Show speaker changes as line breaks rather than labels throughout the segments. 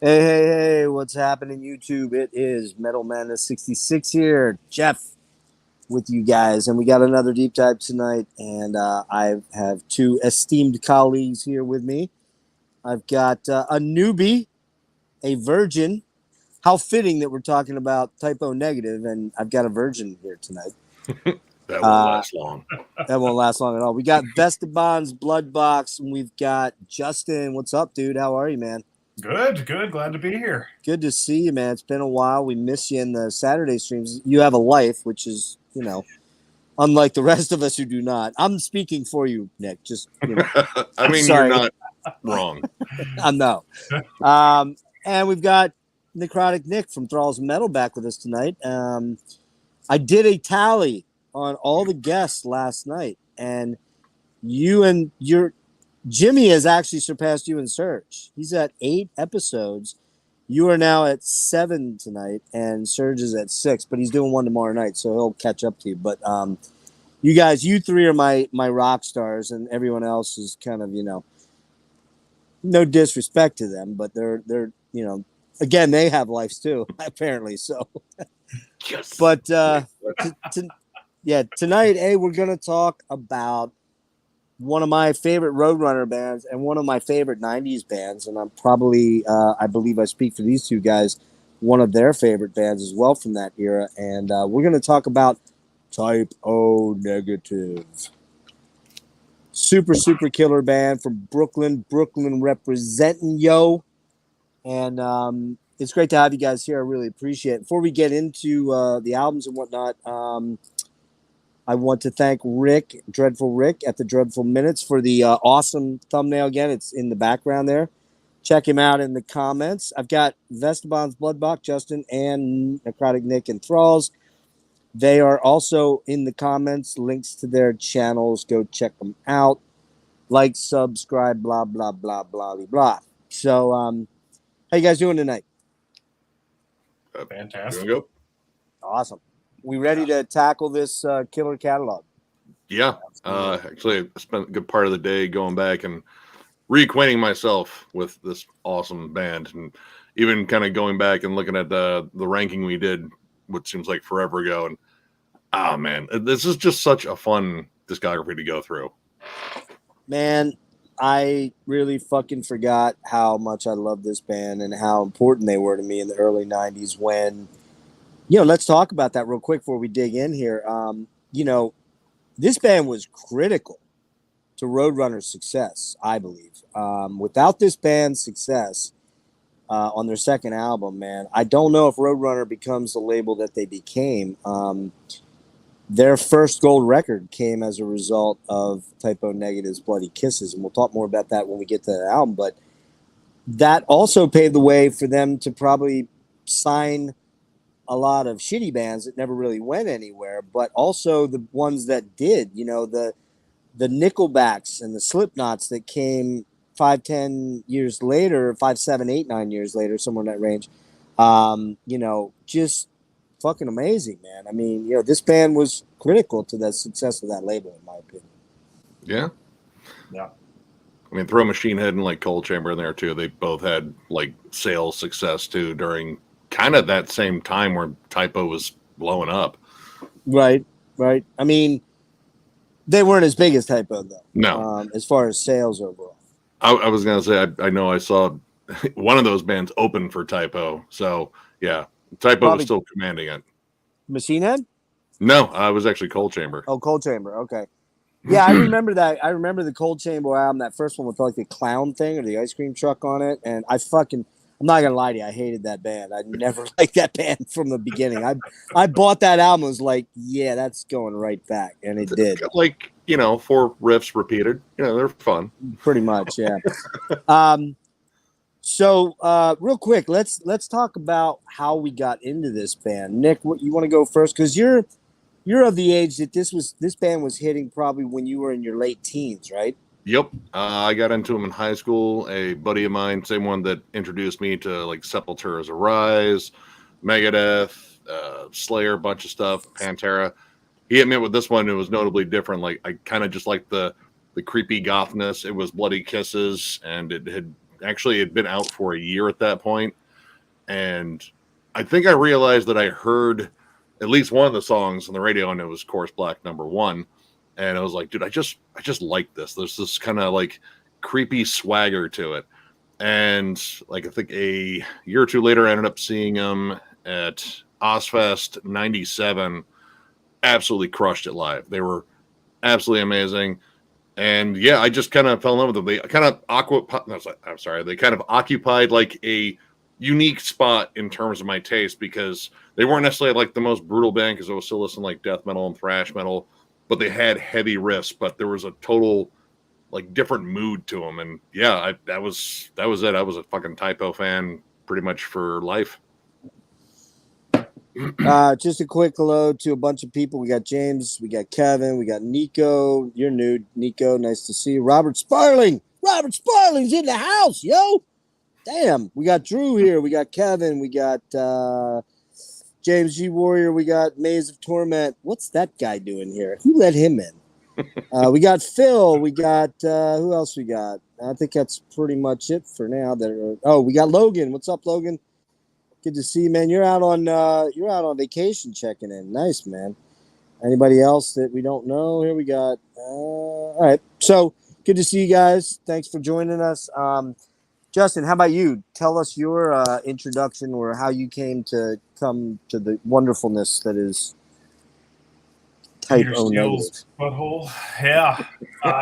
Hey, what's happening, YouTube? It is Metal Madness 66 here. Jeff with you guys, and we got another deep dive tonight, and I have two esteemed colleagues here with me. I've got a newbie, a virgin. How fitting that we're talking about typo negative, and I've got a virgin here tonight.
That won't last long.
That won't last long at all. We got Vestabans, Bloodbox, and we've got Justin. What's up, dude? How are you, man?
Good. Glad to be here.
Good to see you, man. It's been a while. We miss you in the Saturday streams. You have a life, which is, unlike the rest of us who do not. I'm speaking for you, Nick. Just,
I mean,
sorry.
You're not wrong.
No. And we've got Necrotic Nick from Thralls of Metal back with us tonight. I did a tally on all the guests last night, and Jimmy has actually surpassed you in Surge. He's at 8 episodes. You are now at 7 tonight, and Surge is at 6, but he's doing one tomorrow night, so he'll catch up to you. But you guys, you three are my rock stars, and everyone else is kind of, no disrespect to them, but they're again, they have lives too, apparently. So,
Yes.
But tonight, we're gonna talk about one of my favorite Roadrunner bands and one of my favorite 90s bands. And I'm probably, I believe I speak for these two guys, one of their favorite bands as well from that era. And we're going to talk about Type O Negative. Super killer band from Brooklyn representing, yo. And it's great to have you guys here. I really appreciate it. Before we get into the albums and whatnot, I want to thank Rick, Dreadful Rick, at the Dreadful Minutes for the awesome thumbnail. Again, it's in the background there. Check him out in the comments. I've got Vestabans, Bloodbox, Justin, and Necrotic Nick and Thralls. They are also in the comments. Links to their channels. Go check them out. Like, subscribe, blah, blah, blah, blah, blah. So, how you guys doing tonight?
Fantastic.
Go.
Awesome. We ready to tackle this killer catalog?
Yeah. Actually, I spent a good part of the day going back and reacquainting myself with this awesome band, and even kind of going back and looking at the ranking we did, what seems like forever ago. And man, this is just such a fun discography to go through.
Man, I really fucking forgot how much I love this band and how important they were to me in the early 90s when... let's talk about that real quick before we dig in here. This band was critical to Roadrunner's success, I believe. Without this band's success on their second album, man, I don't know if Roadrunner becomes the label that they became. Their first gold record came as a result of Type O Negative's Bloody Kisses, and we'll talk more about that when we get to the album. But that also paved the way for them to probably sign a lot of shitty bands that never really went anywhere, but also the ones that did, the Nickelbacks and the Slipknots that came 5, 10 years later, 5, 7, 8, 9 years later, somewhere in that range. Just fucking amazing, man. I mean, this band was critical to the success of that label, in my opinion.
Yeah.
I mean, throw Machine Head and like Cold Chamber in there too. They both had like sales success too during kind of that same time where Type O was blowing up.
Right. I mean, they weren't as big as Type O, though.
No.
As far as sales overall.
I was going to say, I know I saw one of those bands open for Type O. So, yeah, Type O was still commanding it.
Machine Head?
No, I was actually Cold Chamber.
Oh, Cold Chamber. Okay. Yeah, I remember that. I remember the Cold Chamber album, that first one with like the clown thing or the ice cream truck on it. And I'm not going to lie to you, I hated that band. I never liked that band from the beginning. I bought that album, was like, yeah, that's going right back. And it did.
Like, 4 riffs repeated. They're fun.
Pretty much, yeah. So real quick, let's talk about how we got into this band. Nick, you want to go first? Because you're of the age that this band was hitting probably when you were in your late teens, right?
Yep. I got into them in high school. A buddy of mine, same one that introduced me to like Sepultura Arise, Megadeth, Slayer, a bunch of stuff, Pantera. He hit me with this one. It was notably different. Like I kind of just liked the creepy gothness. It was Bloody Kisses, and it actually had been out for a year at that point, and I think I realized that I heard at least one of the songs on the radio, and it was Chorus Black #1, and I was like, dude, I just like this. There's this kind of like creepy swagger to it, and like I think a year or two later, I ended up seeing them at Ozfest '97. Absolutely crushed it live. They were absolutely amazing. And yeah, I just kind of fell in love with them. They kind of they kind of occupied like a unique spot in terms of my taste, because they weren't necessarily like the most brutal band, because I was still listening to like death metal and thrash metal, but they had heavy riffs, but there was a total like different mood to them. And yeah, that was it. I was a fucking Typo fan pretty much for life.
Just a quick hello to a bunch of people. We got James, we got Kevin, we got Nico. You're new, Nico. Nice to see you. Robert Sparling. Robert Sparling's in the house, yo. Damn. We got Drew here. We got Kevin. We got James G. Warrior. We got Maze of Torment. What's that guy doing here? Who let him in? We got Phil. We got who else we got? I think that's pretty much it for now. We got Logan. What's up, Logan? Good to see you, man. You're out on vacation checking in. Nice, man. Anybody else that we don't know? Here we got. All right. So good to see you guys. Thanks for joining us. Justin, how about you? Tell us your introduction, or how you come to the wonderfulness that is Type
Peter
O negative.
Steele's butthole. Yeah.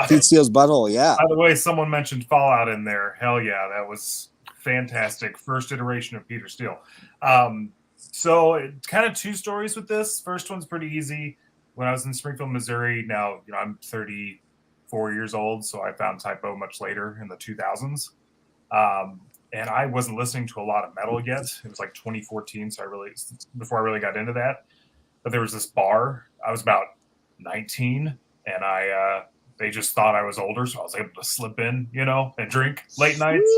Pete Steele's butthole. Yeah.
By the way, someone mentioned Fallout in there. Hell yeah, that was fantastic. First iteration of Peter Steele. So it's kind of two stories with this. First one's pretty easy. When I was in Springfield, Missouri, now I'm 34 years old, so I found Typo much later in the 2000s. And I wasn't listening to a lot of metal yet. It was like 2014, so before I really got into that. But there was this bar. I was about 19, and they just thought I was older, so I was able to slip in, and drink late nights.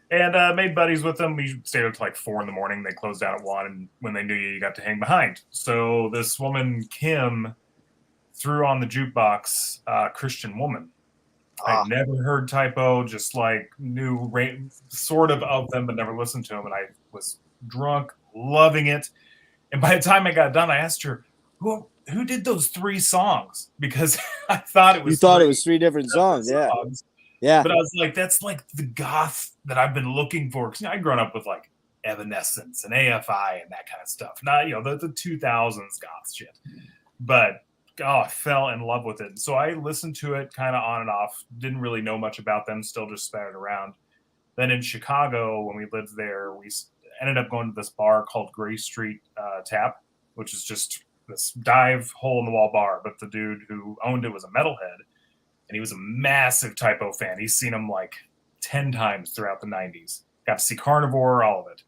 And made buddies with them. We stayed up to like 4 a.m. They closed down at 1, and when they knew you got to hang behind. So this woman, Kim, threw on the jukebox Christian Woman. I'd never heard Typo, just like knew sort of them, but never listened to them. And I was drunk, loving it. And by the time I got done, I asked her, who did those 3 songs? Because I thought it was
You thought it was 3 different songs, yeah. Yeah.
But I was like, that's like the goth that I've been looking for. Because I'd grown up with like Evanescence and AFI and that kind of stuff. Not, the 2000s goth shit. But, I fell in love with it. So I listened to it kind of on and off. Didn't really know much about them. Still just spattered around. Then in Chicago, when we lived there, we ended up going to this bar called Gray Street Tap, which is just this dive hole-in-the-wall bar. But the dude who owned it was a metalhead. And he was a massive Typo fan. He's seen him like 10 times throughout the 90s. Got to see Carnivore, all of it.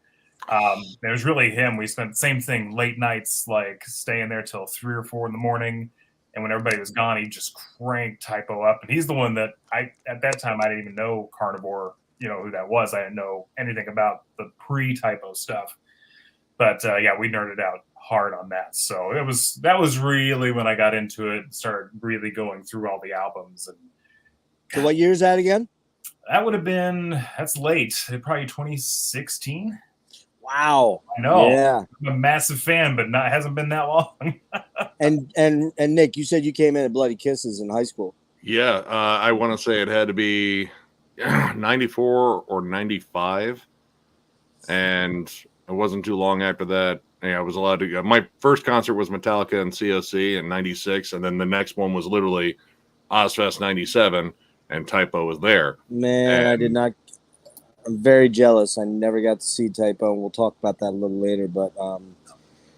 It was really him. We spent the same thing, late nights, like staying there till 3 or 4 a.m. And when everybody was gone, he just cranked Typo up. And he's the one that at that time, I didn't even know Carnivore, who that was. I didn't know anything about the pre-Typo stuff. But yeah, we nerded out hard on that. So that was really when I got into it and started really going through all the albums. And
so what year is that again?
That would have been, that's late, probably 2016.
Wow.
I know.
Yeah.
I'm a massive fan, but it hasn't been that long.
and Nick, you said you came in at Bloody Kisses in high school.
Yeah, I want to say it had to be 94 or 95. And it wasn't too long after that. I was allowed to go. My first concert was Metallica and COC in 96. And then the next one was literally Ozfest 97. And Typo was there.
Man, I did not. I'm very jealous. I never got to see Typo. And we'll talk about that a little later. But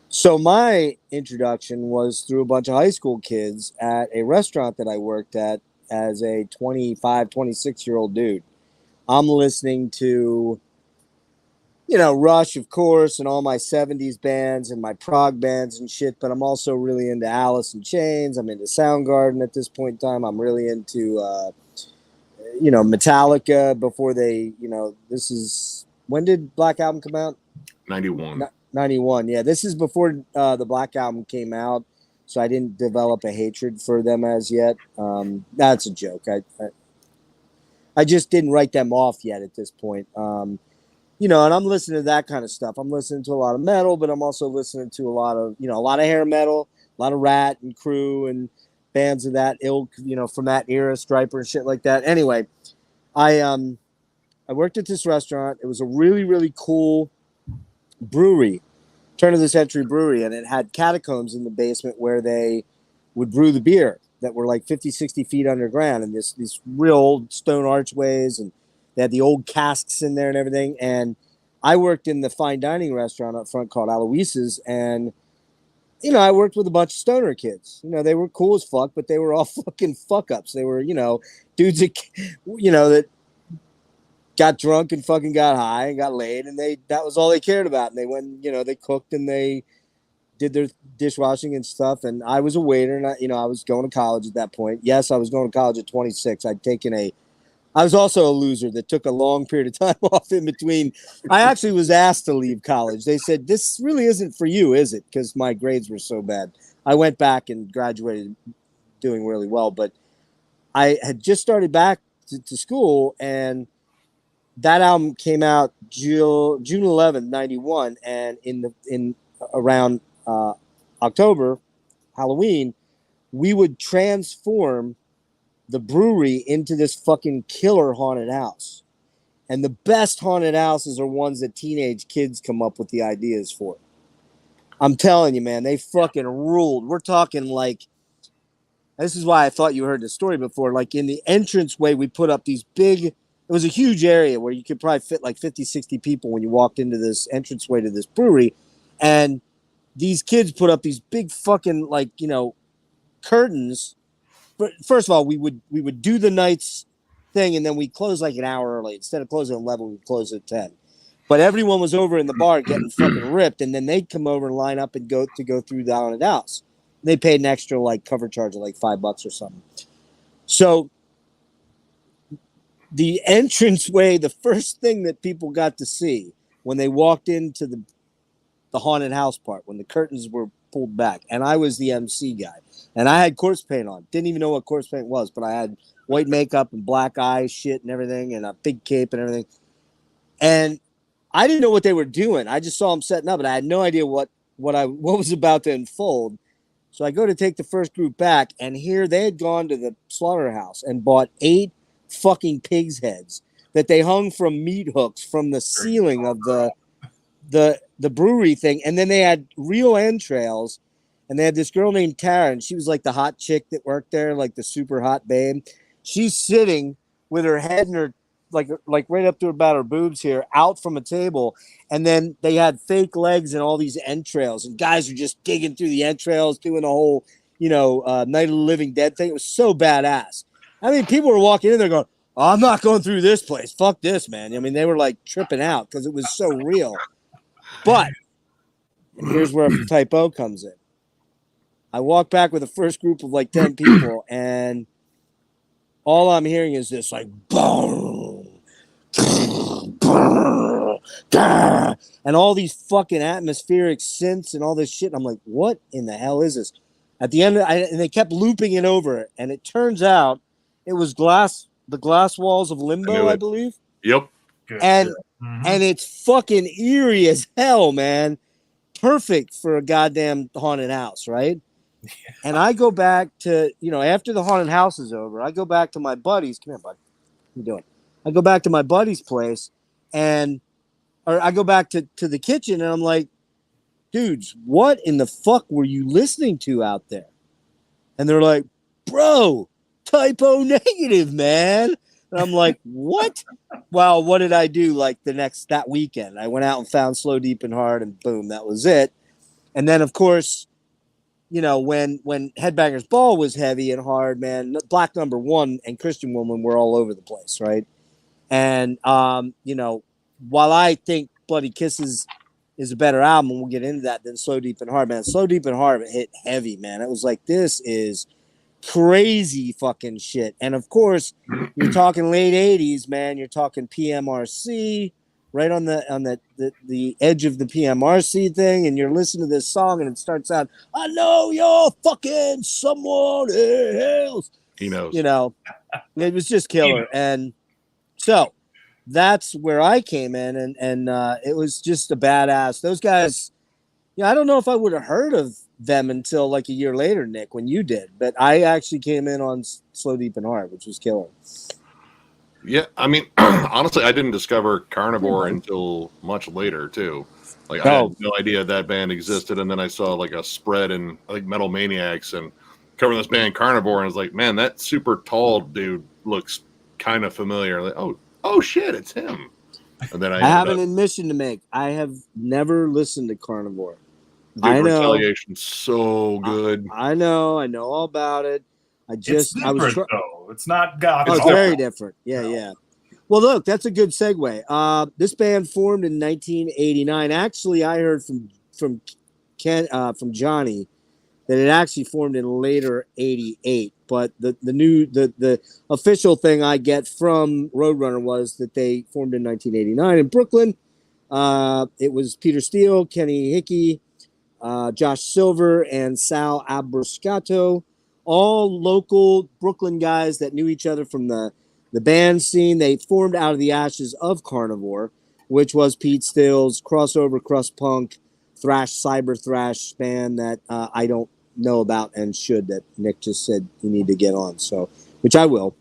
so my introduction was through a bunch of high school kids at a restaurant that I worked at as a 25, 26-year-old dude. I'm listening to, Rush, of course, and all my 70s bands and my prog bands and shit. But I'm also really into Alice in Chains. I'm into Soundgarden at this point in time. I'm really into, Metallica before they, when did Black Album come out?
91.
91. Yeah, this is before the Black Album came out. So I didn't develop a hatred for them as yet. That's a joke. I just didn't write them off yet at this point. You know, and I'm listening to that kind of stuff. I'm listening to a lot of metal, but I'm also listening to a lot of, you know, a lot of hair metal, a lot of Rat and Crew and bands of that ilk, you know, from that era, Striper and shit like that. Anyway, I worked at this restaurant. It was a really, really cool brewery, turn of the century brewery, and it had catacombs in the basement where they would brew the beer that were like 50, 60 feet underground, and these real old stone archways, and they had the old casks in there and everything. And I worked in the fine dining restaurant up front called Aloise's, and you know, I worked with a bunch of stoner kids. You know, they were cool as fuck, but they were all fucking fuck ups. They were, you know, dudes that, you know, that got drunk and fucking got high and got laid, and that was all they cared about. And they went, you know, they cooked and they did their dishwashing and stuff. And I was a waiter, and I was going to college at that point. Yes, I was going to college at 26. I was also a loser that took a long period of time off in between. I actually was asked to leave college. They said, this really isn't for you, is it? Because my grades were so bad. I went back and graduated doing really well, but I had just started back to school, and that album came out June 11th, 91, and in around October, Halloween, we would transform the brewery into this fucking killer haunted house. And the best haunted houses are ones that teenage kids come up with the ideas for. I'm telling you, man, they fucking ruled. We're talking like, this is why I thought you heard the story before. Like in the entranceway, we put up these big, it was a huge area where you could probably fit like 50, 60 people when you walked into this entranceway to this brewery. And these kids put up these big fucking, like, you know, curtains. But first of all, we would do the night's thing, and then we close like an hour early. Instead of closing at 11, we'd close at 10. But everyone was over in the bar getting fucking ripped, and then they'd come over and line up and go through the haunted house. They paid an extra like cover charge of like $5 or something. So the entranceway, the first thing that people got to see when they walked into the haunted house part, when the curtains were pulled back, and I was the MC guy, and I had corpse paint on. Didn't even know what corpse paint was, but I had white makeup and black eyes, shit, and everything, and a big cape and everything. And I didn't know what they were doing. I just saw them setting up, and I had no idea what was about to unfold. So I go to take the first group back, and here they had gone to the slaughterhouse and bought 8 fucking pig's heads that they hung from meat hooks from the ceiling of the brewery thing. And then they had real entrails, and they had this girl named Tara, and she was like the hot chick that worked there, like the super hot babe. She's sitting with her head in her like right up to about her boobs here, out from a table. And then they had fake legs and all these entrails, and guys were just digging through the entrails, doing the whole, you know, Night of the Living Dead thing. It was so badass. I mean, people were walking in there going, oh, I'm not going through this place. Fuck this, man. I mean, they were like tripping out because it was so real. But, and here's where Type O comes in. I walk back with the first group of like 10 people, and all I'm hearing is this like boom, and all these fucking atmospheric synths and all this shit. And I'm like, what in the hell is this? At the end, and they kept looping it over, and it turns out it was the glass walls of Limbo, I believe.
Yep.
And it's fucking eerie as hell, man. Perfect for a goddamn haunted house, right? Yeah. And I go back to, you know, after the haunted house is over, I go back to my buddies. Come here, bud. What are you doing? I go back to my buddy's place, or I go back to the kitchen, and I'm like, dudes, what in the fuck were you listening to out there? And they're like, bro, Type O Negative, man. And I'm like, what? Well, what did I do like that weekend? I went out and found Slow, Deep, and Hard, and boom, that was it. And then, of course, you know, when Headbangers Ball was heavy and hard, man, Black Number One and Christian Woman were all over the place, right? And, you know, while I think Bloody Kisses is a better album, we'll get into that, than Slow, Deep, and Hard, man. Slow, Deep, and Hard hit heavy, man. It was like, this is crazy fucking shit. And of course, you're talking late 80s, man. You're talking PMRC, right on the edge of the PMRC thing, and you're listening to this song, and it starts out, I know you're fucking someone else.
He knows.
You know, it was just killer. And So that's where I came in, and it was just a badass. Those guys, I don't know if I would have heard of them until like a year later, Nick, when you did. But I actually came in on Slow, Deep, and Hard, which was killer.
Yeah, I mean, honestly, I didn't discover Carnivore until much later too. Like, I had no idea that band existed, and then I saw like a spread in like Metal Maniacs and covering this band Carnivore, and I was like, man, that super tall dude looks kind of familiar. Like, oh shit, it's him. And then I
have an admission to make. I have never listened to Carnivore.
Dude,
I know.
Retaliation's so good.
I know all about it.
It's though. It's not Goth.
Oh, it's very different. Yeah. Well, look, that's a good segue. This band formed in 1989. Actually, I heard from Johnny that it actually formed in later '88. But the official thing I get from Roadrunner was that they formed in 1989 in Brooklyn. It was Peter Steele, Kenny Hickey, Josh Silver, and Sal Abruscato, all local Brooklyn guys that knew each other from the band scene. They formed out of the ashes of Carnivore, which was Pete Steele's crossover crust punk thrash cyber thrash band that I don't know about and should, that Nick just said you need to get on, so which I will.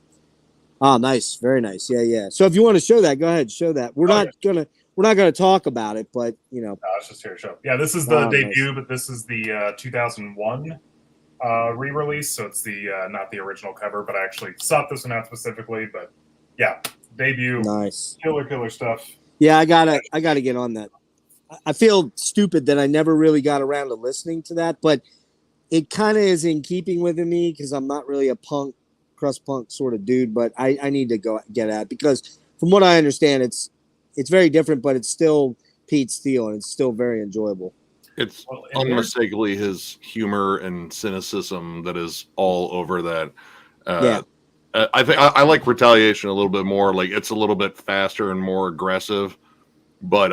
Nice, very nice. Yeah. So if you want to show that, go ahead, show that. We're not gonna talk about it, but
no, it's just here to show. Yeah, this is the debut, nice. But this is the 2001 re-release, so it's the not the original cover, but I actually sought this one out specifically. But yeah, debut,
nice,
killer stuff.
Yeah, I gotta get on that. I feel stupid that I never really got around to listening to that, but it kind of is in keeping with me because I'm not really a crust punk sort of dude, but I need to go get at it because from what I understand, it's very different, but it's still Pete Steele and it's still very enjoyable.
It's unmistakably his humor and cynicism that is all over that. I think I like Retaliation a little bit more. Like, it's a little bit faster and more aggressive, but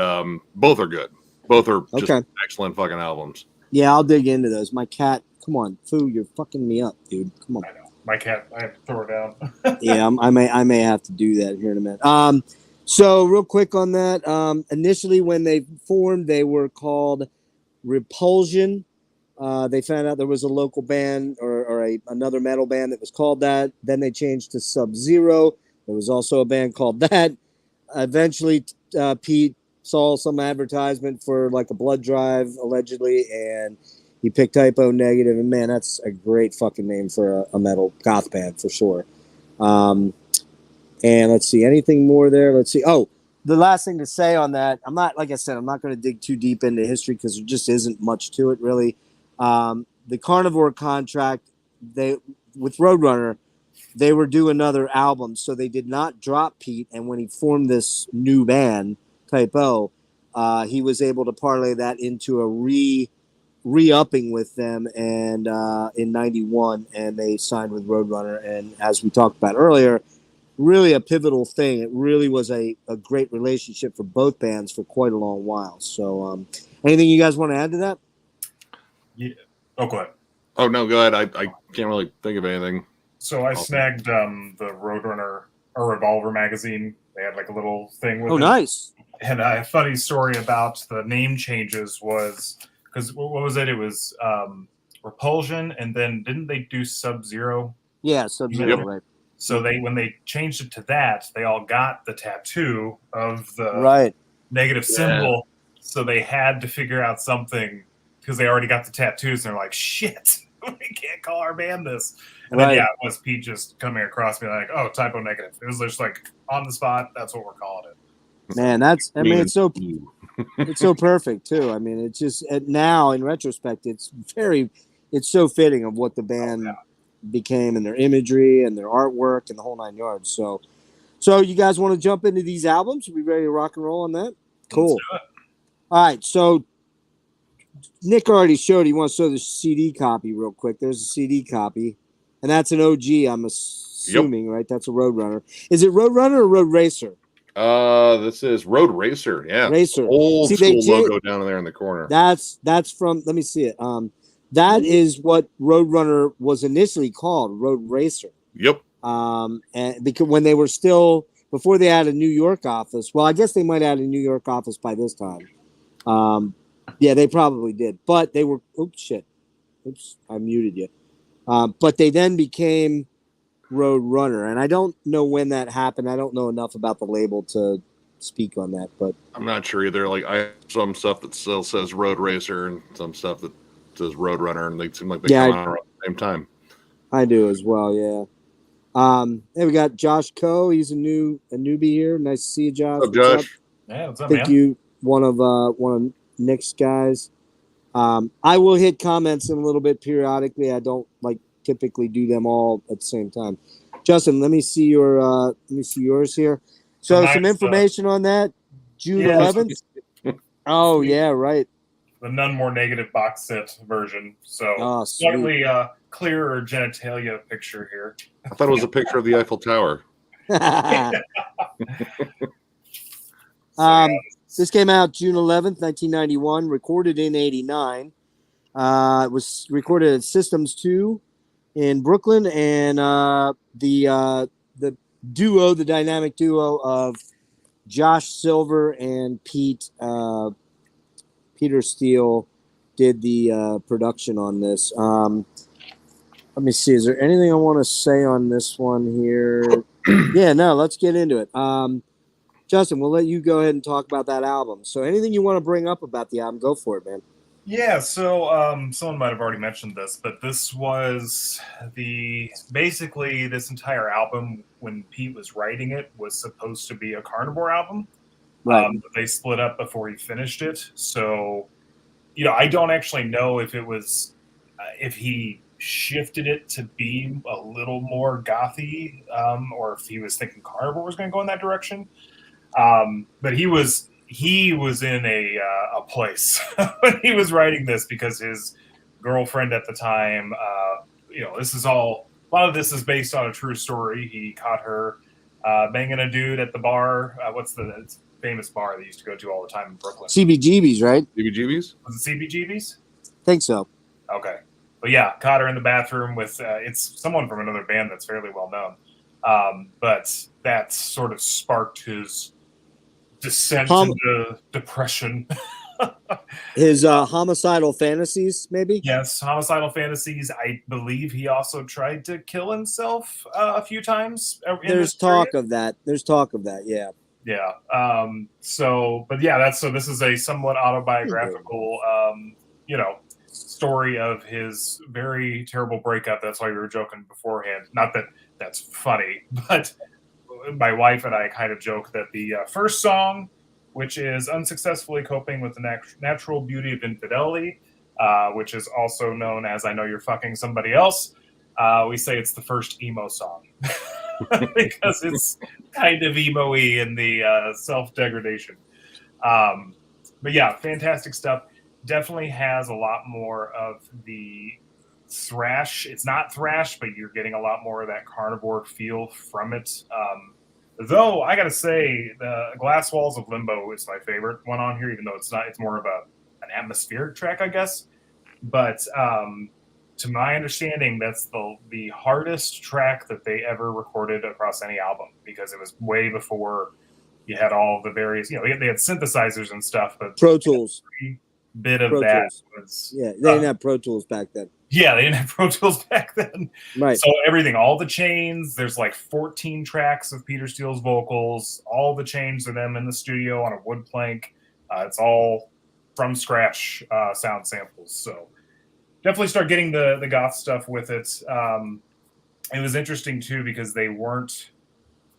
both are good. Both are just excellent fucking albums.
Yeah, I'll dig into those. My cat, come on, Foo, you're fucking me up, dude. Come on.
I know. My cat, I have to throw her down.
Yeah, I may have to do that here in a minute. So real quick on that. Initially, when they formed, they were called Repulsion. They found out there was a local band or another metal band that was called that. Then they changed to Sub-Zero. There was also a band called that. Eventually, Pete saw some advertisement for like a blood drive, allegedly, and he picked Typo Negative. And man, that's a great fucking name for a metal goth band for sure. And let's see, anything more there? Let's see. Oh, the last thing to say on that, I'm not going to dig too deep into history because there just isn't much to it, really. The Carnivore contract, with Roadrunner, they were due another album, so they did not drop Pete. And when he formed this new band, Typo, he was able to parlay that into a re-upping with them, and in '91, and they signed with Roadrunner. And as we talked about earlier, really a pivotal thing. It really was a great relationship for both bands for quite a long while. So anything you guys want to add to that?
Yeah. Oh, go ahead.
Oh, no, go ahead. I can't really think of anything.
So I snagged the Roadrunner or Revolver magazine. They had like a little thing with it.
Oh, nice.
And a funny story about the name changes was because what was it? It was Repulsion, and then didn't they do Sub-Zero?
Yeah, Sub-Zero, right.
So when they changed it to that, they all got the tattoo of the negative symbol. So they had to figure out something because they already got the tattoos, and they're like, shit, we can't call our band this. And then, it was Pete just coming across me like, oh, Typo Negative. It was just like on the spot. That's what we're calling it.
Man, it's so perfect too. I mean, it's just now in retrospect, it's so fitting of what the band became and their imagery and their artwork and the whole nine yards. So you guys want to jump into these albums? Are we ready to rock and roll on that? Cool. All right. So Nick already showed. He wants to show the CD copy real quick. There's a CD copy, and that's an OG. I'm assuming, right? That's a Roadrunner. Is it Roadrunner or Road Racer?
This is Road Racer. Yeah,
Racer.
Old school logo down there in the corner.
That's from. Let me see it. That is what Roadrunner was initially called, Road Racer.
Yep.
And because when they were still before they had a New York office. Well, I guess they might have had a New York office by this time. Yeah, they probably did. But they were. Oops, shit. Oops, I muted you. But they then became Road Runner, and I don't know when that happened. I don't know enough about the label to speak on that, but
I'm not sure either. Like, I have some stuff that still says Road Racer and some stuff that says Road Runner, and they seem like they come out around the same time.
I do as well. Yeah. Hey, we got Josh Coe. He's a newbie here. Nice to see you, Josh.
What's up, Josh?
Up? Yeah, what's up,
man? You one of Nick's guys. I will hit comments in a little bit periodically. I don't typically do them all at the same time. Justin, let me see yours here. So some information on that. June 11th. Oh yeah, right.
The None More Negative box set version. So slightly clearer genitalia picture here.
I thought it was a picture of the Eiffel Tower.
This came out June 11th, 1991, recorded in 89. It was recorded at Systems 2 in Brooklyn, and the dynamic duo of Josh Silver and Peter Steele did the production on this. Let me see. Is there anything I want to say on this one here? Yeah, no, let's get into it. Justin, we'll let you go ahead and talk about that album. So anything you want to bring up about the album, go for it, man.
Yeah, so someone might have already mentioned this, but this was basically this entire album, when Pete was writing it, was supposed to be a Carnivore album.
Right.
But they split up before he finished it. So, I don't actually know if it was, if he shifted it to be a little more gothy, or if he was thinking Carnivore was going to go in that direction. But he was in a place when he was writing this, because his girlfriend at the time, a lot of this is based on a true story. He caught her banging a dude at the bar. What's the famous bar they used to go to all the time in Brooklyn?
CBGB's, right?
CBGB's?
Was it CBGB's?
Think so.
Okay. But yeah, caught her in the bathroom with, it's someone from another band that's fairly well known. But that sort of sparked his descent into depression.
His homicidal fantasies, maybe?
Yes, homicidal fantasies. I believe he also tried to kill himself a few times.
There's talk of that. Yeah.
Yeah. This is a somewhat autobiographical, story of his very terrible breakup. That's why we were joking beforehand. Not that that's funny, but my wife and I kind of joke that the first song, which is Unsuccessfully Coping with the Natural Beauty of Infidelity, which is also known as I Know You're Fucking Somebody Else, we say it's the first emo song because it's kind of emo-y in the self-degradation. But yeah, fantastic stuff. Definitely has a lot more of the thrash. It's not thrash, but you're getting a lot more of that Carnivore feel from it. Though I gotta say, the Glass Walls of Limbo is my favorite one on here, even though it's not. It's more of an atmospheric track, I guess. But to my understanding, that's the hardest track that they ever recorded across any album, because it was way before you had all the various. They had synthesizers and stuff, but
Pro Tools.
Bit of Pro that Tools. Was
they didn't have Pro Tools back then.
Yeah, they didn't have Pro Tools back then.
Right.
So everything, all the chains, there's 14 tracks of Peter Steele's vocals. All the chains are them in the studio on a wood plank. It's all from scratch sound samples. So definitely start getting the goth stuff with it. It was interesting too, because they weren't,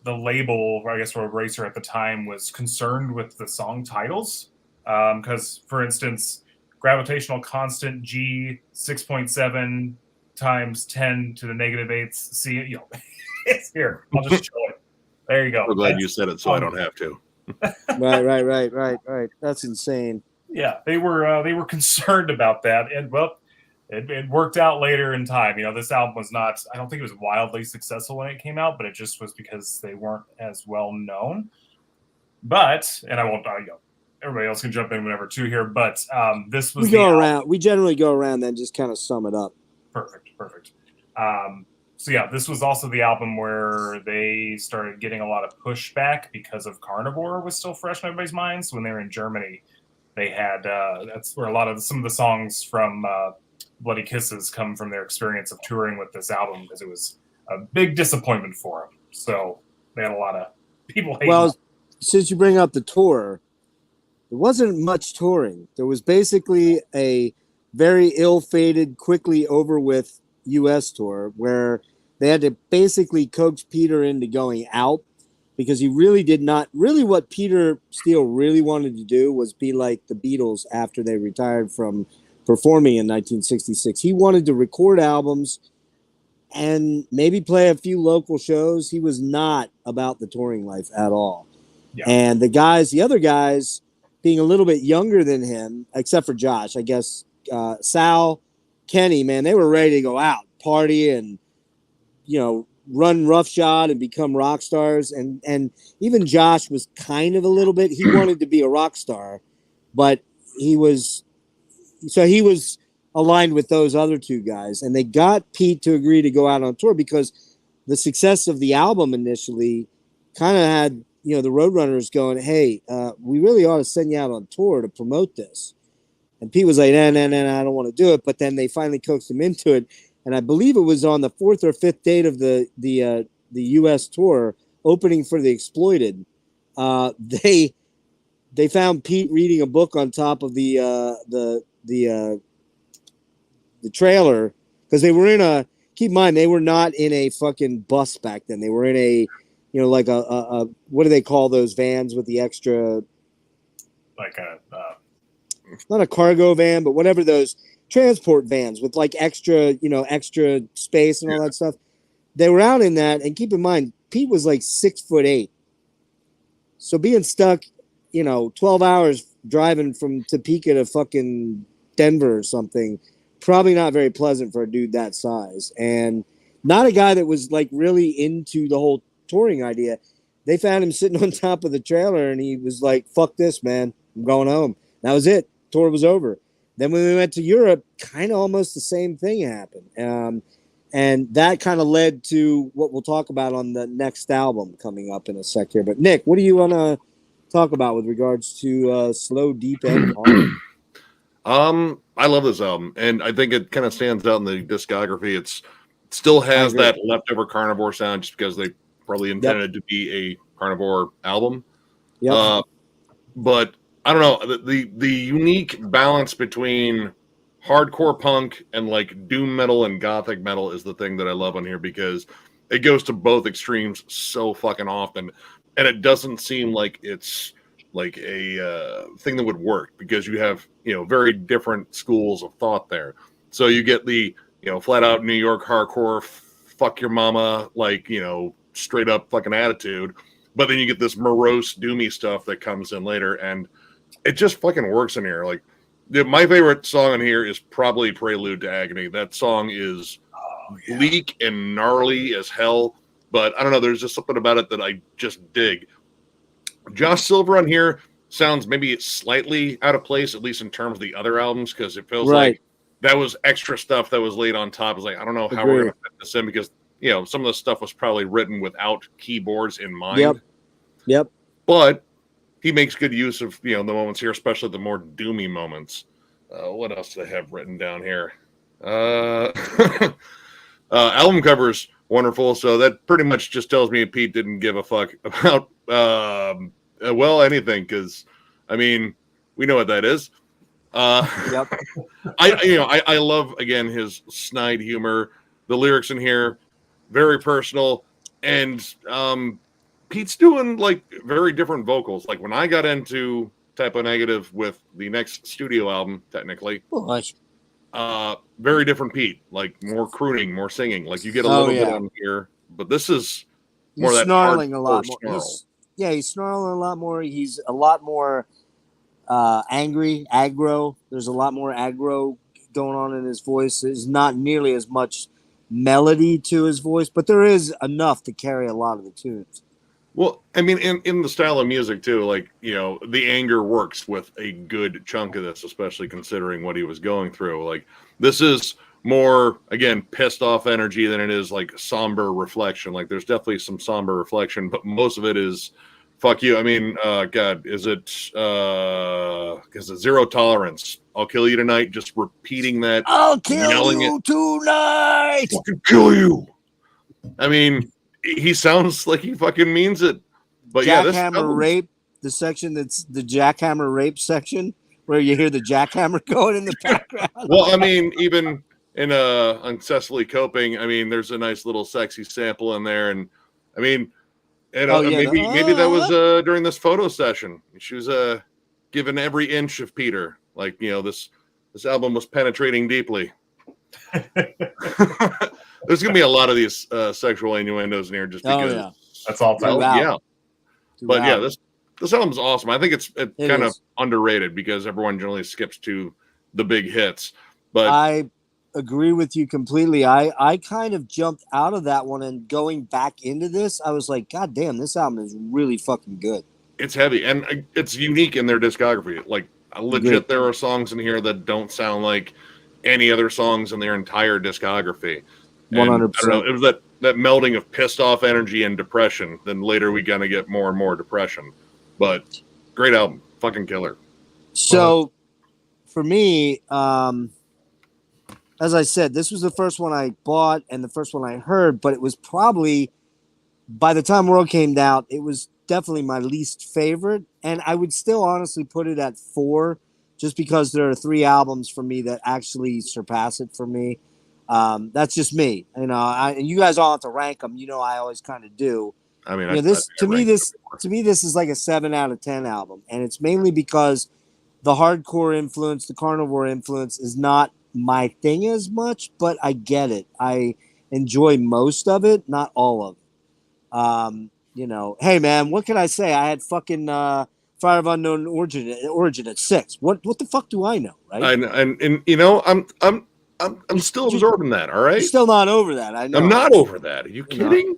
the label, I guess Road Racer at the time, was concerned with the song titles. Because, for instance, gravitational constant G 6.7 times 10 to the -8th C. It's here. I'll just show it. There you go.
I'm glad you said it, so I don't have to.
Right. That's insane.
Yeah, they were concerned about that, and it worked out later in time. This album was not. I don't think it was wildly successful when it came out, but it just was because they weren't as well known. But, and I won't. Everybody else can jump in whenever too here, but this was
we generally go around, then just kind of sum it up.
Perfect. So yeah, this was also the album where they started getting a lot of pushback because of Carnivore was still fresh in everybody's minds. When they were in Germany, they had that's where a lot of some of the songs from Bloody Kisses come from their experience of touring with this album, because it was a big disappointment for them. So they had a lot of people hating.
Well, since you bring up the tour, there wasn't much touring. There was basically a very ill-fated, quickly over with U.S. tour where they had to basically coax Peter into going out, because he really did not. Really, what Peter Steele really wanted to do was be like the Beatles after they retired from performing in 1966. He wanted to record albums and maybe play a few local shows. He was not about the touring life at all.
Yeah.
And the other guys, being a little bit younger than him, except for Josh, I guess, Sal, Kenny, man, they were ready to go out, party, and, run roughshod and become rock stars. And even Josh was kind of a little bit, he wanted to be a rock star, but he was aligned with those other two guys. And they got Pete to agree to go out on tour because the success of the album initially kind of had, the Roadrunners going, hey, we really ought to send you out on tour to promote this. And Pete was like, nah, I don't want to do it. But then they finally coaxed him into it. And I believe it was on the 4th or 5th date of the U.S. tour, opening for the Exploited. They found Pete reading a book on top of the trailer, because they were in keep in mind, they were not in a fucking bus back then. They were in a, like a what do they call those vans with the extra,
like
not a cargo van, but whatever those transport vans with like extra space and all that stuff. They were out in that. And keep in mind, Pete was like 6'8". So being stuck, 12 hours driving from Topeka to fucking Denver or something, probably not very pleasant for a dude that size. And not a guy that was like really into the whole touring idea. They found him sitting on top of the trailer and he was like, fuck this, man, I'm going home. That was it. Tour was over. Then when we went to Europe, kind of almost the same thing happened. And that kind of led to what we'll talk about on the next album coming up in a sec here. But Nick, what do you want to talk about with regards to Slow, Deep, and Hard?
I love this album, and I think it kind of stands out in the discography. It still has that leftover Carnivore sound, just because they probably intended to be a Carnivore album.
Yep.
But I don't know, the unique balance between hardcore punk and like doom metal and gothic metal is the thing that I love on here, because it goes to both extremes so fucking often, and it doesn't seem like it's like a thing that would work, because you have very different schools of thought there. So you get the flat out New York hardcore, fuck your mama, like straight up fucking attitude, but then you get this morose doomy stuff that comes in later, and it just fucking works in here. Like my favorite song on here is probably Prelude to Agony. That song is bleak and gnarly as hell, but I don't know, there's just something about it that I just dig. Josh Silver on here sounds maybe slightly out of place, at least in terms of the other albums, because it feels like that was extra stuff that was laid on top. It's like, I don't know how we're going to fit this in, because some of the stuff was probably written without keyboards in mind.
Yep.
But he makes good use of the moments here, especially the more doomy moments. What else do I have written down here? Album covers wonderful. So that pretty much just tells me Pete didn't give a fuck about anything, because I mean, we know what that is.
Yep.
I love, again, his snide humor. The lyrics in here, very personal, and Pete's doing like very different vocals. Like when I got into Typo Negative with the next studio album, technically, very different Pete, like more crooning, more singing. Like you get a little bit on here, but this is more
he's
that
snarling a lot more.
Snarl.
He's snarling a lot more. He's a lot more angry, aggro. There's a lot more aggro going on in his voice. There's not nearly as much melody to his voice, but there is enough to carry a lot of the tunes.
Well, I mean, in the style of music too, like, the anger works with a good chunk of this, especially considering what he was going through. Like, this is more, again, pissed off energy than it is like somber reflection. Like there's definitely some somber reflection, but most of it is fuck you. I mean, God, is it zero tolerance? I'll kill you tonight. Just repeating that.
I'll kill you tonight.
Fucking kill you. I mean, he sounds like he fucking means it. But
Jackhammer rape, the section that's the jackhammer rape section where you hear the jackhammer going in the background.
Well, I mean, even in Unsuccessfully Coping, I mean, there's a nice little sexy sample in there, and I mean, maybe that was during this photo session. She was given every inch of Peter. Like, you know, this album was penetrating deeply. There's gonna be a lot of these sexual innuendos in here, just because
that's all time.
Yeah, but yeah, this album's awesome. I think it's kind of underrated because everyone generally skips to the big hits. But
I agree with you completely. I kind of jumped out of that one, and going back into this, I was like, God damn, this album is really fucking good.
It's heavy, and it's unique in their discography. Like, legit, there are songs in here that don't sound like any other songs in their entire discography.
100%.
It was that melding of pissed off energy and depression. Then later we gonna get more and more depression. But great album, fucking killer.
So for me, as I said, this was the first one I bought and the first one I heard, but it was probably, by the time World came out, it was definitely my least favorite. And I would still honestly put it at 4, just because there are 3 albums for me that actually surpass it for me. That's just me. You know, and you guys all have to rank them. You know, I always kind of do.
I mean,
you know, to me, this is like a 7 out of 10 album. And it's mainly because the hardcore influence, the carnivore influence is not my thing as much, but I get it. I enjoy most of it, not all of it. You know, hey man, what can I say? I had fucking Fire of Unknown Origin at 6. What the fuck do I know, right?
And you know, I'm still absorbing that. All right,
you're still not over that. I know.
I'm not over that. Are you kidding?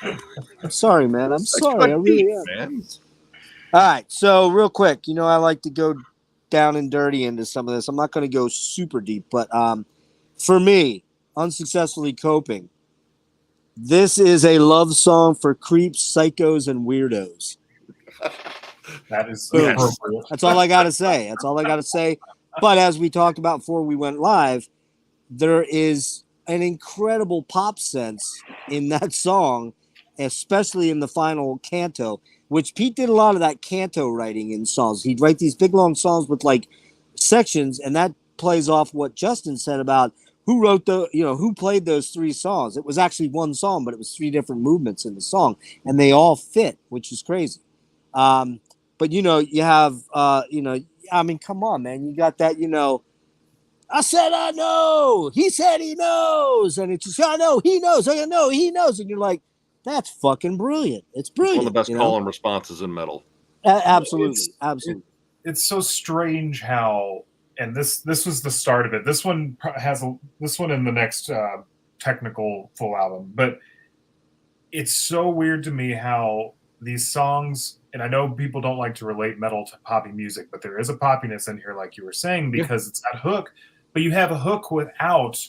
I'm sorry, man. I'm sorry. I really am. Man. All right, so real quick, you know, I like to go down and dirty into some of this. I'm not going to go super deep, but for me, Unsuccessfully Coping, this is a love song for creeps, psychos, and weirdos.
That is
appropriate. That's all I got to say. That's all I got to say. But as we talked about before we went live, there is an incredible pop sense in that song, especially in the final canto, which Pete did a lot of that canto writing in songs. He'd write these big, long songs with like sections, and that plays off what Justin said about who wrote who played those 3 songs. It was actually one song, but it was 3 different movements in the song, and they all fit, which is crazy. But, you know, you have, I mean, come on, man. You got that, you know, I said, I know. He said he knows. And it's just, I know he knows. I know he knows. And you're like, that's fucking brilliant. It's brilliant.
One of the best call and responses in metal.
Absolutely. Absolutely.
It's so strange how, and this was the start of it. This one has this one in the next technical full album, but it's so weird to me how these songs, and I know people don't like to relate metal to poppy music, but there is a poppiness in here, like you were saying, because it's that hook, but you have a hook without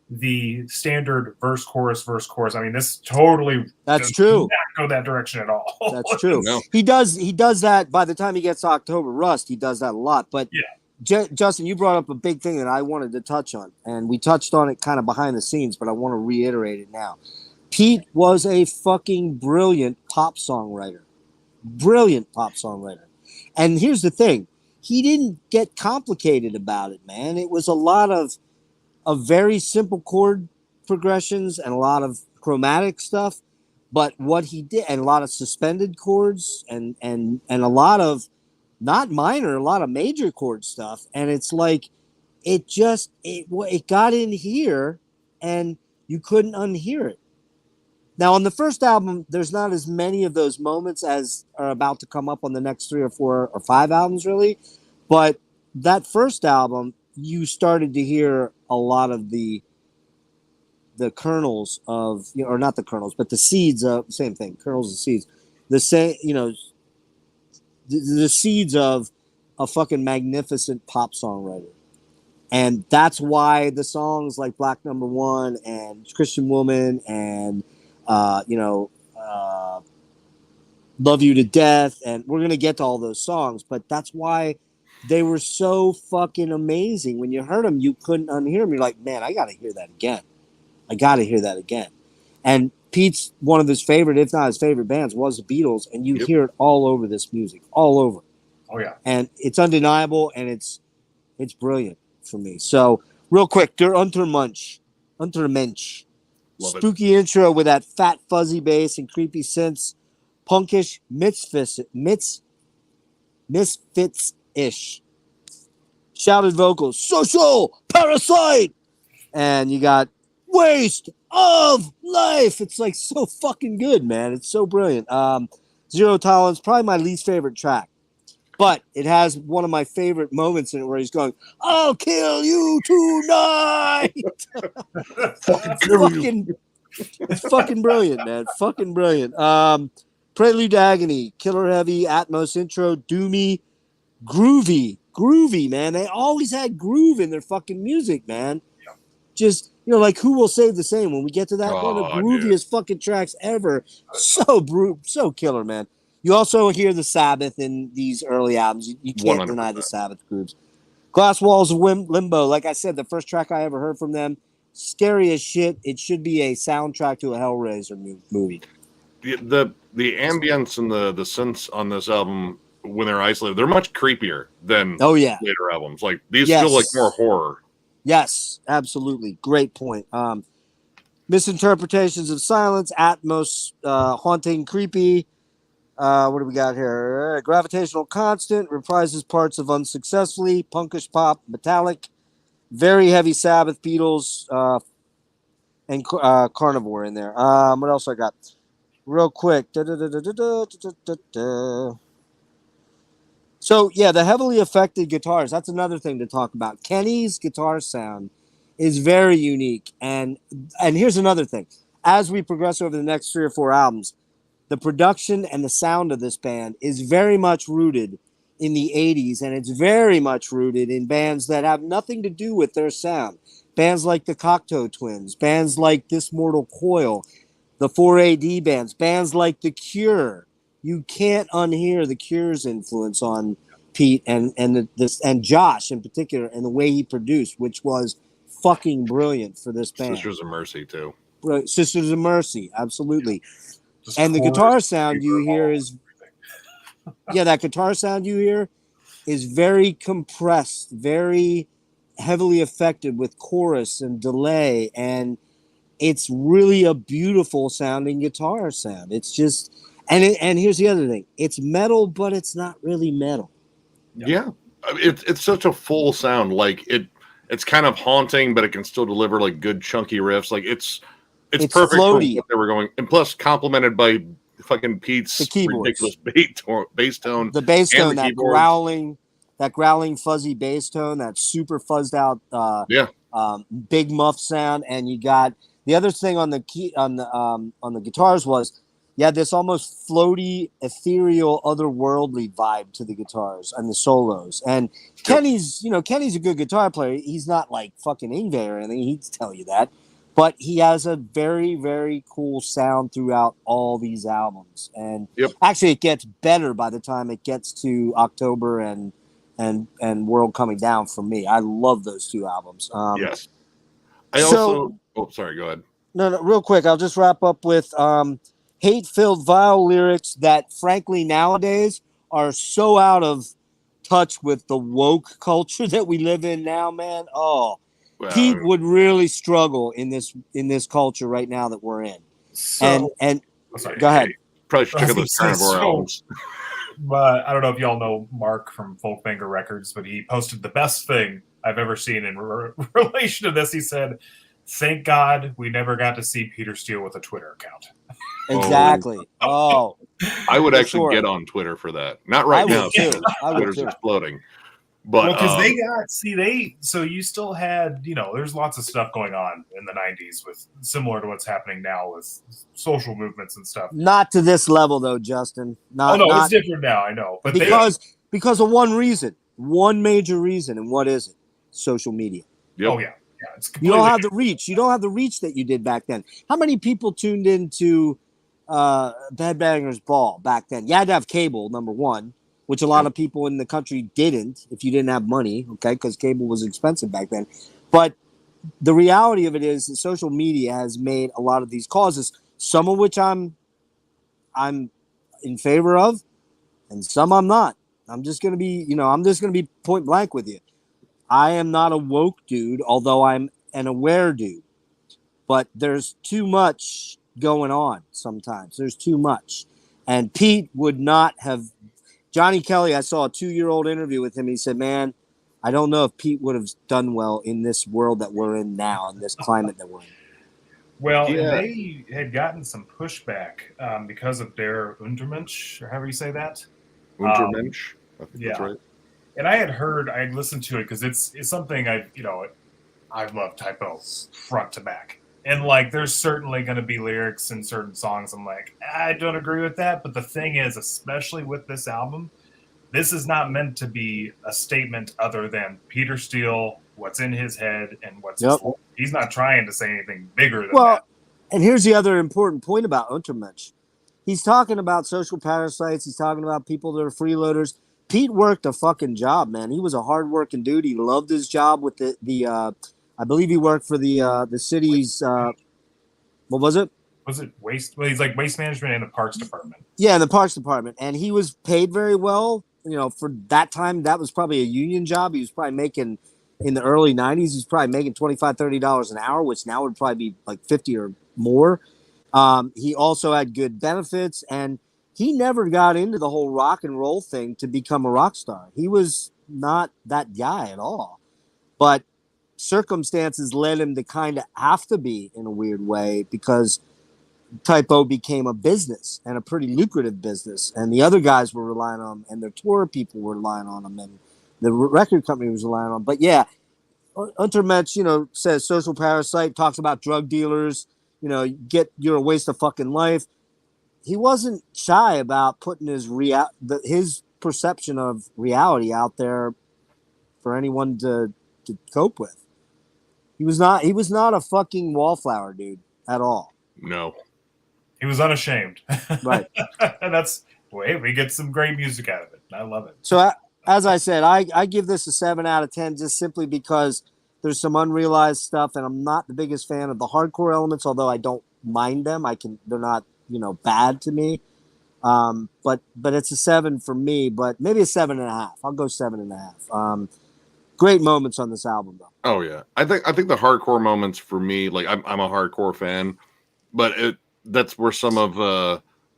the standard verse, chorus. I mean, this totally
that's true.
Not go that direction at all.
That's true. No. He does that by the time he gets to October Rust. He does that a lot. But Justin, you brought up a big thing that I wanted to touch on, and we touched on it kind of behind the scenes, but I want to reiterate it now. Pete was a fucking brilliant pop songwriter. And here's the thing. He didn't get complicated about it, man. It was a lot of very simple chord progressions and a lot of chromatic stuff. But what he did, and a lot of suspended chords and a lot of not minor, a lot of major chord stuff. And it's like, it got in here and you couldn't unhear it. Now, on the first album, there's not as many of those moments as are about to come up on the next 3 or 4 or 5 albums, really. But that first album, you started to hear a lot of the kernels of, or not the kernels, but the seeds of, same thing, kernels and seeds. The same, the seeds of a fucking magnificent pop songwriter. And that's why the songs like Black Number One and Christian Woman and, Love You to Death, and we're going to get to all those songs, but that's why they were so fucking amazing. When you heard them, you couldn't unhear them. You're like, man, I got to hear that again. I got to hear that again. And Pete's one of his favorite, if not his favorite bands, was the Beatles, and you hear it all over this music, all over.
Oh, yeah.
And it's undeniable, and it's brilliant for me. So, real quick, Der Untermensch.
Love it.
Spooky intro with that fat, fuzzy bass and creepy synths. Punkish, misfits-ish. Shouted vocals, social parasite. And you got waste of life. It's like so fucking good, man. It's so brilliant. Zero Tolerance, probably my least favorite track. But it has one of my favorite moments in it where he's going, I'll kill you tonight. It's fucking brilliant, man. Fucking brilliant. Prelude to Agony, Killer Heavy, Atmos intro, Doomy, groovy, man. They always had groove in their fucking music, man.
Yeah.
Just, like Who Will Save the Same? When we get to that, one of the grooviest fucking tracks ever. So killer, man. You also hear the Sabbath in these early albums. You can't
100%.
deny the Sabbath grooves. Glass Walls of Limbo, like I said, the first track I ever heard from them, scary as shit. It should be a soundtrack to a Hellraiser movie.
The ambience and the synths on this album, when they're isolated, they're much creepier than later albums. Like these feel like more horror.
Yes, absolutely. Great point. Misinterpretations of Silence, Atmos, haunting, creepy. What do we got here? Gravitational Constant reprises parts of Unsuccessfully, punkish pop, metallic, very heavy Sabbath, Beatles, and Carnivore in there. What else I got? Real quick. So, yeah, the heavily affected guitars. That's another thing to talk about. Kenny's guitar sound is very unique. And here's another thing. As we progress over the next 3 or 4 albums, the production and the sound of this band is very much rooted in the 80s, and it's very much rooted in bands that have nothing to do with their sound. Bands like the Cocteau Twins, bands like This Mortal Coil, the 4AD bands like The Cure. You can't unhear The Cure's influence on Pete and Josh in particular, and the way he produced, which was fucking brilliant for this band.
Sisters of Mercy too.
Sisters of Mercy, absolutely. And the guitar sound you hear is, that guitar sound you hear is very compressed, very heavily affected with chorus and delay, and it's really a beautiful sounding guitar sound. It's just, and here's the other thing: it's metal, but it's not really metal.
Yeah, it's such a full sound. Like it's kind of haunting, but it can still deliver like good chunky riffs. Like it's perfect
floaty.
for what they were going, and plus complemented by fucking Pete's ridiculous bass tone.
The bass tone, that growling fuzzy bass tone, that super fuzzed out big muff sound. And you got the other thing on the key on the guitars was this almost floaty, ethereal, otherworldly vibe to the guitars and the solos. And Kenny's a good guitar player. He's not like fucking Yngwie or anything. He'd tell you that. But he has a very, very cool sound throughout all these albums. And actually it gets better by the time it gets to October and World Coming Down for me. I love those 2 albums.
Yes. Sorry, go ahead.
No, real quick. I'll just wrap up with hate-filled, vile lyrics that, frankly, nowadays are so out of touch with the woke culture that we live in now, man. Oh, well, Pete would really struggle in this culture right now that we're in. So, and go ahead.
Probably should check out those Carnivore albums.
But I don't know if y'all know Mark from Folkbanger Records, but he posted the best thing I've ever seen in relation to this. He said, "Thank God we never got to see Peter Steele with a Twitter account."
Exactly. Oh,
I would actually get on Twitter for that. Not right now. Twitter's exploding. But
because so you still had, there's lots of stuff going on in the 90s with similar to what's happening now with social movements and stuff.
Not to this level though, Justin.
It's different now, I know. But
because of one major reason. And what is it? social media.
Yep.
Oh yeah, it's
You don't have
completely
the reach. You don't have the reach that you did back then. How many people tuned into Headbangers Ball back then? You had to have cable, number one, which a lot of people in the country didn't if you didn't have money, okay, because cable was expensive back then. But the reality of it is that social media has made a lot of these causes, some of which I'm in favor of, and some I'm not. I'm just gonna be point blank with you. I am not a woke dude, although I'm an aware dude. But there's too much going on sometimes. There's too much. And Pete would not have Johnny Kelly, I saw a 2-year-old interview with him. He said, man, I don't know if Pete would have done well in this world that we're in now, in this climate that we're in.
well.
Yeah.
And they had gotten some pushback because of their Untermensch, or however you say that.
Untermensch. I think that's
yeah.
right.
And I had listened to it because it's something I love Typo front to back. And like, there's certainly going to be lyrics in certain songs I'm like, I don't agree with that. But the thing is, especially with this album, this is not meant to be a statement other than Peter Steele, what's in his head, and what's he's not trying to say anything bigger than that.
And here's the other important point about Untermensch. He's talking about social parasites. He's talking about people that are freeloaders. Pete worked a fucking job, man. He was a hardworking dude. He loved his job with the I believe he worked for the city's what was it?
Was it waste? Well, he's like waste management and the parks department.
Yeah, in the parks department. And he was paid very well. For that time, that was probably a union job. He was probably making, in the early 90s, he's probably making $25, $30 an hour, which now would probably be like 50 or more. He also had good benefits, and he never got into the whole rock and roll thing to become a rock star. He was not that guy at all. But circumstances led him to kind of have to be in a weird way, because Typo became a business, and a pretty lucrative business, and the other guys were relying on him, and their tour people were relying on him, and the record company was relying on him. But yeah, Untermensch, says social parasite, talks about drug dealers, you're a waste of fucking life. He wasn't shy about putting his perception of reality out there for anyone to cope with. He was not a fucking wallflower dude at all.
No.
He was unashamed.
Right.
And we get some great music out of it. I love it.
So as I said, I give this a 7 out of 10 just simply because there's some unrealized stuff, and I'm not the biggest fan of the hardcore elements, although I don't mind them. They're not, bad to me. But it's a 7 for me, but maybe a 7.5. I'll go 7.5. Great moments on this album, though.
Oh yeah, I think the hardcore moments for me, like I'm a hardcore fan, but that's where some of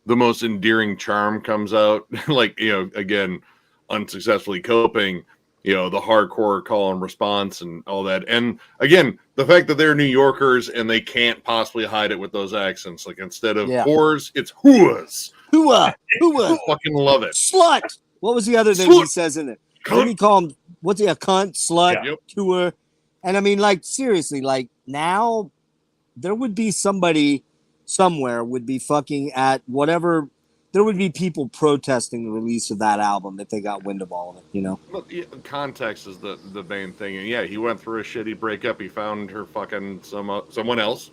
the most endearing charm comes out. Like, again, unsuccessfully coping, the hardcore call and response and all that. And again, the fact that they're New Yorkers and they can't possibly hide it with those accents. Like, instead of whores, it's hooas.
Hooah.
I fucking love it.
Slut. What was the other thing he says in it? Didn't he call him, what's he, a cunt, slut, tour? And I mean, like, seriously, like, now there would be somebody somewhere would be fucking at whatever. There would be people protesting the release of that album if they got wind of all of it,
Look, context is the main thing. And yeah, he went through a shitty breakup. He found her fucking someone else.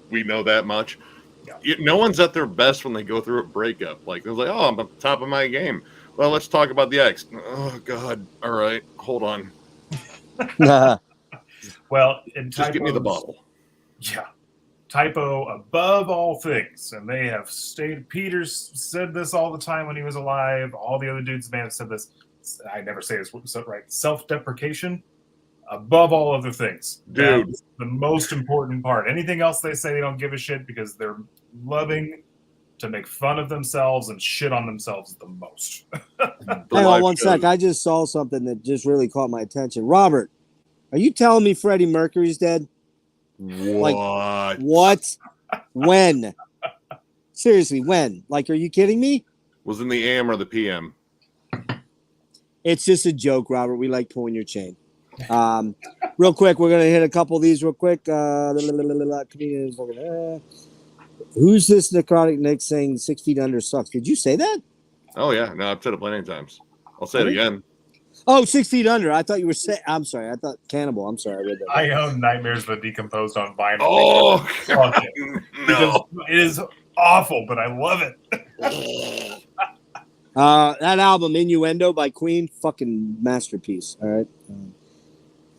We know that much. Yeah. No one's at their best when they go through a breakup. Like, they're like, oh, I'm at the top of my game. Well, let's talk about the ex. Oh, God. All right. Hold on.
Well,
just give me the bottle.
Yeah. Typo above all things. And they have stated, Peter's said this all the time when he was alive. All the other dudes in the band have said this. I never say this right. Self-deprecation above all other things.
Dude.
That's the most important part. Anything else they say, they don't give a shit, because they're loving to make fun of themselves and shit on themselves the most.
Hang on one sec. I just saw something that just really caught my attention. Robert, are you telling me Freddie Mercury's dead?
What?
Like, what? When? Seriously, when? Like, are you kidding me?
Was in the AM or the PM?
It's just a joke, Robert. We like pulling your chain. Real quick, we're going to hit a couple of these real quick. Who's this Necrotic Nick saying 6 feet under sucks? Did you say that?
Oh, yeah. No, I've said it plenty of times. I'll say it again.
Oh, 6 Feet Under. I thought you were saying. I'm sorry. I thought Cannibal. I'm sorry. I read that.
I own Nightmares of the Decomposed on vinyl.
Oh,
Fuck it.
no.
It is awful, but I love it.
That album, Innuendo by Queen, fucking masterpiece. All right.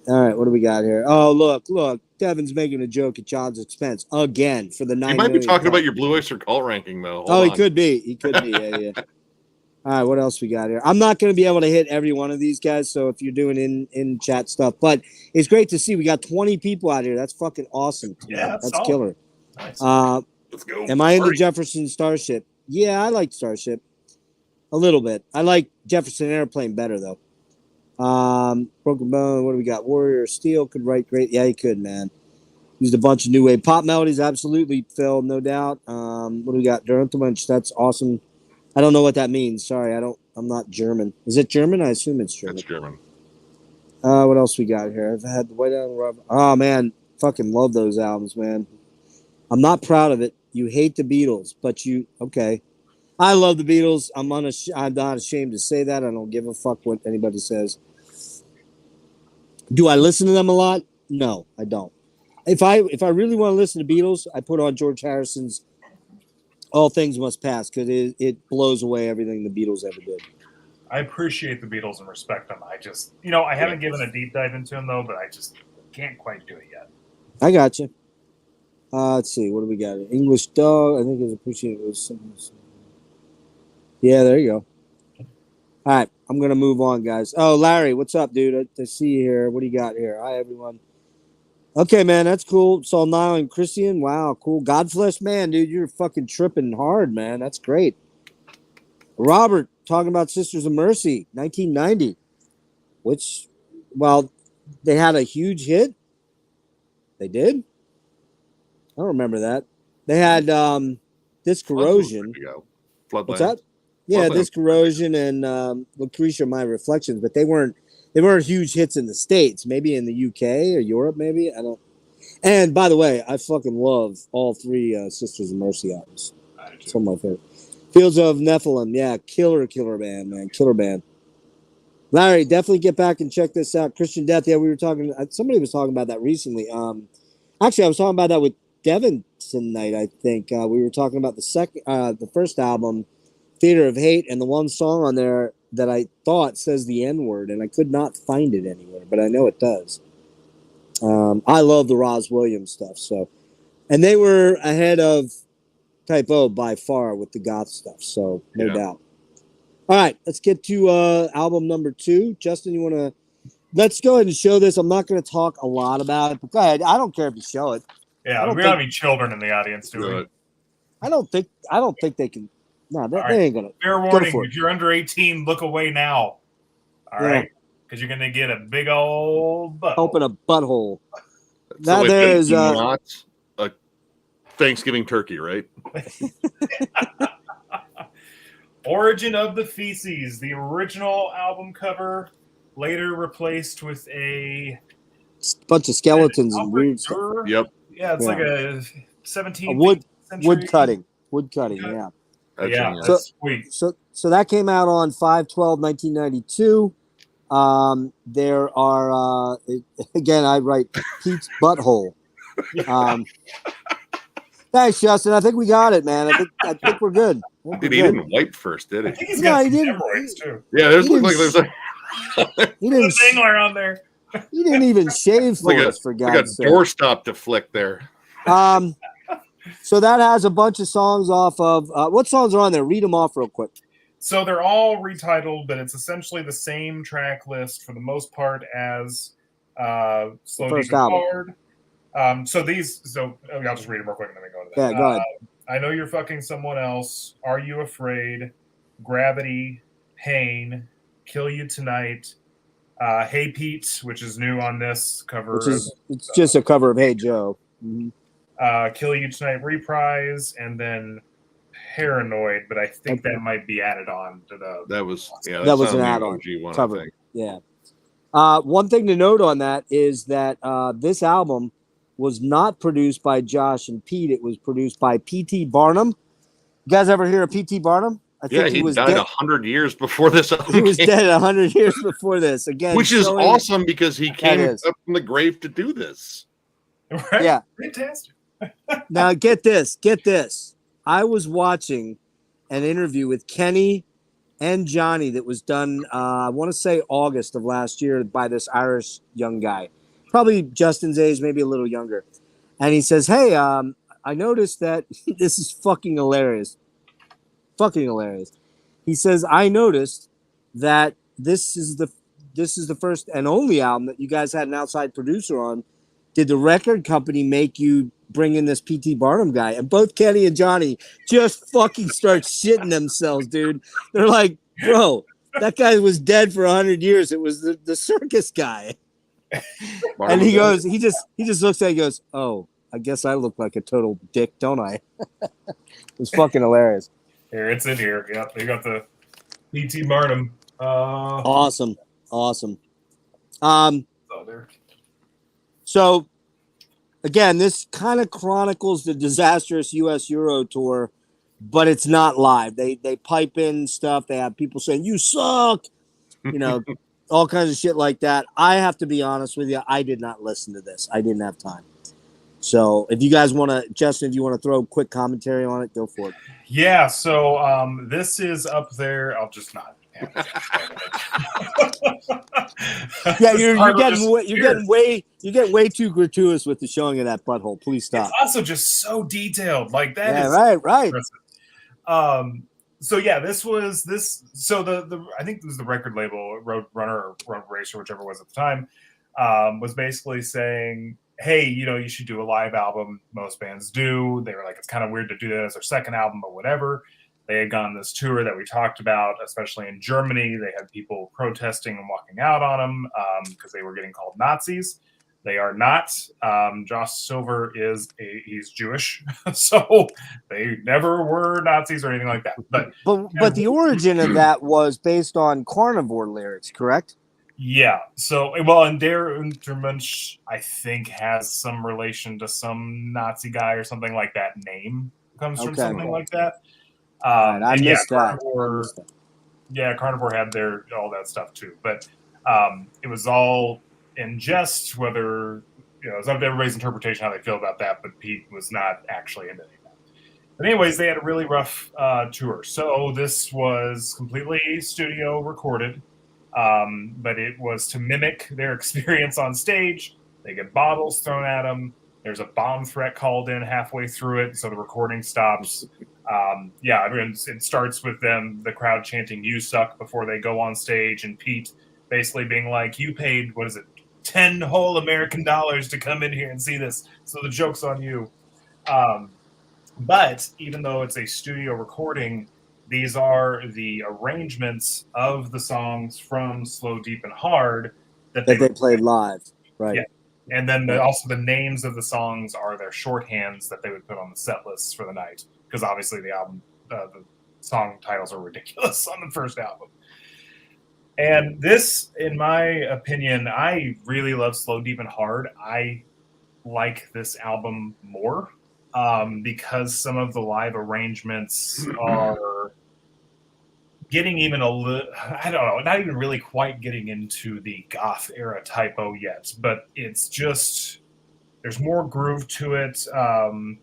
All right. What do we got here? Oh, look. Devin's making a joke at John's expense again for the 9
You might be
million
talking
call.
about your Blue Oyster Cult ranking, though.
He could be. He could be. Yeah. All right, what else we got here? I'm not going to be able to hit every one of these guys, so if you're doing in chat stuff, but it's great to see we got 20 people out here. That's fucking awesome.
Yeah,
that's killer.
Nice.
Let's go.
Am I into Jefferson Starship? Yeah, I like Starship a little bit. I like Jefferson Airplane better though. Broken Bone. What do we got? Warrior Steel could write great. Yeah, he could, man. Used a bunch of new wave pop melodies. Absolutely, Phil, no doubt. What do we got? Durantwinch. That's awesome. I don't know what that means. Sorry, I'm not German. Is it German? I assume it's German.
It's German.
What else we got here? I've had the White Album Rubber. Oh man, fucking love those albums, man. I'm not proud of it. You hate the Beatles, but okay. I love the Beatles. I'm not ashamed to say that. I don't give a fuck what anybody says. Do I listen to them a lot? No, I don't. If I really want to listen to Beatles, I put on George Harrison's All Things Must Pass because it blows away everything the Beatles ever did.
I appreciate the Beatles and respect them. I just, I haven't given a deep dive into them though, but I just can't quite do it yet.
I got you. Let's see. What do we got? English Dog. I think it's appreciated. Yeah, there you go. All right, I'm gonna move on, guys. Oh, Larry, what's up, dude? I see you here. What do you got here? Hi, everyone. Okay, man, that's cool. Saul Nile and Christian. Wow, cool. Godflesh, man, dude, you're fucking tripping hard, man. That's great. Robert, talking about Sisters of Mercy, 1990, which, well, they had a huge hit. They did? I don't remember that. They had This Corrosion. What's that? Yeah, This Corrosion and Lucretia, My Reflections, but they weren't huge hits in the States. Maybe in the UK or Europe, maybe. I don't. And by the way, I fucking love all three Sisters of Mercy albums. Some of my favorite. Fields of Nephilim, yeah, killer band, man, killer band. Larry, definitely get back and check this out. Christian Death, yeah, we were talking. Somebody was talking about that recently. Actually, I was talking about that with Devin tonight. I think we were talking about the first album, Theater of Hate, and the one song on there that I thought says the N-word, and I could not find it anywhere, but I know it does. I love the Roz Williams stuff, and they were ahead of Type O by far with the goth stuff, so no doubt. All right, let's get to album number 2. Justin, let's go ahead and show this. I'm not going to talk a lot about it, but go ahead. I don't care if you show it.
Yeah, we don't have any children in the audience, do we?
I don't think they can. No, they ain't gonna.
Fair warning: if you're under 18, look away now. All right, because you're gonna get a big old butt.
Open a butthole.
Now there is not a Thanksgiving turkey, right?
Origin of the Feces, the original album cover, later replaced with a
bunch of skeletons and weird stuff.
Yep.
Yeah, it's like a 17th
wood cutting. Yeah.
That's sweet.
So that came out on 5/12/1992. There are again, I write Pete's butthole. Thanks, Justin. I think we got it, man. I think we're good.
Dude, he didn't wipe first, did he?
I think he's got some hemorrhoids too.
Yeah, there's a
he didn't
dingler on there.
He didn't even shave for us, for God's sake.
Like a doorstop to flick there.
So that has a bunch of songs off of what songs are on there? Read them off real quick.
So they're all retitled, but it's essentially the same track list for the most part as Slow Deep and Hard. I'll just read them real quick and then we go to that.
Yeah, go ahead.
I Know You're Fucking Someone Else, Are You Afraid, Gravity, Pain, Kill You Tonight, Hey Pete, which is new on this cover.
It's just a cover of Hey Joe. Mm-hmm.
Kill You Tonight Reprise, and then Paranoid, but I think that might be added on to the.
That was
an add-on cover. Yeah. One thing to note on that is that this album was not produced by Josh and Pete. It was produced by P.T. Barnum. You guys ever hear of P.T. Barnum? I think
he
was
died
dead.
100 years before this album
He was
came,
dead 100 years before this. Again,
which is
showing-
awesome because he came
is.
up from the grave to do this.
Right?
Yeah.
Fantastic.
Now get this. I was watching an interview with Kenny and Johnny that was done, I want to say August of last year, by this Irish young guy, probably Justin's age, maybe a little younger. And he says, "Hey, I noticed that this is fucking hilarious. Fucking hilarious." He says, "I noticed that this is the first and only album that you guys had an outside producer on. Did the record company make you bring in this P.T. Barnum guy?" And both Kenny and Johnny just fucking start shitting themselves, dude. They're like, "Bro, that guy was dead for 100 years. It was the circus guy." And he goes, he just looks at it and goes, "Oh, I guess I look like a total dick, don't I?" It was fucking hilarious.
Here, it's in here. Yep, they got the P.T. Barnum.
Awesome.
So there.
So, again, this kind of chronicles the disastrous U.S. Euro tour, but it's not live. They pipe in stuff. They have people saying, "You suck," all kinds of shit like that. I have to be honest with you. I did not listen to this. I didn't have time. So if you guys want to, Justin, if you want to throw a quick commentary on it, go for it.
Yeah, so this is up there. I'll just not.
Yeah, you're getting way too gratuitous with the showing of that butthole. Please stop.
It's also just so detailed. Like that
Yeah,
is
right.
So yeah, this was this. So the I think it was the record label, Road Runner or Road Racer, whichever it was at the time, was basically saying, "Hey, you should do a live album. Most bands do." They were like, "It's kind of weird to do that as their second album, but whatever." They had gone this tour that we talked about, especially in Germany. They had people protesting and walking out on them because they were getting called Nazis. They are not. Josh Silver he's Jewish, so they never were Nazis or anything like that. But
the origin of that was based on Carnivore lyrics, correct?
Yeah. So, well, and Der Untermensch, I think, has some relation to some Nazi guy or something like that. Name comes from something like that.
I missed that.
Yeah, Carnivore had all that stuff too, but it was all in jest. Whether it's up to everybody's interpretation how they feel about that. But Pete was not actually into any of that. But anyways, they had a really rough tour. So this was completely studio recorded. But it was to mimic their experience on stage. They get bottles thrown at them. There's a bomb threat called in halfway through it, so the recording stops. It starts with the crowd chanting "You suck" before they go on stage, and Pete basically being like, "You paid, 10 whole American dollars to come in here and see this, so the joke's on you." But even though it's a studio recording, these are the arrangements of the songs from Slow, Deep, and Hard that they played
live. Right.
Yeah. And then also the names of the songs are their shorthands that they would put on the set lists for the night. Because obviously the song titles are ridiculous on the first album. And this, in my opinion, I really love Slow, Deep, and Hard. I like this album more because some of the live arrangements are getting even a little, I don't know, not even really quite getting into the goth era typo yet, but it's just, there's more groove to it. Trying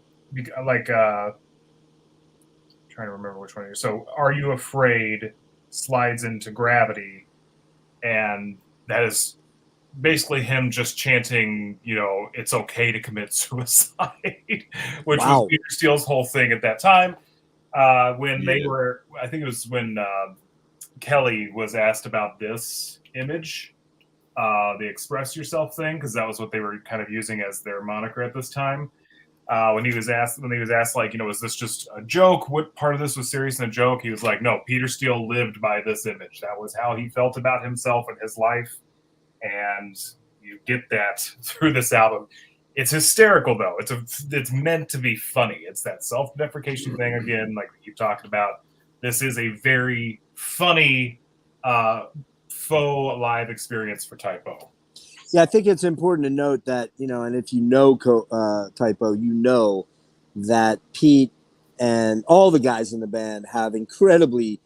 to remember which one it is. So Are You Afraid slides into Gravity, and that is basically him just chanting, it's okay to commit suicide, which was Peter Steele's whole thing at that time. They were, I think it was when Kelly was asked about this image, the Express Yourself thing, because that was what they were kind of using as their moniker at this time. When he was asked, like, is this just a joke? What part of this was serious and a joke? He was like, no, Peter Steele lived by this image. That was how he felt about himself and his life. And you get that through this album. It's hysterical, though. It's meant to be funny. It's that self-deprecation thing again, like we keep talking about. This is a very funny faux live experience for Typo.
Yeah, I think it's important to note that, and if you know Typo, you know that Pete and all the guys in the band have incredibly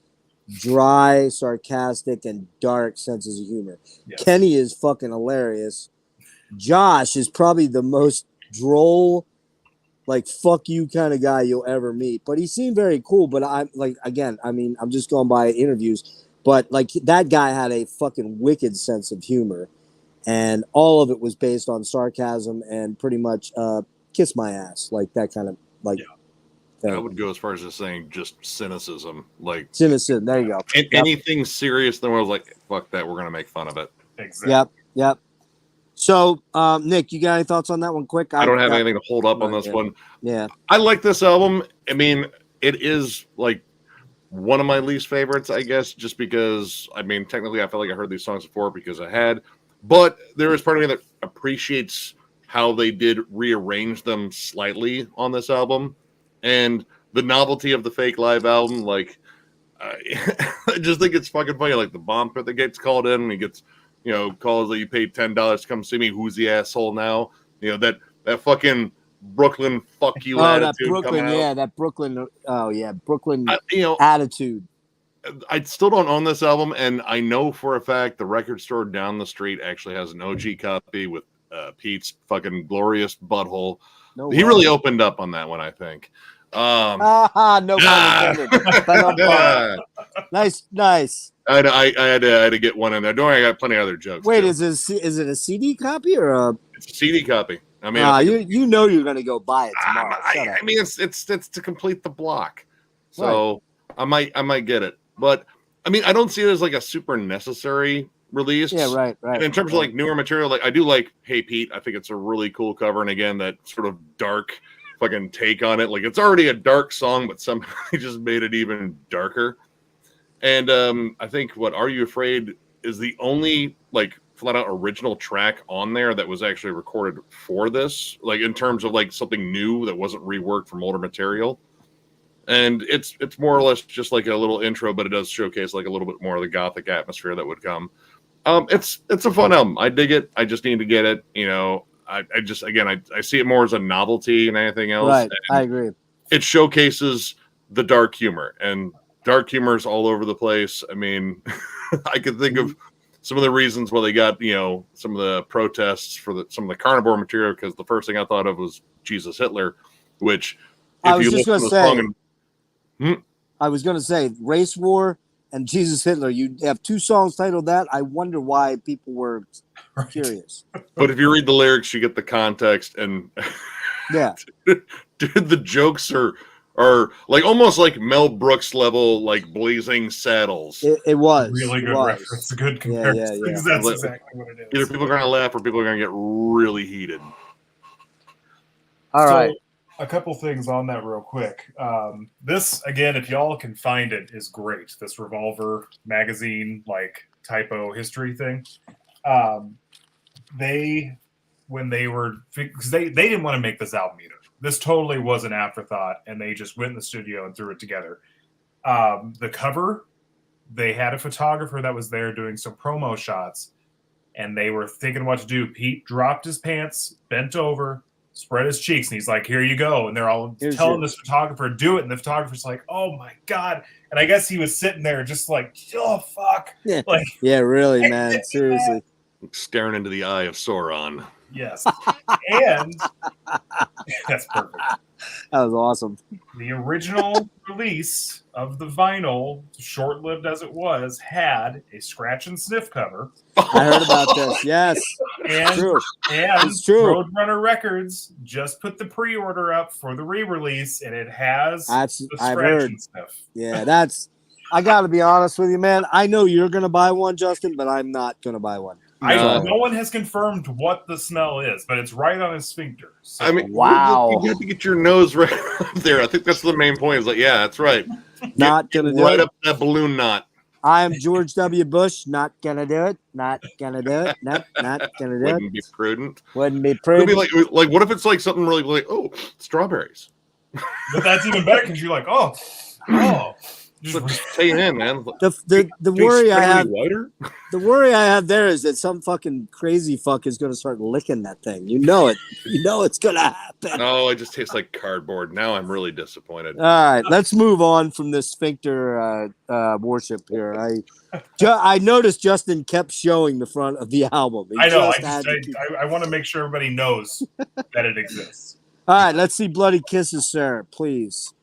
dry, sarcastic, and dark senses of humor.
Yes.
Kenny is fucking hilarious. Josh is probably the most droll, like fuck you kind of guy you'll ever meet. But he seemed very cool. But I'm like, again, I mean, I'm just going by interviews. But like that guy had a fucking wicked sense of humor, and all of it was based on sarcasm and pretty much kiss my ass, like that kind of like.
Yeah.
I would go as far as just saying just cynicism, like
cynicism. There you go.
Anything serious, then I was like, fuck that, we're gonna make fun of it.
Exactly.
Yep. So, Nick, you got any thoughts on that one? Quick.
I don't have anything to hold up on this one.
Yeah.
I like this album. I mean, it is like one of my least favorites, I guess, just because, I mean, technically I felt like I heard these songs before because I had, but there is part of me that appreciates how they did rearrange them slightly on this album. And the novelty of the fake live album, like, I just think it's fucking funny. Like the bomb pit that gets called in, and he gets, calls that you paid $10 to come see me. Who's the asshole now? That fucking Brooklyn fuck you attitude.
That Brooklyn, that Brooklyn. Oh yeah, Brooklyn. Attitude.
I still don't own this album, and I know for a fact the record store down the street actually has an OG copy with Pete's fucking glorious butthole.
No
he really opened up on that one, I think.
No pun intended. Nice.
I had to get one in there. Don't worry, I got plenty of other jokes.
Wait, is it a CD copy or a?
It's a CD copy. I mean,
you know you're gonna go buy it tomorrow.
I mean, it's to complete the block, so right. I might get it. But I mean, I don't see it as like a super necessary release.
Yeah, right.
And in terms of like newer material, like I do like Hey Pete. I think it's a really cool cover, and again, that sort of dark fucking take on it. Like it's already a dark song, but somehow he just made it even darker. And I think what Are You Afraid is the only like flat out original track on there that was actually recorded for this, like in terms of like something new that wasn't reworked from older material. And it's more or less just like a little intro, but it does showcase like a little bit more of the gothic atmosphere that would come. It's a fun album. I dig it. I just need to get it. I just, again, I see it more as a novelty than anything else.
Right, I agree.
It showcases the dark humor, and dark humor is all over the place. I mean, I could think of some of the reasons why they got, some of the protests for some of the carnivore material, because the first thing I thought of was Jesus Hitler, which
I was just going to say, I was going to say Race War and Jesus Hitler. You have two songs titled that. I wonder why people were curious.
But if you read the lyrics, you get the context, and
yeah,
dude, the jokes are like almost like Mel Brooks level, like Blazing Saddles.
It was
really good reference. It's a good comparison.
Yeah.
That's exactly what it is.
Either people are going to laugh or people are going to get really heated.
All right.
A couple things on that real quick. This, again, if y'all can find it, is great. This Revolver magazine, like typo history thing. When they were, because they didn't want to make this album either. This totally was an afterthought, and they just went in the studio and threw it together. The cover, they had a photographer that was there doing some promo shots, and they were thinking what to do. Pete dropped his pants, bent over, spread his cheeks, and he's like, here you go. And they're all telling this photographer, do it. And the photographer's like, oh my God. And I guess he was sitting there just like, oh, fuck.
Yeah,
like,
really, man. Seriously.
Staring into the eye of Sauron.
Yes. And that's perfect.
That was awesome.
The original release of the vinyl, short-lived as it was, had a scratch and sniff cover.
I heard about this. Yes.
And,
true.
And
it's true.
Roadrunner Records just put the pre-order up for the re-release, and it has the scratch and sniff.
Yeah, I got to be honest with you, man. I know you're going to buy one, Justin, but I'm not going to buy one.
No one has confirmed what the smell is, but it's right on his sphincter. So.
I mean,
wow.
You have to get your nose right up there. I think that's the main point. Is like, yeah, that's right.
Not going to do it.
Right up that balloon knot.
I am George W. Bush. Not going to do it. Not going to do it. Nope, not going to do it.
Wouldn't be prudent.
Wouldn't be prudent.
It'd be like, what if it's like something really like, oh, strawberries.
But that's even better because you're like, oh. Just
Staying in, man.
The worry I have,
lighter?
the worry I have there is that some fucking crazy fuck is going to start licking that thing. You know it. You know it's going to happen.
No, it just tastes like cardboard. Now I'm really disappointed.
All right, let's move on from this sphincter worship here. I noticed Justin kept showing the front of the album.
I know. I want to make sure everybody knows that it exists.
All right, let's see Bloody Kisses, sir, please.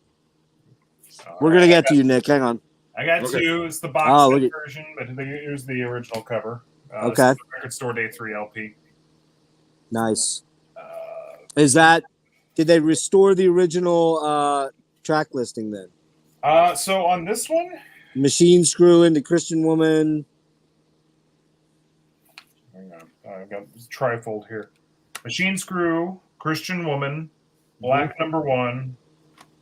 We're going to get to you, Nick. Hang on.
I got two. It's the box set version, but here's the original cover.
Okay.
This is the Record Store Day 3 LP.
Nice. Did they restore the original track listing then?
So on this one,
Machine Screw into Christian Woman.
Hang on. I've got this trifold here. Machine Screw, Christian Woman, Black Number 1,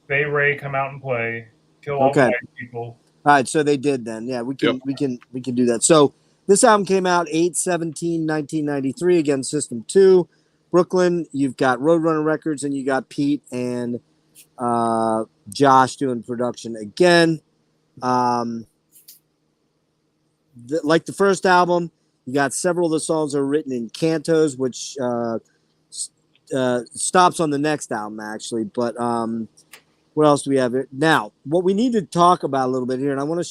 Bay Ray Come Out and Play, Kill All the White People.
All right, so they did then. Yeah, we can do that. So this album came out 8/17/1993 against System 2. Brooklyn, you've got Roadrunner Records, and you got Pete and Josh doing production again. Like the first album, you got several of the songs are written in cantos, which stops on the next album, actually. But what else do we have here? Now, what we need to talk about a little bit here, and I want to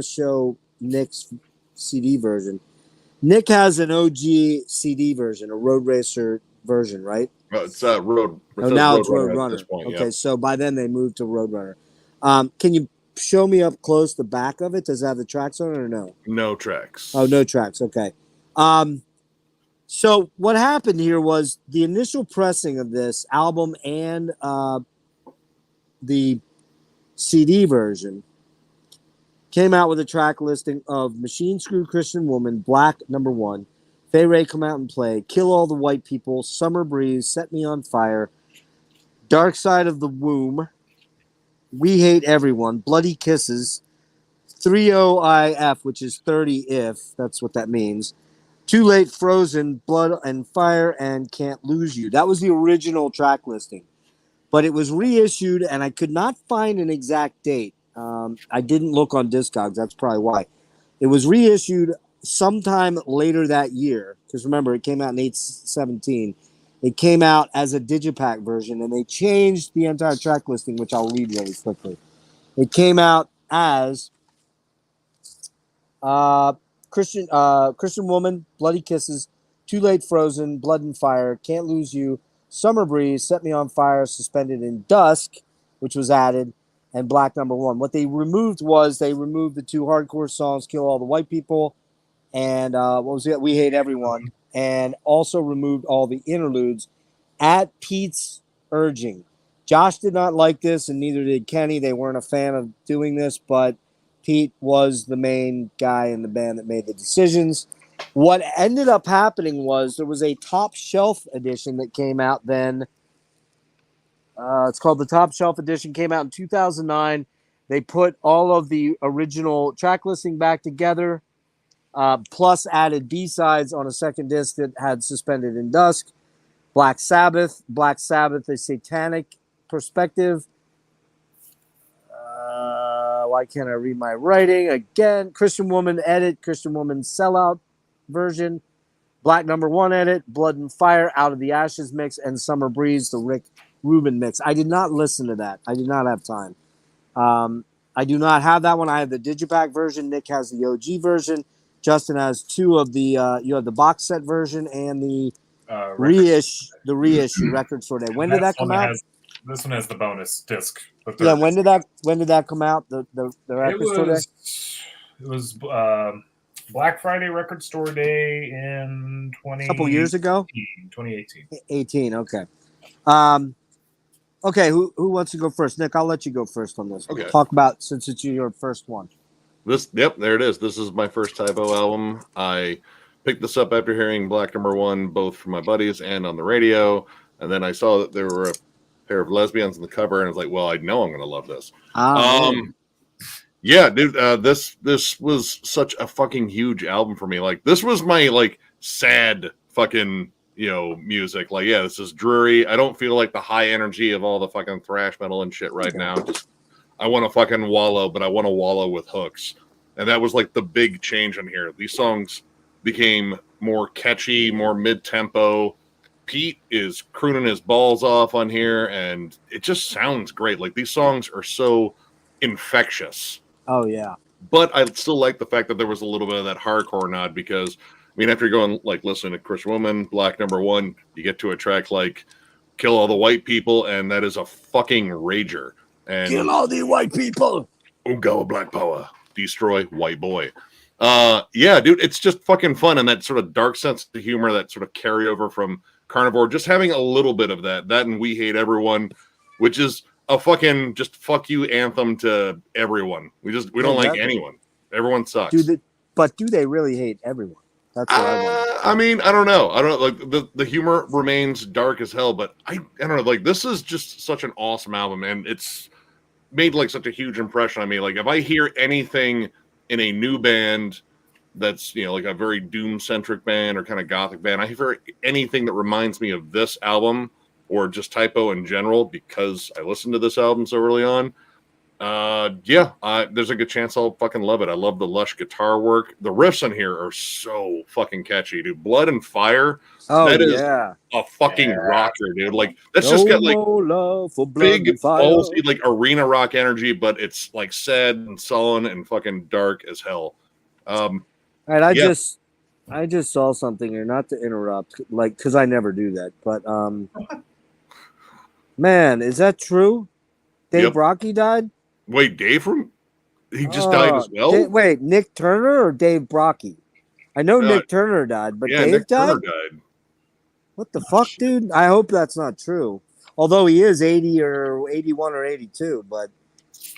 show, Nick's CD version. Nick has an OG CD version, a Road Racer version, right?
It's Road.
Now it's Roadrunner.
At this point,
okay, so by then they moved to Roadrunner. Can you show me up close the back of it? Does it have the tracks on it or no?
No tracks.
Oh, no tracks. Okay. So what happened here was the initial pressing of this album and the CD version came out with a track listing of Machine Screw, Christian Woman, Black Number 1, Fay Ray Come Out and Play, Kill All the White People, Summer Breeze, Set Me on Fire, Dark Side of the Womb, We Hate Everyone, Bloody Kisses, 30IF, which is 30 if, that's what that means, Too Late Frozen, Blood and Fire, and Can't Lose You. That was the original track listing. But it was reissued, and I could not find an exact date. I didn't look on Discogs. That's probably why. It was reissued sometime later that year. Because remember, it came out in 8/17. It came out as a Digipack version, and they changed the entire track listing, which I'll read really quickly. It came out as Christian Woman, Bloody Kisses, Too Late Frozen, Blood and Fire, Can't Lose You, Summer Breeze, Set Me on Fire, Suspended in Dusk, which was added, and Black Number 1. What they removed was they removed the two hardcore songs, Kill All the White People, and what was it? We Hate Everyone, and also removed all the interludes at Pete's urging. Josh did not like this, and neither did Kenny. They weren't a fan of doing this, but Pete was the main guy in the band that made the decisions. What ended up happening was there was a top shelf edition that came out then. It's called the Top Shelf Edition. Came out in 2009. They put all of the original track listing back together, plus added B-sides on a second disc that had Suspended in Dusk, Black Sabbath, A Satanic Perspective. Why can't I read my writing? Again, Christian Woman edit, Christian Woman sellout version, Black Number 1 edit, Blood and Fire, Out of the Ashes mix, and Summer Breeze, the Rick Rubin mix. I did not listen to that. I did not have time. I do not have that one. I have the Digipack version. Nick has the OG version. Justin has two of the you have the box set version and the reissue Record Store Day. When did that come out?
This one has the bonus disc.
Yeah, when did that come out? The Record Store Day?
It was Black Friday Record Store Day in 20
a couple years ago.
2018.
18. Okay. Okay. Who wants to go first? Nick, I'll let you go first on this.
Okay.
Talk about since it's your first one.
There it is. This is my first typo album. I picked this up after hearing Black Number 1, both from my buddies and on the radio. And then I saw that there were a pair of lesbians on the cover, and I was like, well, I know I'm going to love this. Yeah, dude, this was such a fucking huge album for me. Like, this was my, sad fucking, music. Like, yeah, this is dreary. I don't feel like the high energy of all the fucking thrash metal and shit right now. I want to fucking wallow, but I want to wallow with hooks. And that was like the big change on here. These songs became more catchy, more mid-tempo. Pete is crooning his balls off on here, and it just sounds great. Like, these songs are so infectious.
Oh yeah.
But I still like the fact that there was a little bit of that hardcore nod, because I mean, after going like listening to Christian Woman, Black Number One, you get to a track like Kill All the White People, and that is a fucking rager. And
Kill all the white people.
Ungawa Black Power. Destroy White Boy. Yeah, dude, it's just fucking fun. And that sort of dark sense of humor, that sort of carryover from Carnivore, just having a little bit of that and We Hate Everyone, which is a fucking just fuck you anthem to everyone. We don't like anyone. Everyone sucks.
Do they really hate everyone? That's what I wonder.
I mean, I don't know. Like the humor remains dark as hell, but I don't know. Like, this is just such an awesome album, and it's made like such a huge impression on me. Like, if I hear anything in a new band that's, you know, like a very doom centric band or kind of gothic band, I hear anything that reminds me of this album or just Typo in general, because I listened to this album so early on. There's a good chance I'll fucking love it. I love the lush guitar work. The riffs on here are so fucking catchy, dude. Blood and Fire.
Oh,
that is
yeah.
a fucking rocker, dude. Like, that's just got like
love for
big,
and fire.
ballsy, like arena rock energy, but it's like sad and sullen and fucking dark as hell.
All right, I just saw something here, not to interrupt, like, because I never do that, but man, is that true? Dave Rocky died?
Wait, he just died as well?
Wait, Nick Turner or Dave Brocky? I know Nick Turner died, but Dave
Nick
died?
Turner died.
What the fuck, dude? I hope that's not true. Although he is 80 or 81 or 82, but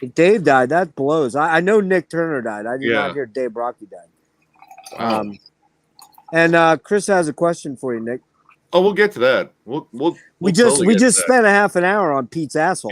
if Dave died, that blows. I know Nick Turner died. I did not hear Dave Brocky died.
Wow.
And Chris has a question for you, Nick.
Oh, we'll get to that. We
just spent a half an hour on Pete's asshole.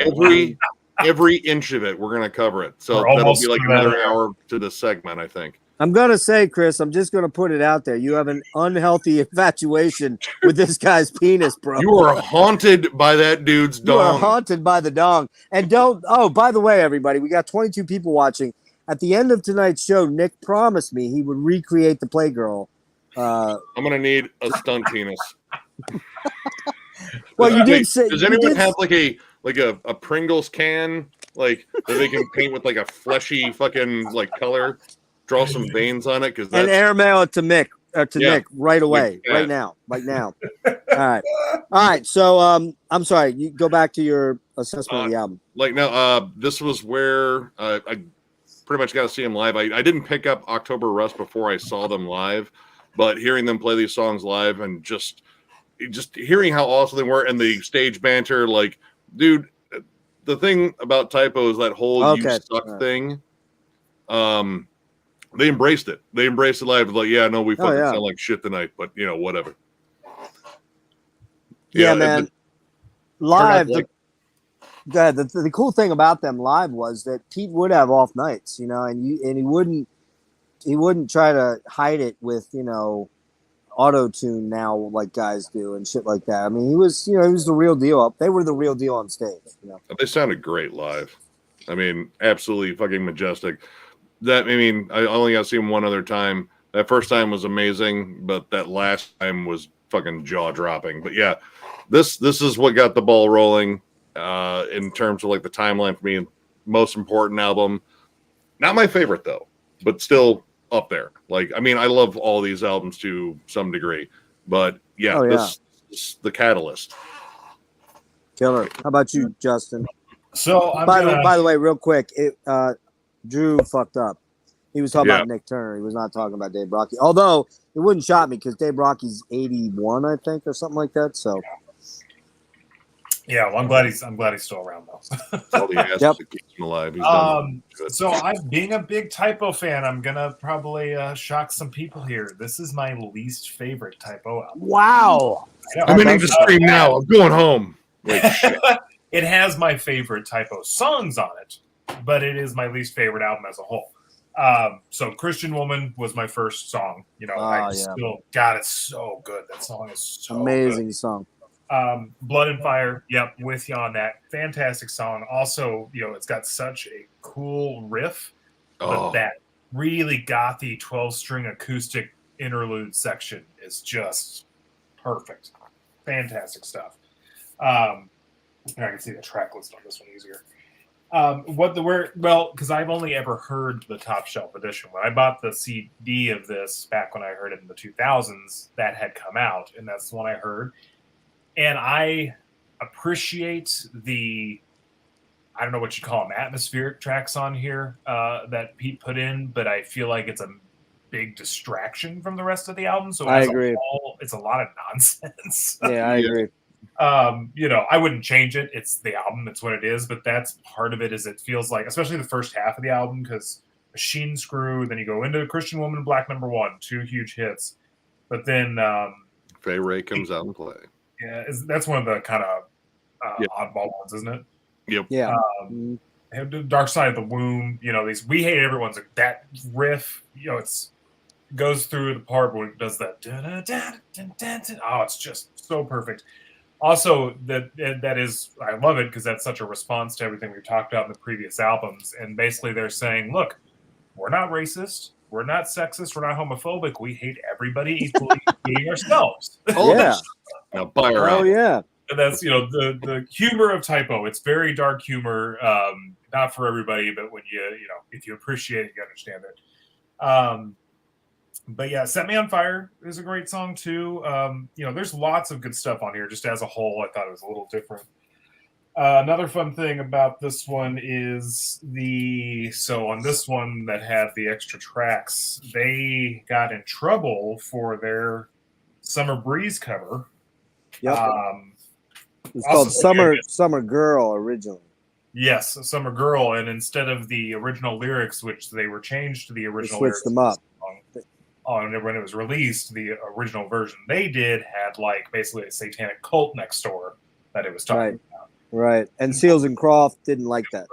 Every inch of it, we're gonna cover it. So that'll be like another hour to the segment, I think.
I'm gonna say, Chris, I'm just gonna put it out there. You have an unhealthy infatuation with this guy's penis, bro.
You are haunted by that dude's dong.
You are haunted by the dong. And don't. Oh, by the way, everybody, we got 22 people watching. At the end of tonight's show, Nick promised me he would recreate the Playgirl.
I'm gonna need a stunt penis.
Well, you did say.
Does anyone have like a Pringles can, like, that they can paint with like a fleshy fucking like color, draw some veins on it,
and airmail it to Nick right away, right now. All right. So I'm sorry. You go back to your assessment of the album.
Like, no, this was where I pretty much got to see him live. I didn't pick up October Rust before I saw them live, but hearing them play these songs live and just hearing how awesome they were and the stage banter, like, dude, the thing about Typo is that whole you suck thing. They embraced it. They embraced it live. Like, yeah, no, we fucking sound like shit tonight, but you know, whatever.
Yeah, man. Live, the cool thing about them live was that Pete would have off nights, you know, and he wouldn't try to hide it with, you know, auto tune now like guys do and shit like that. I mean, he was the real deal. They were the real deal on stage, you know.
They sounded great live. I mean, absolutely fucking majestic. I only got to see him one other time. That first time was amazing, but that last time was fucking jaw dropping. But yeah, this is what got the ball rolling in terms of like the timeline for me. Most important album. Not my favorite though, but still up there. Like, I mean, I love all these albums to some degree, but this is the catalyst.
Killer. How about you, Justin?
So
by the way, real quick, Drew fucked up. He was talking about Nick Turner. He was not talking about Dave Brocky. Although it wouldn't shock me because Dave Brocky's 81, I think, or something like that. So
yeah, well, I'm glad he's still around though.
All he has to keep him alive.
So being a big Typo fan, I'm gonna probably shock some people here. This is my least favorite Typo album.
Wow.
I'm in the stream now. I'm going home.
It has my favorite Typo songs on it, but it is my least favorite album as a whole. So Christian Woman was my first song. You know, God, it's so good. That song is so
amazing
good.
song.
Blood and Fire. Yep, with you on that. Fantastic song. Also, it's got such a cool riff, but that really gothy 12-string acoustic interlude section is just perfect. Fantastic stuff. I can see the track list on this one easier. Because I've only ever heard the Top Shelf edition. When I bought the CD of this back when I heard it in the 2000s, that had come out, and that's the one I heard. And I appreciate I don't know what you call them, atmospheric tracks on here that Pete put in, but I feel like it's a big distraction from the rest of the album. So
I agree.
It's a lot of nonsense.
Yeah, I agree.
I wouldn't change it. It's the album. It's what it is. But that's part of it. Is it feels like, especially the first half of the album, because Machine Screw, then you go into Christian Woman and Black Number 1, 2 huge hits. But then
Fay Ray comes out and play.
Yeah, that's one of the kind of oddball ones, isn't it?
Yep.
Yeah.
Dark Side of the Womb. These We Hate Everyone's like that riff. It goes through the part where it does that. Oh, it's just so perfect. Also, that is, I love it because that's such a response to everything we've talked about in the previous albums. And basically, they're saying, look, we're not racist. We're not sexist. We're not homophobic. We hate everybody equally, including ourselves.
Yeah.
Now buy her out.
Oh, yeah.
And that's, the humor of Typo. It's very dark humor. Not for everybody, but when if you appreciate it, you understand it. But yeah, Set Me on Fire is a great song too. There's lots of good stuff on here. Just as a whole, I thought it was a little different. Another fun thing about this one is on this one that had the extra tracks, they got in trouble for their Summer Breeze cover.
Yep. It's called Summer Girl originally.
Yes, Summer Girl, and instead of the original lyrics, which they were changed to the original lyrics,
switched them up.
When it was released, the original version they did had basically a satanic cult next door that it was talking about.
Right, and Seals and Croft didn't like that.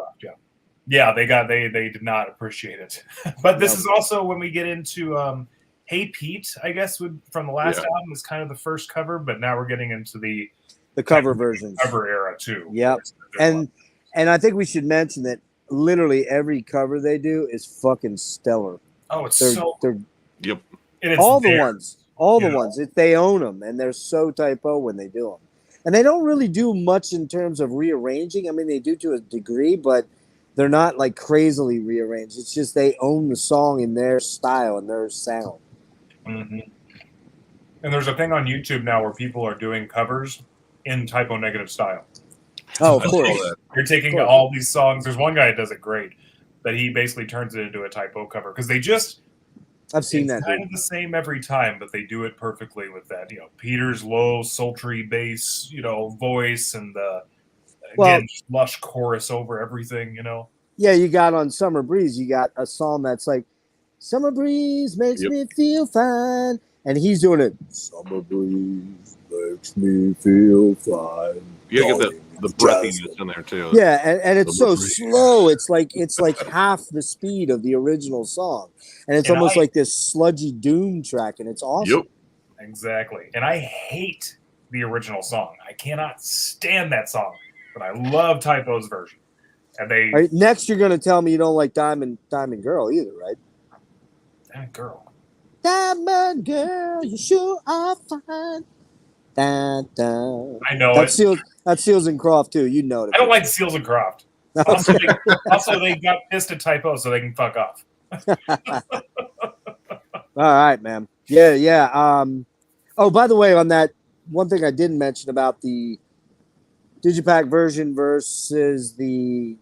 Yeah, they did not appreciate it. But this is also when we get into Hey Pete, I guess, from the last album is kind of the first cover, but now we're getting into the
cover versions,
cover era too.
Yep, and I think we should mention that literally every cover they do is fucking stellar.
Oh,
Yep.
And
all the ones, they own them, and they're so typo when they do them. And they don't really do much in terms of rearranging. I mean, they do to a degree, but they're not crazily rearranged. It's just they own the song in their style and their sound.
Mm-hmm. And there's a thing on YouTube now where people are doing covers in typo negative style.
Oh, of course.
You're taking all these songs. There's one guy that does it great, but he basically turns it into a typo cover because I've seen that. Kind of the same every time, but they do it perfectly with that. Peter's low, sultry bass, voice, and the lush chorus over everything.
Yeah, you got on Summer Breeze. You got a song that's like, "Summer breeze makes me feel fine," and he's doing it. Summer breeze makes me feel fine.
You get the breathiness in there too.
Yeah, and it's so slow. It's like half the speed of the original song, and it's almost like this sludgy doom track, and it's awesome.
Yep,
exactly. And I hate the original song. I cannot stand that song, but I love Typo's version. And
next, you're going to tell me you don't like Diamond Girl either, right?
Diamond Girl.
Diamond Girl, you sure are fine. Dun, dun.
I know
that's Seals and Croft too. You know it.
I don't like Seals and Croft. Also, they got pissed at Typo, so they can fuck off.
All right, man. Yeah. Oh, by the way, on that one thing I didn't mention about the Digipack version versus the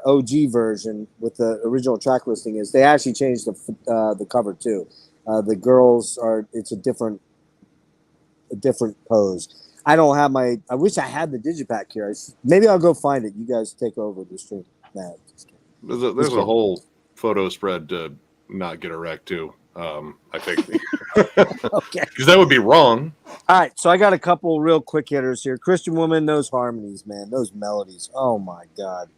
OG version with the original track listing is they actually changed the cover too. The girls it's a different pose. I don't have I wish I had the Digipack here. Maybe I'll go find it. You guys take over the stream. Nah,
there's a whole photo spread to not get erect too. I think
okay,
because that would be wrong.
All right, so I got a couple real quick hitters here. Christian Woman, those harmonies, man, those melodies. Oh my god.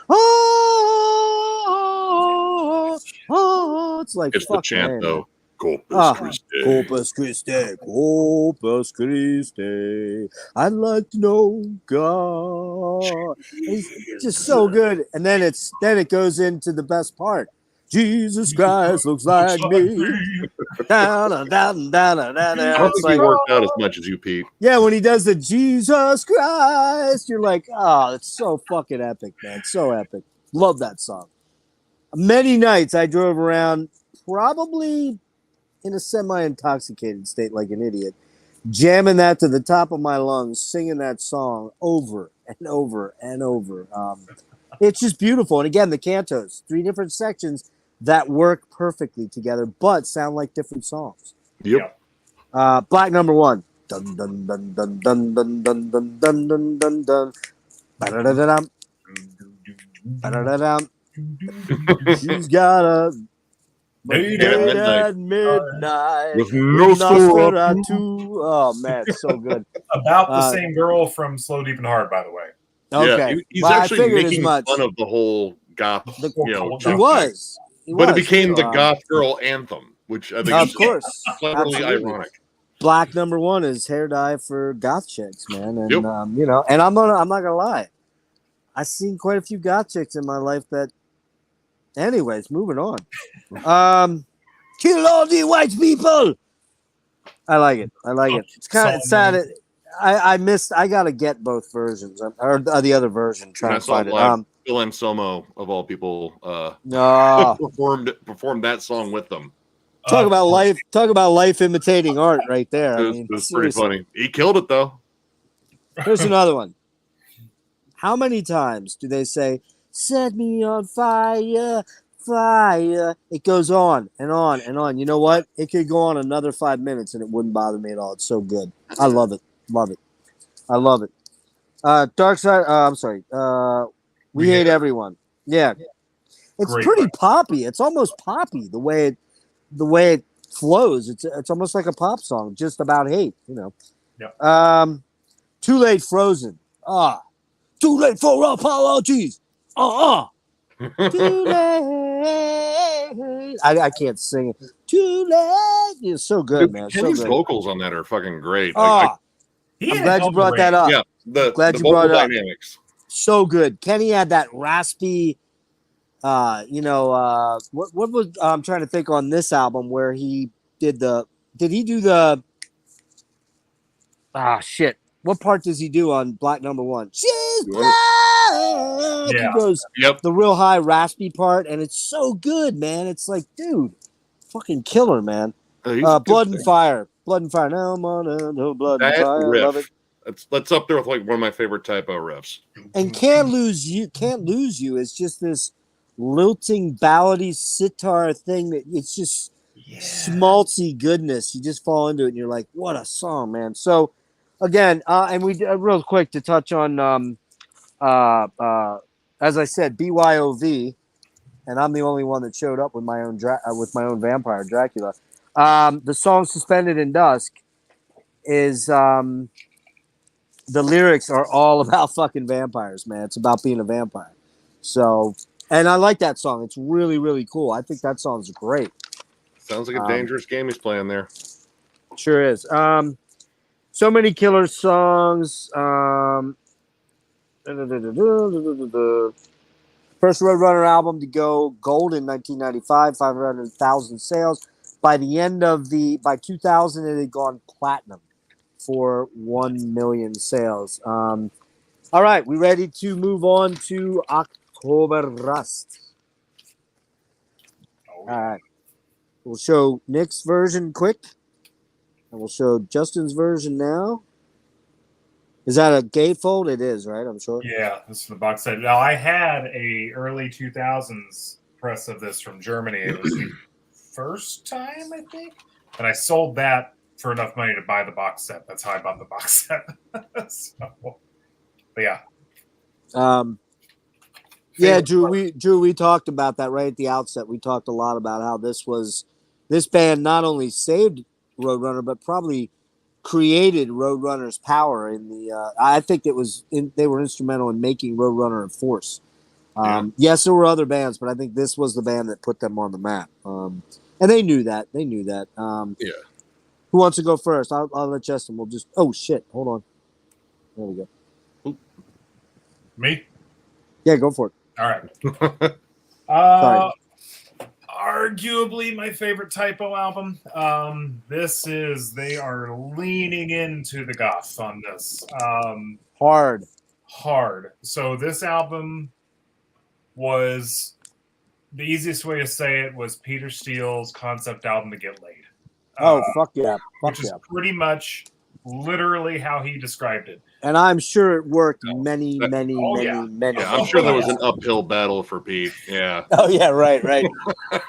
Oh, it's like
it's the chant
man.
though. Corpus Christi.
Corpus Christi, Corpus Christi. I'd like to know God. It's just so good. And then it goes into the best part. Jesus Christ looks like me. Down, down, down, down, down.
I don't
It's
think
like,
he worked out as much as you, Pete.
yeah, when he does the Jesus Christ, you're like, oh, it's so fucking epic, man. So epic. Love that song. Many nights I drove around, probably in a semi-intoxicated state like an idiot, jamming that to the top of my lungs, singing that song over and over and over. It's just beautiful. And again, the cantos, 3 different sections that work perfectly together, but sound like different songs.
Yep.
Black number 1. Dun dun dun dun dun dun dun dun dun dun dun dun. Ba-da-da-da-dum. Ba-da-da-dum. She's got a date at midnight
with no
Nosferatu. Oh man, so good.
About the same girl from Slow, Deep, and Hard, by the way.
Okay,
yeah, he's
well,
actually making fun of the whole goth.
He was,
but it became the goth girl anthem, which I think
of
is
course
cleverly ironic.
Black number 1 is hair dye for goth chicks, man, and you know, and I'm not gonna lie, I've seen quite a few goth chicks in my life that. Anyways, moving on. Kill all the white people. I like it. It's kind of sad. I gotta get both versions or the other version. Try to find it.
Phil Anselmo of all people performed that song with them.
Talk about life imitating art right there.
It was pretty funny. He killed it though.
Here's another one. How many times do they say, "Set me on fire, fire"? It goes on and on and on. You know what? It could go on another 5 minutes and it wouldn't bother me at all. It's so good. I love it. I love it. Dark Side. I'm sorry. We Hate Everyone. Yeah, it's
Great
pretty
one.
poppy. It's almost poppy the way it flows. It's almost like a pop song, just about hate. You know.
Yeah.
Too Late, Frozen. Too late for apologies. Too late. I can't sing it. Too late. It's so good, man. So
Kenny's
good.
vocals on that are fucking great.
I'm glad you brought that up.
Yeah, the
vocal
brought dynamics.
So good. Kenny had that raspy. What was I'm trying to think on this album where he did he do the shit. What part does he do on Black number 1? She's black.
Yeah.
He goes the real high raspy part, and it's so good, man. It's like, dude, fucking killer, man. Blood and Fire. Blood and Fire. No, no blood and fire.
Riff,
Love it.
that's up there with like one of my favorite typo riffs.
And Can't Lose You is just this lilting ballady sitar thing that it's just schmaltzy goodness. You just fall into it and you're like, what a song, man. So again, and we real quick to touch on as I said, BYOV, and I'm the only one that showed up with my own vampire Dracula. The song Suspended in Dusk is the lyrics are all about fucking vampires, man. It's about being a vampire. So, and I like that song. It's really, really cool. I think that song's great.
Sounds like a dangerous game he's playing there.
Sure is. So many killer songs. First Roadrunner album to go gold in 1995, 500,000 sales. By 2000, it had gone platinum for 1 million sales. All right, we ready to move on to October Rust? All right. We'll show Nick's version quick, and we'll show Justin's version now. Is that a gatefold? It is, right? I'm sure.
Yeah, this is the box set. Now, I had a early 2000s press of this from Germany. It was the first time, I think. And I sold that for enough money to buy the box set. That's how I bought the box set. But yeah.
Yeah, Drew, we talked about that right at the outset. We talked a lot about how this band not only saved Roadrunner, but probably created Roadrunner's power in the. I think they were instrumental in making Roadrunner a force. Yes, there were other bands, but I think this was the band that put them on the map. And they knew that. They knew that.
Yeah.
Who wants to go first? I'll let Justin. We'll just. Oh shit! Hold on. There we go.
Me?
Yeah, go for it.
All right.
Sorry.
Arguably my favorite typo album. They are leaning into the goth on this.
Hard.
So this album was, the easiest way to say it was Peter Steele's concept album to get laid.
Oh, fuck yeah. Fuck
Which is
yeah.
pretty much literally how he described it.
And I'm sure it worked many.
Yeah, I'm sure there was an uphill battle for Pete. Yeah.
Oh, yeah, right.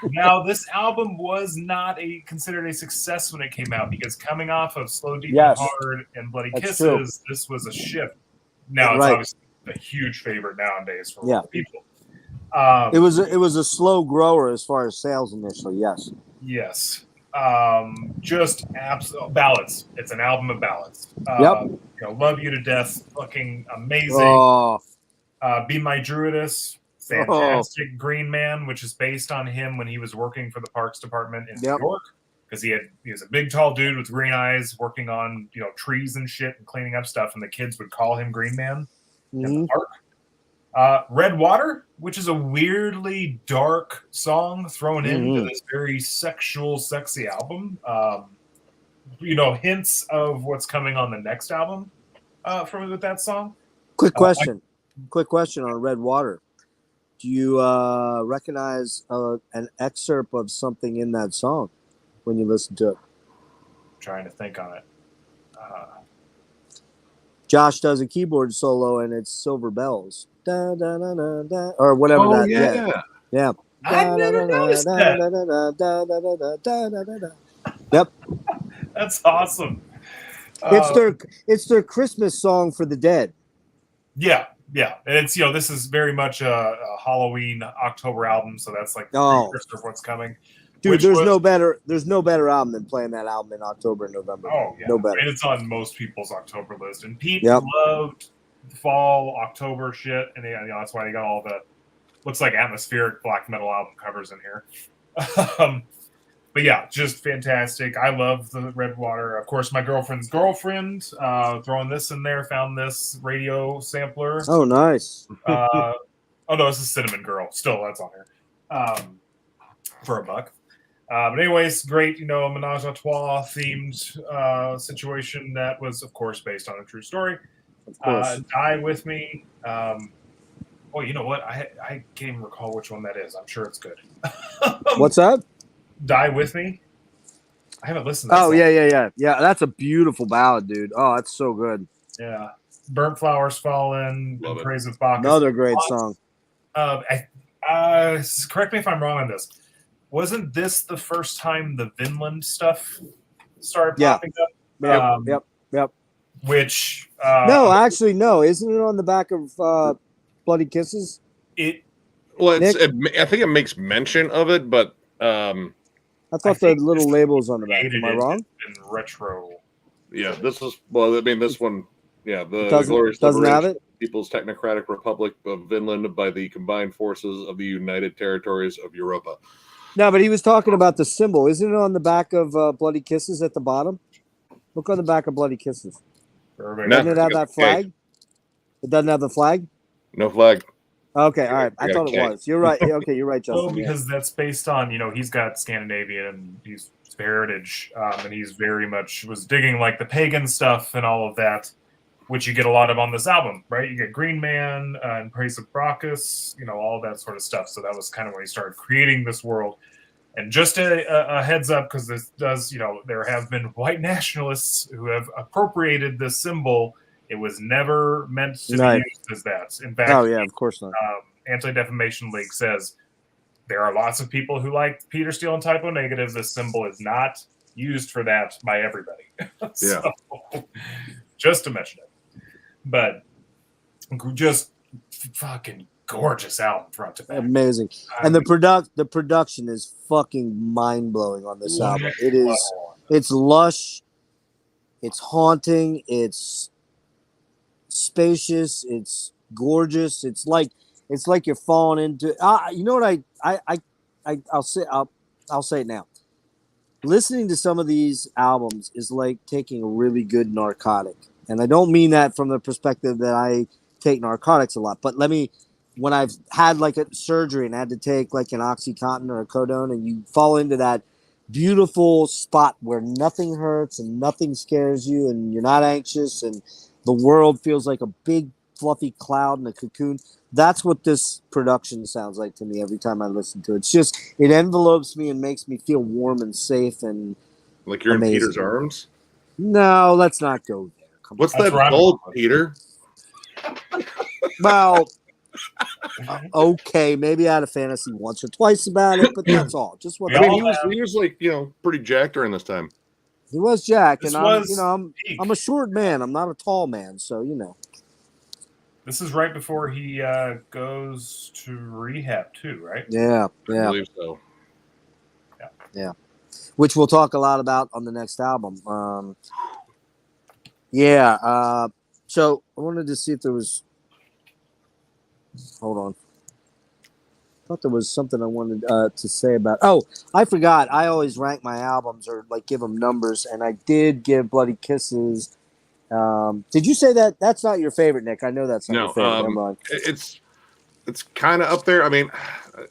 Now, this album was not considered a success when it came out, because coming off of Slow, Deep,
Yes.
and Hard and Bloody
That's
Kisses,
true.
this was a shift. Now, it's obviously a huge favorite nowadays for a lot of people.
It was a slow grower as far as sales initially, yes.
Yes. Just absolute ballads. It's an album of ballads. Love You to Death, fucking amazing.
Oh.
Be My Druidess, fantastic. Green Man, which is based on him when he was working for the Parks Department in New York, because he was a big, tall dude with green eyes working on trees and shit and cleaning up stuff, and the kids would call him Green Man in the park. Red Water, which is a weirdly dark song thrown into this very sexual, sexy album. Hints of what's coming on the next album with that song.
Quick question on Red Water. Do you recognize an excerpt of something in that song when you listen to it?
I'm trying to think on it.
Josh does a keyboard solo and it's Silver Bells. Da, da, da, da, da, or whatever that. Yeah.
I never noticed that.
Yep.
That's awesome.
It's their Christmas song for the dead.
Yeah. And it's this is very much a Halloween October album, so that's like the precursor of what's coming.
Dude, there's no better album than playing that album in October and November.
Oh yeah,
no better.
And it's on most people's October list. And Pete loved fall October shit, and that's why he got all the looks like atmospheric black metal album covers in here. But yeah, just fantastic. I love the Red Water. Of course, my girlfriend's girlfriend. Throwing this in there, found this radio sampler.
Oh, nice.
Oh no, this is Cinnamon Girl. Still, that's on here for $1. But anyways, great, menage a trois themed situation that was, of course, based on a true story.
Of course.
Die With Me. You know what? I can't even recall which one that is. I'm sure it's good.
What's that?
Die With Me. I haven't listened to that song.
Yeah. That's a beautiful ballad, dude. Oh, that's so good.
Yeah. Burnt Flowers Fallen, In Praise of Bacchus.
Another great song.
Correct me if I'm wrong on this. Wasn't this the first time the Vinland stuff started popping up?
Yep.
Which
no, actually, no. Isn't it on the back of Bloody Kisses?
I
think it makes mention of it, but
I thought the little labels on the back. Am I wrong?
In retro.
Yeah, this is this one. Yeah, the Glorious
doesn't have it.
People's Technocratic Republic of Vinland by the combined forces of the United Territories of Europa.
No, but he was talking about the symbol. Isn't it on the back of Bloody Kisses at the bottom? Look on the back of Bloody Kisses. Doesn't it have that flag? It doesn't have the flag?
No flag.
Okay, all right. I thought it was. You're right. Okay, you're right, Justin.
Well, because that's based on, he's got Scandinavian and he's heritage, and he's very much was digging like the pagan stuff and all of that, which you get a lot of on this album, right? You get Green Man and Praise of Bacchus, all that sort of stuff. So that was kind of when he started creating this world. And just a heads up, because this does, there have been white nationalists who have appropriated this symbol. It was never meant to be used as that. In fact,
of course not.
Anti-Defamation League says there are lots of people who like Peter Steele and Typo Negative. This symbol is not used for that by everybody. So, just to mention it. But just fucking gorgeous album front to back.
Amazing. And the production is fucking mind-blowing on this album. It's lush, it's haunting, it's spacious, it's gorgeous. It's like you're falling into you know what I'll say it now. listening to some of these albums is like taking a really good narcotic. And I don't mean that from the perspective that I take narcotics a lot, but when I've had like a surgery and had to take like an Oxycontin or a Codone, and you fall into that beautiful spot where nothing hurts and nothing scares you and you're not anxious and the world feels like a big fluffy cloud in a cocoon. That's what this production sounds like to me every time I listen to it. It's just, it envelopes me and makes me feel warm and safe and
like you're
amazing.
in Peter's arms.
No, let's not go there. Come
What's
That's
that
right.
gold, Peter?
Well, okay, maybe I had a fantasy once or twice about it, but that's all. Just what
We
I mean,
all
he was like, pretty jacked during this time.
he was Jack,
This
and
was
I'm
peak.
I'm a short man. I'm not a tall man, so
This is right before he goes to rehab too, right?
Yeah.
I believe so.
Which we'll talk a lot about on the next album. So I wanted to see if there was. Hold on. I thought there was something I wanted to say about. Oh, I forgot. I always rank my albums or like give them numbers, and I did give Bloody Kisses. Did you say that? That's not your favorite, Nick. I know that's not your favorite. Never mind.
It's kind of up there. I mean,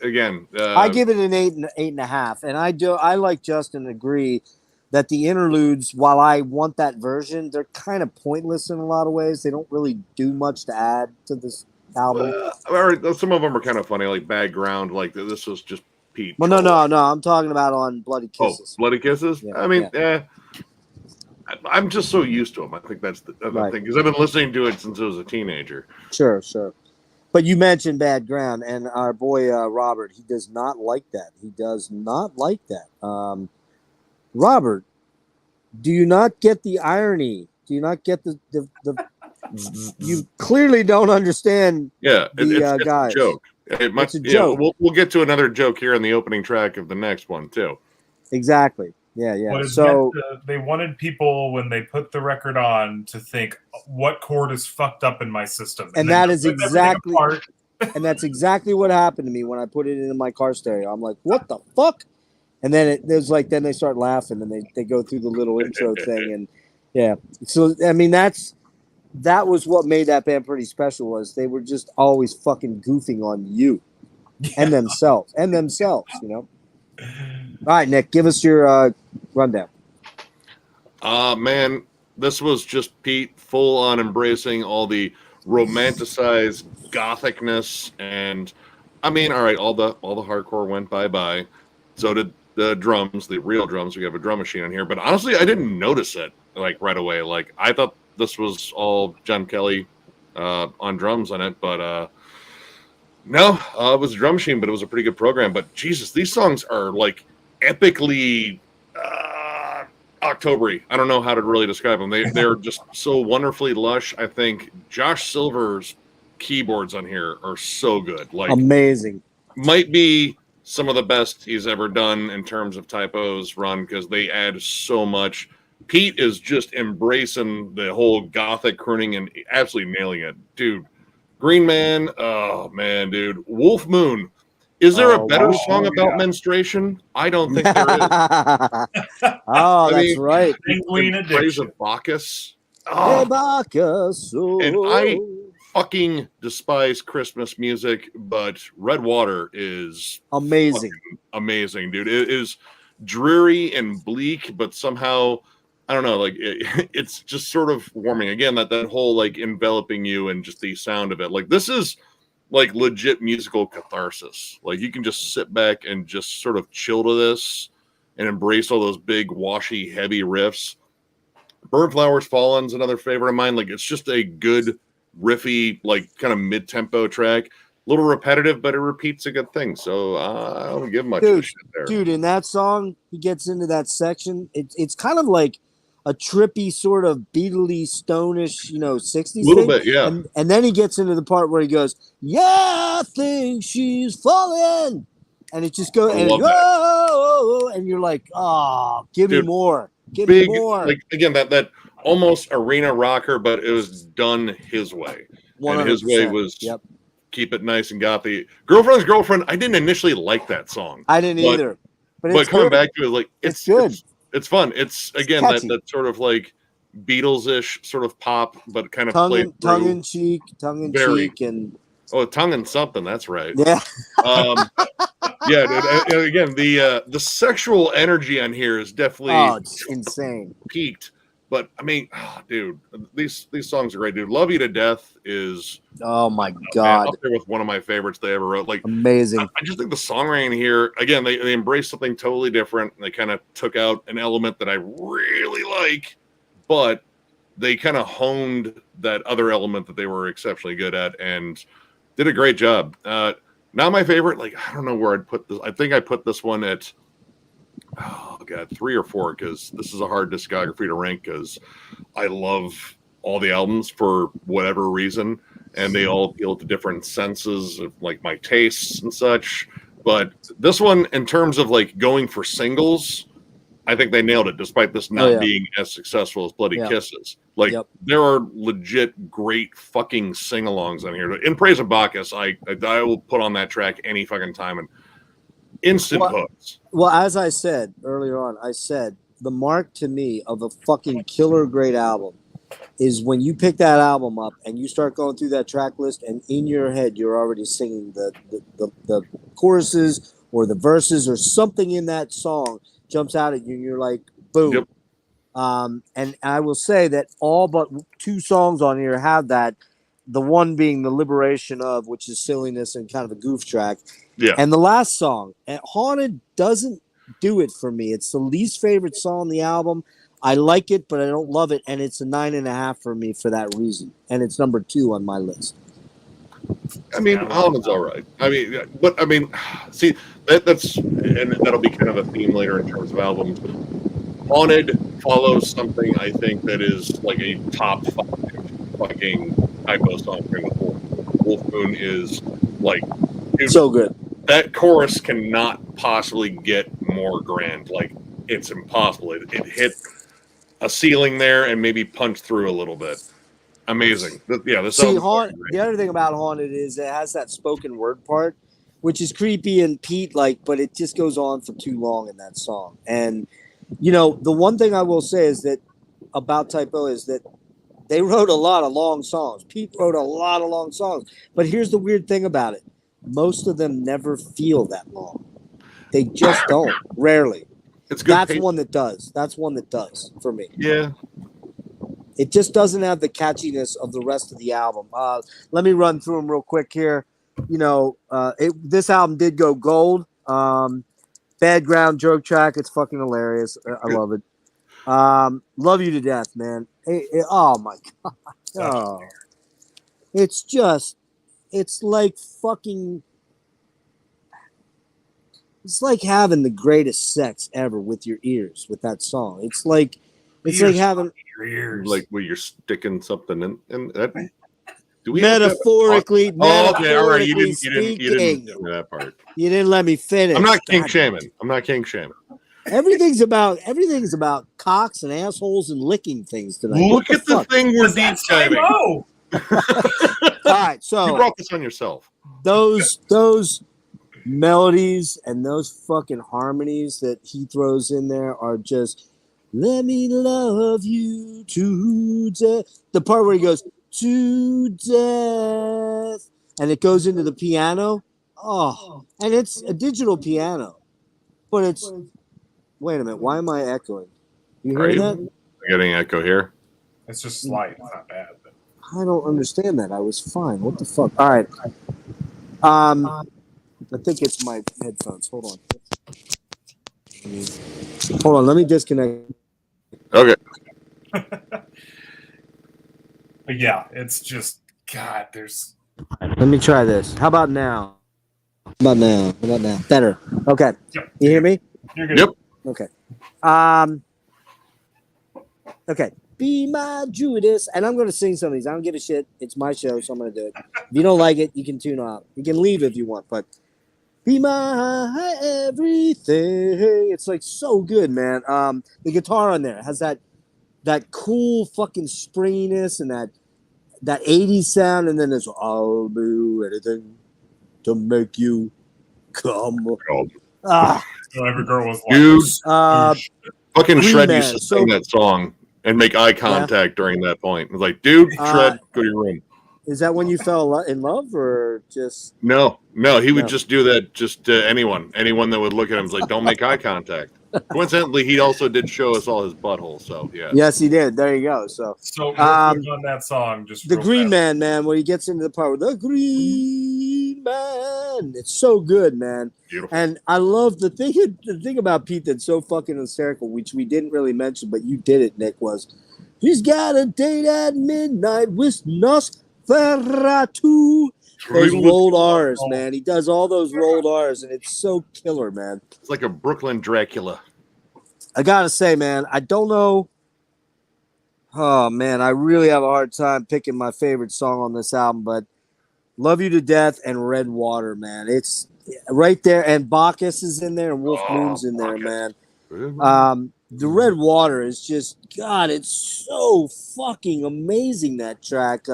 again,
I give it an 8.5, and I like Justin agree that the interludes, while I want that version, they're kind of pointless in a lot of ways. They don't really do much to add to this album.
Some of them are kind of funny, like Background. Like this was just Pete.
Well, no. I'm talking about on Bloody Kisses.
Oh, Bloody Kisses.
Yeah,
I mean, I'm just so used to them. I think that's the other thing because I've been listening to it since I was a teenager.
Sure. But you mentioned Bad Ground, and our boy Robert, he does not like that. He does not like that. Robert, do you not get the irony? Do you not get the you clearly don't understand
it's
guys.
a joke.
It's a joke.
We'll get to another joke here in the opening track of the next one, too.
Exactly. Yeah.
So they wanted people when they put the record on to think, what chord is fucked up in my system?
And that is exactly and that's exactly what happened to me when I put it into my car stereo. I'm like, what the fuck? And then then they start laughing and they go through the little intro thing and yeah. So I mean that was what made that band pretty special was they were just always fucking goofing on you and themselves. All right, Nick, give us your rundown.
Man, this was just Pete full on embracing all the romanticized gothicness, and I mean, all right, all the hardcore went bye. So did the drums, the real drums. We have a drum machine in here, but honestly, I didn't notice it like right away. Like I thought this was all John Kelly on drums on it, but no, it was a drum machine, but it was a pretty good program. But Jesus, these songs are like epically October-y. I don't know how to really describe them. They're just so wonderfully lush. I think Josh Silver's keyboards on here are so good. Like
amazing.
Might be some of the best he's ever done in terms of typos run because they add so much. Pete is just embracing the whole gothic crooning and absolutely nailing it. Dude, Green Man, oh man, dude. Wolf Moon. Is there a better song about menstruation? I don't think there is.
That's right.
Praise of Bacchus.
Hey, Bacchus.
And I fucking despise Christmas music, but Red Water is
amazing.
Amazing, dude. It is dreary and bleak, but somehow, I don't know, like it's just sort of warming. Again, that whole like enveloping you and just the sound of it. Like this is like legit musical catharsis. Like you can just sit back and just sort of chill to this and embrace all those big, washy, heavy riffs. Bird Flowers Fallen's another favorite of mine. Like it's just a good, riffy, like kind of mid-tempo track. A little repetitive, but it repeats a good thing. So I don't give much of a shit there.
Dude, in that song, he gets into that section. It's kind of like a trippy sort of Beatley, stonish, 60s
a little
thing.
bit, yeah.
And then he gets into the part where he goes, yeah, I think she's falling. And it just goes, and you're like, oh, give me more. Give me more.
Like, again, that almost arena rocker, but it was done his way. 100%. And his way was keep it nice and gothy. Girlfriend's Girlfriend, I didn't initially like that song.
I didn't either.
but coming back to it, like
it's good.
It's fun. It's again
catchy.
that sort of like Beatles-ish sort of pop, but kind of
tongue
played
in cheek,
very.
and
Tongue and something. That's right.
yeah.
Yeah, dude, and again, the sexual energy on here is definitely
it's insane.
peaked. But I mean, dude, these songs are great, dude. "Love You to Death" is
my god,
man, up there with one of my favorites they ever wrote. Like
amazing.
I just think the songwriting here, again, they embraced something totally different. And they kind of took out an element that I really like, but they kind of honed that other element that they were exceptionally good at and did a great job. Not my favorite. Like, I don't know where I'd put this. I think I put this one at 3 or 4, because this is a hard discography to rank because I love all the albums for whatever reason, and they all appeal to different senses of like my tastes and such. But this one, in terms of like going for singles, I think they nailed it, despite this not being as successful as Bloody Kisses. Like, there are legit great fucking sing-alongs on here. In Praise of Bacchus, I will put on that track any fucking time, and instant hooks.
Well, as I said earlier on, I said the mark to me of a fucking killer great album is when you pick that album up and you start going through that track list, and in your head you're already singing the choruses or the verses or something in that song jumps out at you, and you're like, boom.
Yep.
And I will say that all but 2 songs on here have that. The one being The Liberation Of, which is silliness and kind of a goof track.
Yeah.
And the last song, Haunted, doesn't do it for me. It's the least favorite song on the album. I like it, but I don't love it, and it's a 9.5 for me for that reason. And it's number 2 on my list.
I mean, Haunted's all right. See, that's and that'll be kind of a theme later in terms of albums. Haunted follows something I think that is like a top 5 fucking typo song for the Wolf Moon is like, dude,
so good.
That chorus cannot possibly get more grand. Like, it's impossible. It hit a ceiling there and maybe punched through a little bit. Amazing.
The other thing about Haunted is it has that spoken word part, which is creepy and Pete like, but it just goes on for too long in that song. And the one thing I will say is that about Typo is that they wrote a lot of long songs. Pete wrote a lot of long songs. But here's the weird thing about it. Most of them never feel that long. They just don't. Rarely.
It's good.
That's one that does. That's one that does for me.
Yeah.
It just doesn't have the catchiness of the rest of the album. Let me run through them real quick here. This album did go gold. Bad Ground joke track. It's fucking hilarious. I love it. Love You to Death, man. Oh my god. Oh. It's like having the greatest sex ever with your ears with that song. It's like having
your ears.
Like where you're sticking something in that. Do we
metaphorically?
Okay, all right. You didn't
speaking.
that part.
You didn't let me finish.
I'm not king shaming.
Everything's about cocks and assholes and licking things tonight.
Look at the thing we're deep diving.
All
right, so
you brought this on yourself.
Those melodies and those fucking harmonies that he throws in there are just let me love you to death. The part where he goes to death and it goes into the piano. Oh, and it's a digital piano, but it's. Wait a minute. Why am I echoing? You hear that?
I'm getting echo here.
It's just slight. It's not bad. But.
I don't understand that. I was fine. What the fuck? All right. I think it's my headphones. Hold on. Let me disconnect.
Okay.
But yeah, it's just God. There's.
Let me try this. How about now? Better. Okay.
Yep.
You hear me?
You're good.
Yep.
Okay. Okay. Be my Judas. And I'm going to sing some of these. I don't give a shit. It's my show, so I'm going to do it. If you don't like it, you can tune out. You can leave if you want, but be my everything. It's like so good, man. The guitar on there has that cool fucking springiness and that 80s sound, and then there's I'll do anything to make you come. Ah,
So every girl was like,
Dude. Fucking
Green
Shred
Man,
used to sing that song and make eye contact during that point. It was like, dude, Shred, go to your room.
Is that when you fell in love, or just
No, he would
No.
just do that just to anyone that would look at him. Was like, don't make eye contact. Coincidentally, he also did show us all his butthole. So yeah.
Yes, he did. There you go. So
So real quick on that song, just
the
real
Green
fast.
Man, when he gets into the part with the Green Man, it's so good, man.
Beautiful.
And I love the thing about Pete that's so fucking hysterical, which we didn't really mention, but you did it, Nick, was he's got a date at midnight with Nosferatu. Those rolled R's, man. He does all those rolled R's, and it's so killer, man.
It's like a Brooklyn Dracula.
I gotta say, man, I don't know. Oh man, I really have a hard time picking my favorite song on this album, but "Love You to Death" and "Red Water," man, it's right there. And Bacchus is in there, and Wolf Moon's in there, man. The "Red Water" is just God. It's so fucking amazing, that track.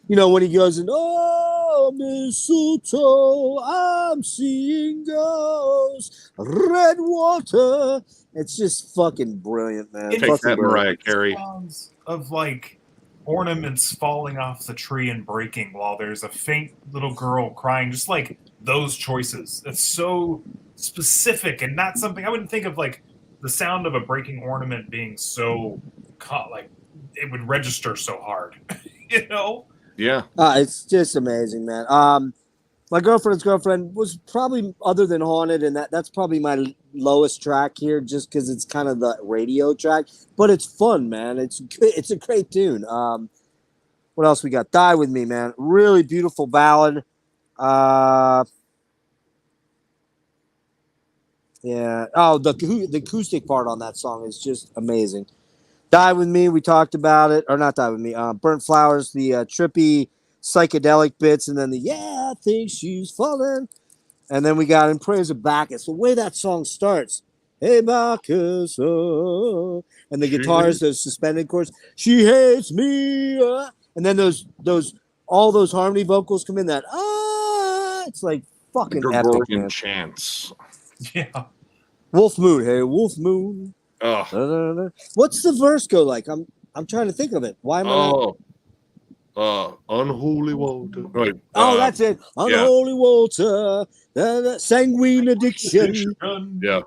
You know, when he goes in, "Oh, mistletoe, I'm seeing ghosts, red water." It's just fucking brilliant, man.
Take that, Mariah Carey.
Sounds of like ornaments falling off the tree and breaking while there's a faint little girl crying. Just like those choices. It's so specific and not something I wouldn't think of, like the sound of a breaking ornament being so like it would register so hard. You know?
Yeah.
It's just amazing, man. My Girlfriend's Girlfriend was probably, other than Haunted, and that's probably my lowest track here, just because it's kind of the radio track. But it's fun, man. It's a great tune. What else we got? Die With Me, man. Really beautiful ballad. Yeah. Oh, the acoustic part on that song is just amazing. Die With Me, we talked about it. Or not Die With Me. Burnt Flowers, the trippy psychedelic bits, and then I think she's falling. And then we got In Praise of Bacchus. The way that song starts. Hey, Bacchus. Oh. And the guitars, those suspended chords. She hates me. And then all those harmony vocals come in that. It's like fucking epic, man.
Chants.
Yeah.
Wolf Moon. Hey, Wolf Moon.
Oh.
What's the verse go like? I'm trying to think of it. Why am I?
Unholy water. Right.
That's it. Unholy water. Sanguine addiction.
Yeah.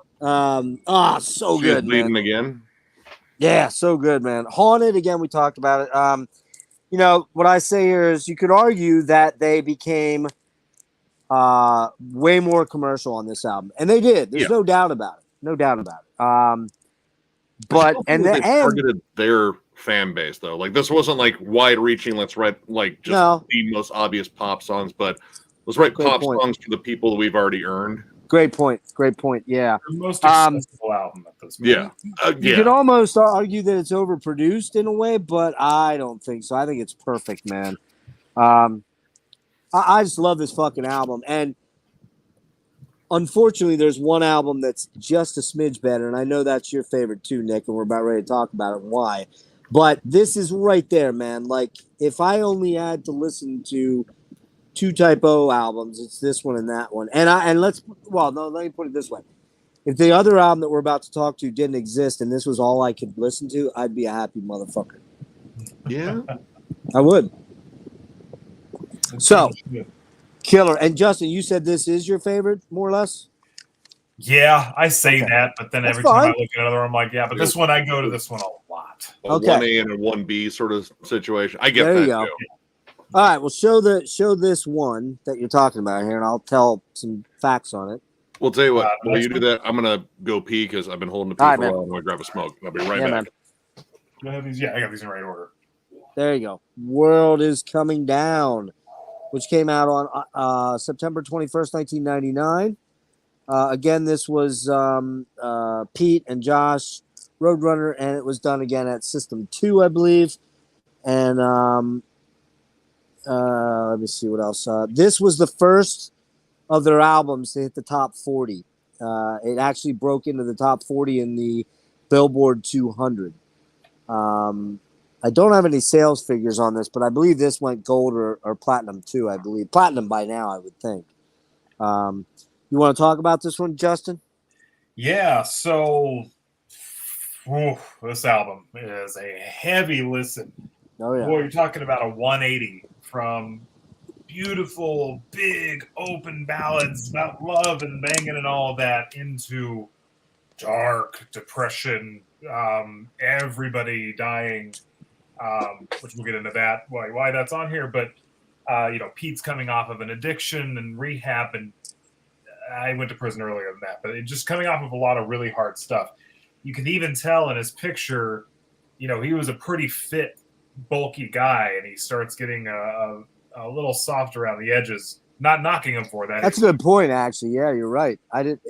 So good,
bleeding
man.
Again.
Yeah, so good, man. Haunted again. We talked about it. You know what I say here is you could argue that they became way more commercial on this album, and they did. There's no doubt about it. No doubt about it. But and they
targeted their fan base though. Like this wasn't like wide reaching. Let's write like just the most obvious pop songs, but let's write songs for the people that we've already earned.
Great point. Yeah.
The most accessible album at this point.
You could almost argue that it's overproduced in a way, but I don't think so. I think it's perfect, man. I just love this fucking album, and unfortunately, there's one album that's just a smidge better, and I know that's your favorite too, Nick, and we're about ready to talk about it and why. But this is right there, man. Like, if I only had to listen to two Type O albums, it's this one and that one. Let me put it this way. If the other album that we're about to talk to didn't exist and this was all I could listen to, I'd be a happy motherfucker.
Yeah.
I would. So, killer. And Justin, you said this is your favorite, more or less?
Yeah, I say that, but then every time I look at another one, I'm like, yeah, but this one, I go to this one a lot.
A 1A and a 1B sort of situation. I get
there
that
you go.
too.
All right, well, show this one that you're talking about here, and I'll tell some facts on it.
We'll tell you what. While you do that, I'm gonna go pee because I've been holding the pee for a while. I'm gonna grab a smoke. I'll be right back.
Man.
Do I have these? Yeah, I got these in the right order.
There you go. World is Coming Down, which came out on September 21st, 1999. Again, this was Pete and Josh Roadrunner, and it was done again at System 2, I believe. And let me see what else. This was the first of their albums to hit the top 40. It actually broke into the top 40 in the Billboard 200. I don't have any sales figures on this, but I believe this went gold or platinum too. I believe platinum by now, I would think. You want to talk about this one, Justin?
Yeah, so this album is a heavy listen.
Oh yeah.
Boy, you're talking about a 180 from beautiful, big, open ballads about love and banging and all of that into dark depression, everybody dying, which we'll get into that, why that's on here. But, Pete's coming off of an addiction and rehab, and I went to prison earlier than that, but it just coming off of a lot of really hard stuff. You can even tell in his picture, he was a pretty fit, bulky guy, and he starts getting a little soft around the edges. Not knocking him for that.
That's a good point, actually. Yeah, you're right.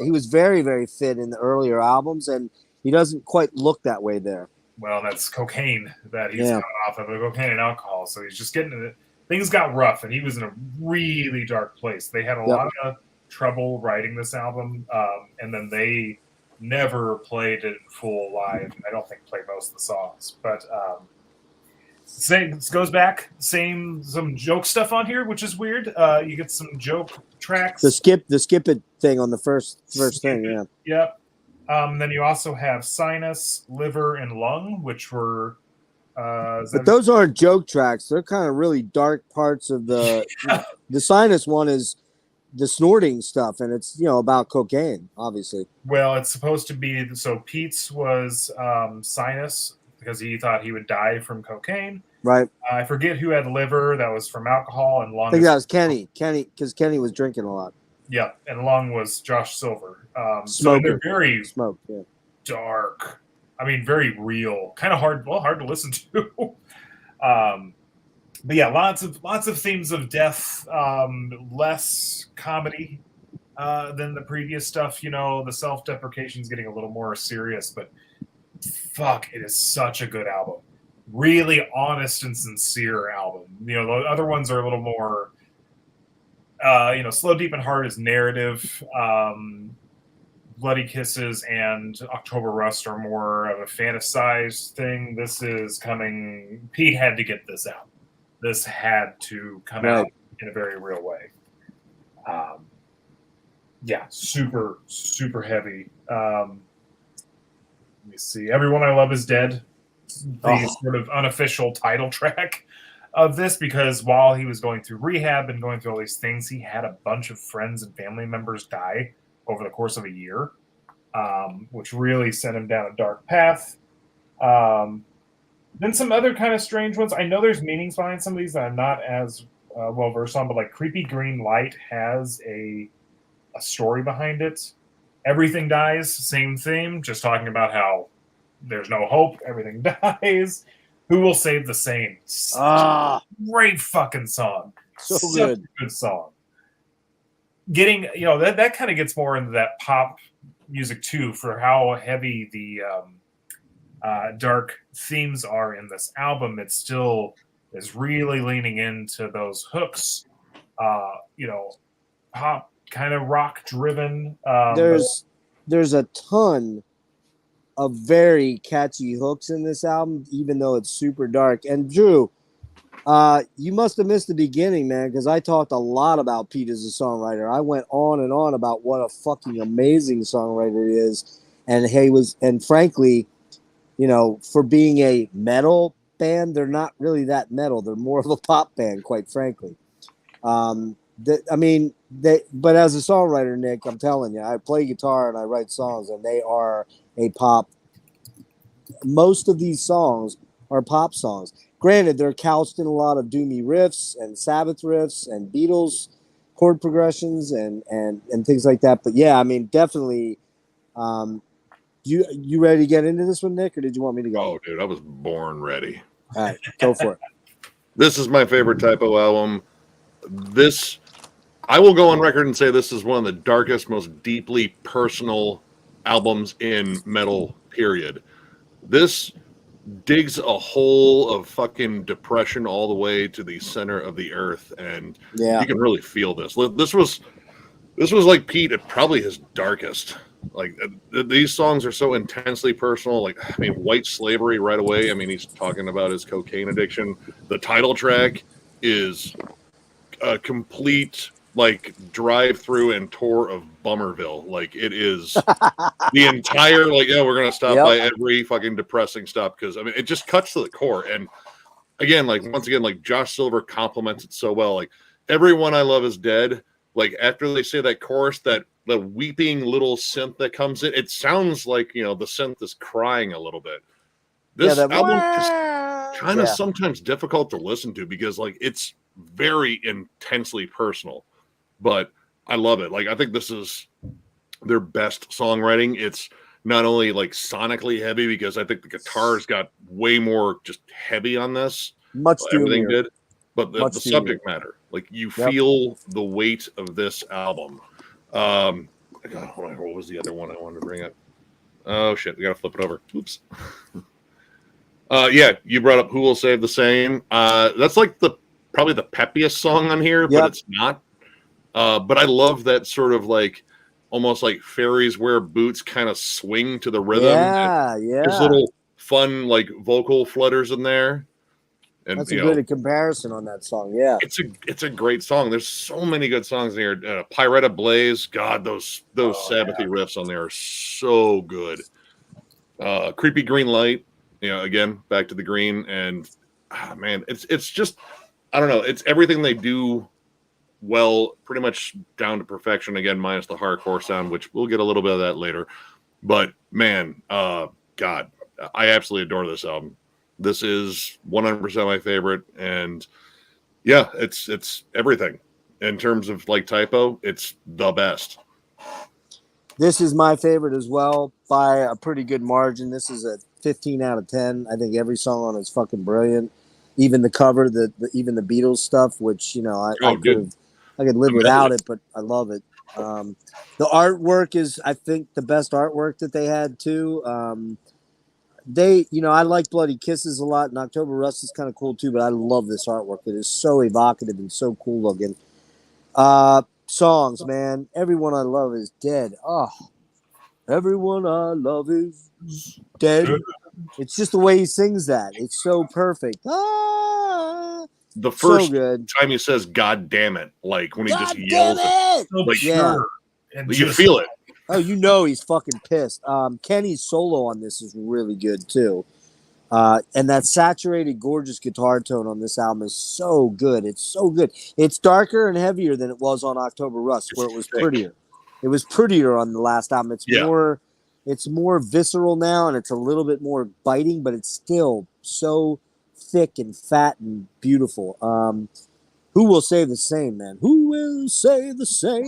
He was very, very fit in the earlier albums, and he doesn't quite look that way there.
Well, that's cocaine that he's coming off of, cocaine and alcohol. So he's just getting it. Things got rough, and he was in a really dark place. They had a lot of trouble writing this album, and then they never played it full live. I don't think played most of the songs, but goes back. Some joke stuff on here, which is weird. You get some joke tracks.
The skip it thing on the first thing. Yeah.
Yep. Then you also have sinus, liver, and lung, which were.
But those aren't joke tracks. They're kind of really dark parts of the. The sinus one is the snorting stuff, and it's about cocaine, obviously.
Well, it's supposed to be. So Pete's was sinus, because he thought he would die from cocaine.
Right.
I forget who had liver. That was from alcohol, and lung.
I think that was Kenny. Because Kenny was drinking a lot.
Yeah, and lung was Josh Silver.
So
they're very
yeah.
dark. I mean, very real. Kind of hard to listen to. But yeah, lots of themes of death. Less comedy than the previous stuff. The self-deprecation is getting a little more serious, but. Fuck, it is such a good album. Really honest and sincere album. The other ones are a little more, Slow, Deep, and Hard is narrative. Bloody Kisses and October Rust are more of a fantasized thing. This is coming. Pete had to get this out. This had to come out in a very real way. Yeah, super, super heavy. Let me see. Everyone I Love Is Dead. The sort of unofficial title track of this, because while he was going through rehab and going through all these things, he had a bunch of friends and family members die over the course of a year, which really sent him down a dark path. Then some other kind of strange ones. I know there's meanings behind some of these that I'm not as well versed on, but like Creepy Green Light has a story behind it. Everything Dies, same theme, just talking about how there's no hope, everything dies. Who Will Save the Saints? Great fucking song.
So
Such
good.
a good song. Getting, that kind of gets more into that pop music too, for how heavy the dark themes are in this album. It still is really leaning into those hooks, pop kind of rock driven.
There's a ton of very catchy hooks in this album, even though it's super dark. And Drew, you must have missed the beginning, man, because I talked a lot about Pete as a songwriter. I went on and on about what a fucking amazing songwriter he is, and frankly, for being a metal band, they're not really that metal. They're more of a pop band, quite frankly. But as a songwriter, Nick, I'm telling you, I play guitar and I write songs, and they are a pop. Most of these songs are pop songs. Granted, they're couched in a lot of doomy riffs and Sabbath riffs and Beatles chord progressions and things like that. But yeah, I mean, definitely. You ready to get into this one, Nick, or did you want me to go?
Oh, dude, I was born ready.
All right, go for it.
This is my favorite typo album. I will go on record and say this is one of the darkest, most deeply personal albums in metal, period. This digs a hole of fucking depression all the way to the center of the earth, and you can really feel this. This was like Pete at probably his darkest. Like, these songs are so intensely personal. Like, I mean, White Slavery right away. I mean, he's talking about his cocaine addiction. The title track is a complete like drive through and tour of Bummerville. Like it is the entire like, yeah, we're gonna stop by every fucking depressing stop because I mean it just cuts to the core. And again, like once again, like Josh Silver compliments it so well. Like everyone I love is dead. Like after they say that chorus, that the weeping little synth that comes in, it sounds like the synth is crying a little bit. This album is kind of sometimes difficult to listen to because like it's very intensely personal. But I love it. Like I think this is their best songwriting. It's not only like sonically heavy because I think the guitars got way more just heavy on this.
Much
everything
doomier.
did, but the subject matter, like you feel the weight of this album. God, what was the other one I wanted to bring up? Oh shit, we gotta flip it over. Oops. Yeah, you brought up "Who Will Save the Same." That's like probably the peppiest song on here, but it's not. But I love that sort of like almost like fairies wear boots kind of swing to the rhythm.
Yeah.
There's little fun like vocal flutters in there. And
that's a good comparison on that song. Yeah,
it's a great song. There's so many good songs in here. Pyretta Blaze, God, those Sabbathy riffs on there are so good. Creepy Green Light, again back to the green, and man, it's just I don't know. It's everything they do well, pretty much down to perfection. Again, minus the hardcore sound, which we'll get a little bit of that later. But man, God, I absolutely adore this album. This is 100% my favorite, and yeah, it's everything in terms of like typo. It's the best.
This is my favorite as well by a pretty good margin. This is a 15 out of 10. I think every song on it is fucking brilliant. Even the cover, even the Beatles stuff, which I could live without it, but I love it. The artwork is, I think, the best artwork that they had too. I like Bloody Kisses a lot, and October Rust is kind of cool too, but I love this artwork. It is so evocative and so cool looking. Songs, man. Everyone I Love is Dead. Oh, everyone I love is dead. It's just the way he sings that. It's so perfect.
The first
so good.
time he says "God damn it," like when he
God
just yells
it!
Like,
you
feel it.
Oh, he's fucking pissed. Kenny's solo on this is really good too. And that saturated, gorgeous guitar tone on this album is so good. It's so good. It's darker and heavier than it was on October Rust, where it was prettier. It was prettier on the last album. It's more visceral now, and it's a little bit more biting, but it's still so thick and fat and beautiful. Who Will Say the Same, man? Who will say the same?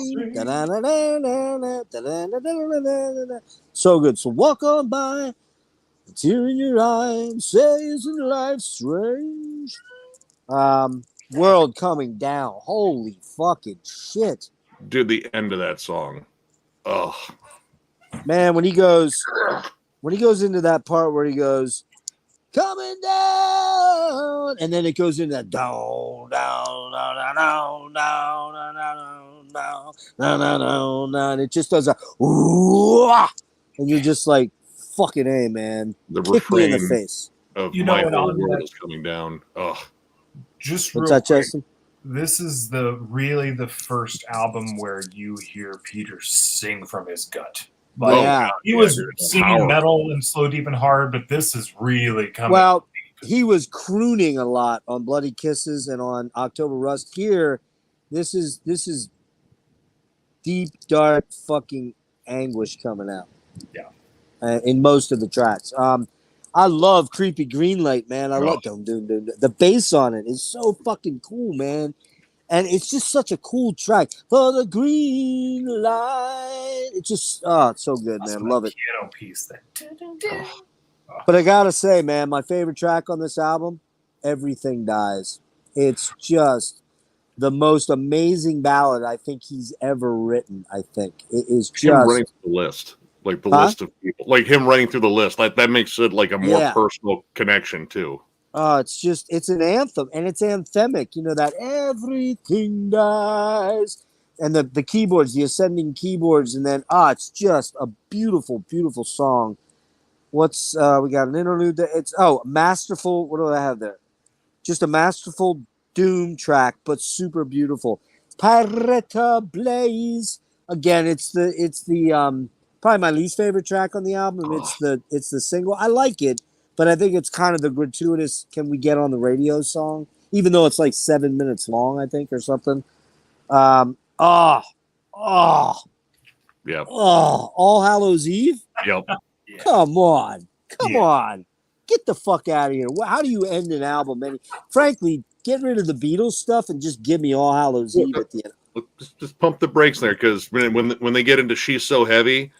So good. So walk on by, a tear in your eye, say isn't life strange? World Coming Down. Holy fucking shit.
Dude, the end of that song. Oh.
Man, when he goes into that part where he goes, coming down, and then it goes into that down, down, down, down, down, down, down, down, down, down, and it just does a ooh, and you're just like, fucking A, man.
The
Kick me in the
refrain
face.
of my whole world is coming down. Oh.
Just
What's
real
that,
quick,
Justin?
this is the first album where you hear Peter sing from his gut. Like, he was singing metal and Slow, Deep, and Hard, but this is really coming.
Well, he was crooning a lot on Bloody Kisses and on October Rust. Here, this is deep, dark, fucking anguish coming out.
Yeah.
In most of the tracks. I love Creepy Green Light, man. I love the bass on it is so fucking cool, man. And it's just such a cool track. For the green light. It's just, it's so good, man. Love it.
Piano piece that.
But I gotta say, man, my favorite track on this album, Everything Dies. It's just the most amazing ballad I think he's ever written, I think. It is just...
Him running through the list. Like the list of people. Like him running through the list. Like that makes it like a more personal connection, too.
It's an anthem, and it's anthemic. That Everything Dies. And the keyboards, the ascending keyboards, and then, it's just a beautiful, beautiful song. We got an interlude. Masterful. What do I have there? Just a masterful doom track, but super beautiful. Pirata Blaze. Again, it's the probably my least favorite track on the album. It's the single. I like it, but I think it's kind of the gratuitous "Can we get on the radio" song, even though it's like 7 minutes long, I think, or something. Um, oh, oh,
Yep.
oh, All Hallows Eve.
Yep.
Yeah.
Come on, come
Yeah.
on, get the fuck out of here. How do you end an album? Frankly, get rid of the Beatles stuff and just give me All Hallows Eve at the end.
Just pump the brakes there, because when they get into "She's So Heavy,"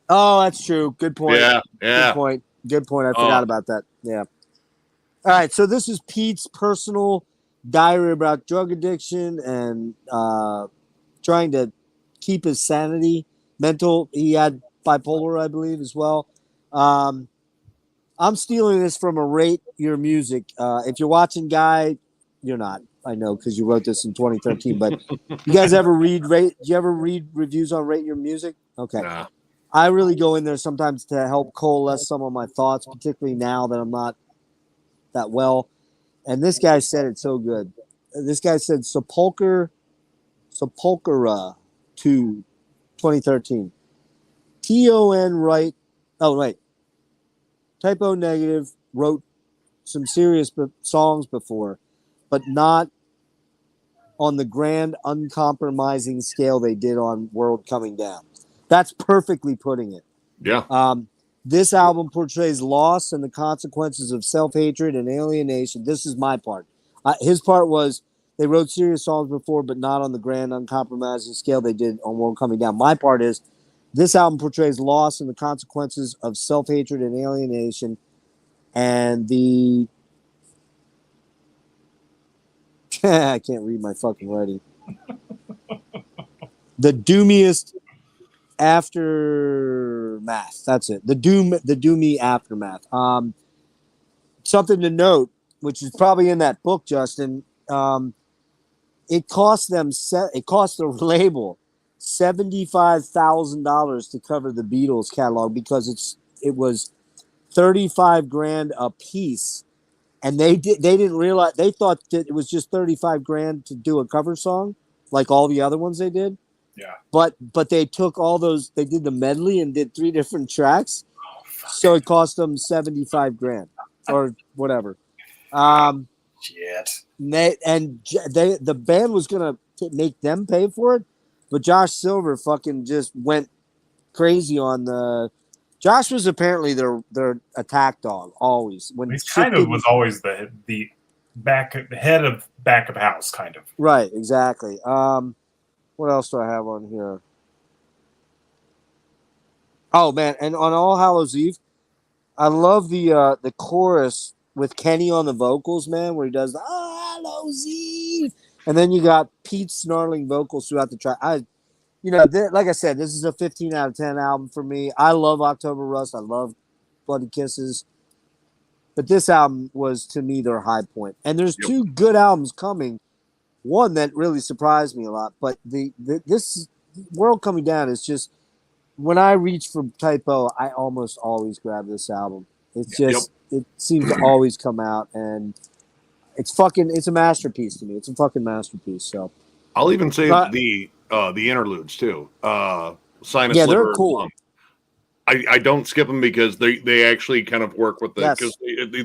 Oh, that's true. Good point.
yeah.
Good point. Good point. I forgot about that. Yeah. All right. So this is Pete's personal diary about drug addiction and trying to keep his sanity, mental. He had bipolar, I believe, as well. I'm stealing this from a Rate Your Music. If you're watching, Guy, you're not. I know because you wrote this in 2013. But you guys ever read reviews on Rate Your Music? Okay.
Nah.
I really go in there sometimes to help coalesce some of my thoughts, particularly now that I'm not that well. And this guy said it so good. This guy said Sepulchra 2 2013. TON right. Oh, wait. Typo Negative wrote some serious songs before, but not on the grand, uncompromising scale they did on World Coming Down. That's perfectly putting it.
Yeah.
This album portrays loss and the consequences of self-hatred and alienation. This is my part. His part was they wrote serious songs before, but not on the grand, uncompromising scale they did on World Coming Down. My part is this album portrays loss and the consequences of self-hatred and alienation, and the I can't read my fucking writing. The doomiest aftermath. That's it. The doomy aftermath. Something to note, which is probably in that book, Justin. It cost the label $75,000 to cover the Beatles catalog because it was $35,000 a piece, and they didn't realize, they thought that it was just $35,000 to do a cover song like all the other ones they did.
Yeah.
But they took all those, they did the medley and did 3 different tracks. So it cost them $75,000 or whatever.
Shit.
The band was going to make them pay for it, but Josh Silver fucking just went crazy on the. Josh was apparently their attack dog always. When
He kind of was always the head of back of house, kind of.
Right, exactly. What else do I have on here? Oh man, and on All Hallows Eve, I love the chorus with Kenny on the vocals, man, where he does the All Hallows Eve, and then you got Pete snarling vocals throughout the track. Like I said, this is a 15 out of 10 album for me. I love October Rust. I love Bloody Kisses. But this album was, to me, their high point. And there's 2 good albums coming. One that really surprised me a lot. But this World Coming Down is just, when I reach for Typo, I almost always grab this album. It's just, it seems to always come out. And it's a masterpiece to me. It's a fucking masterpiece. So
I'll even say the interludes too. Sinus
yeah,
Liver
they're cool.
Lung. I don't skip them because they actually kind of work with the, because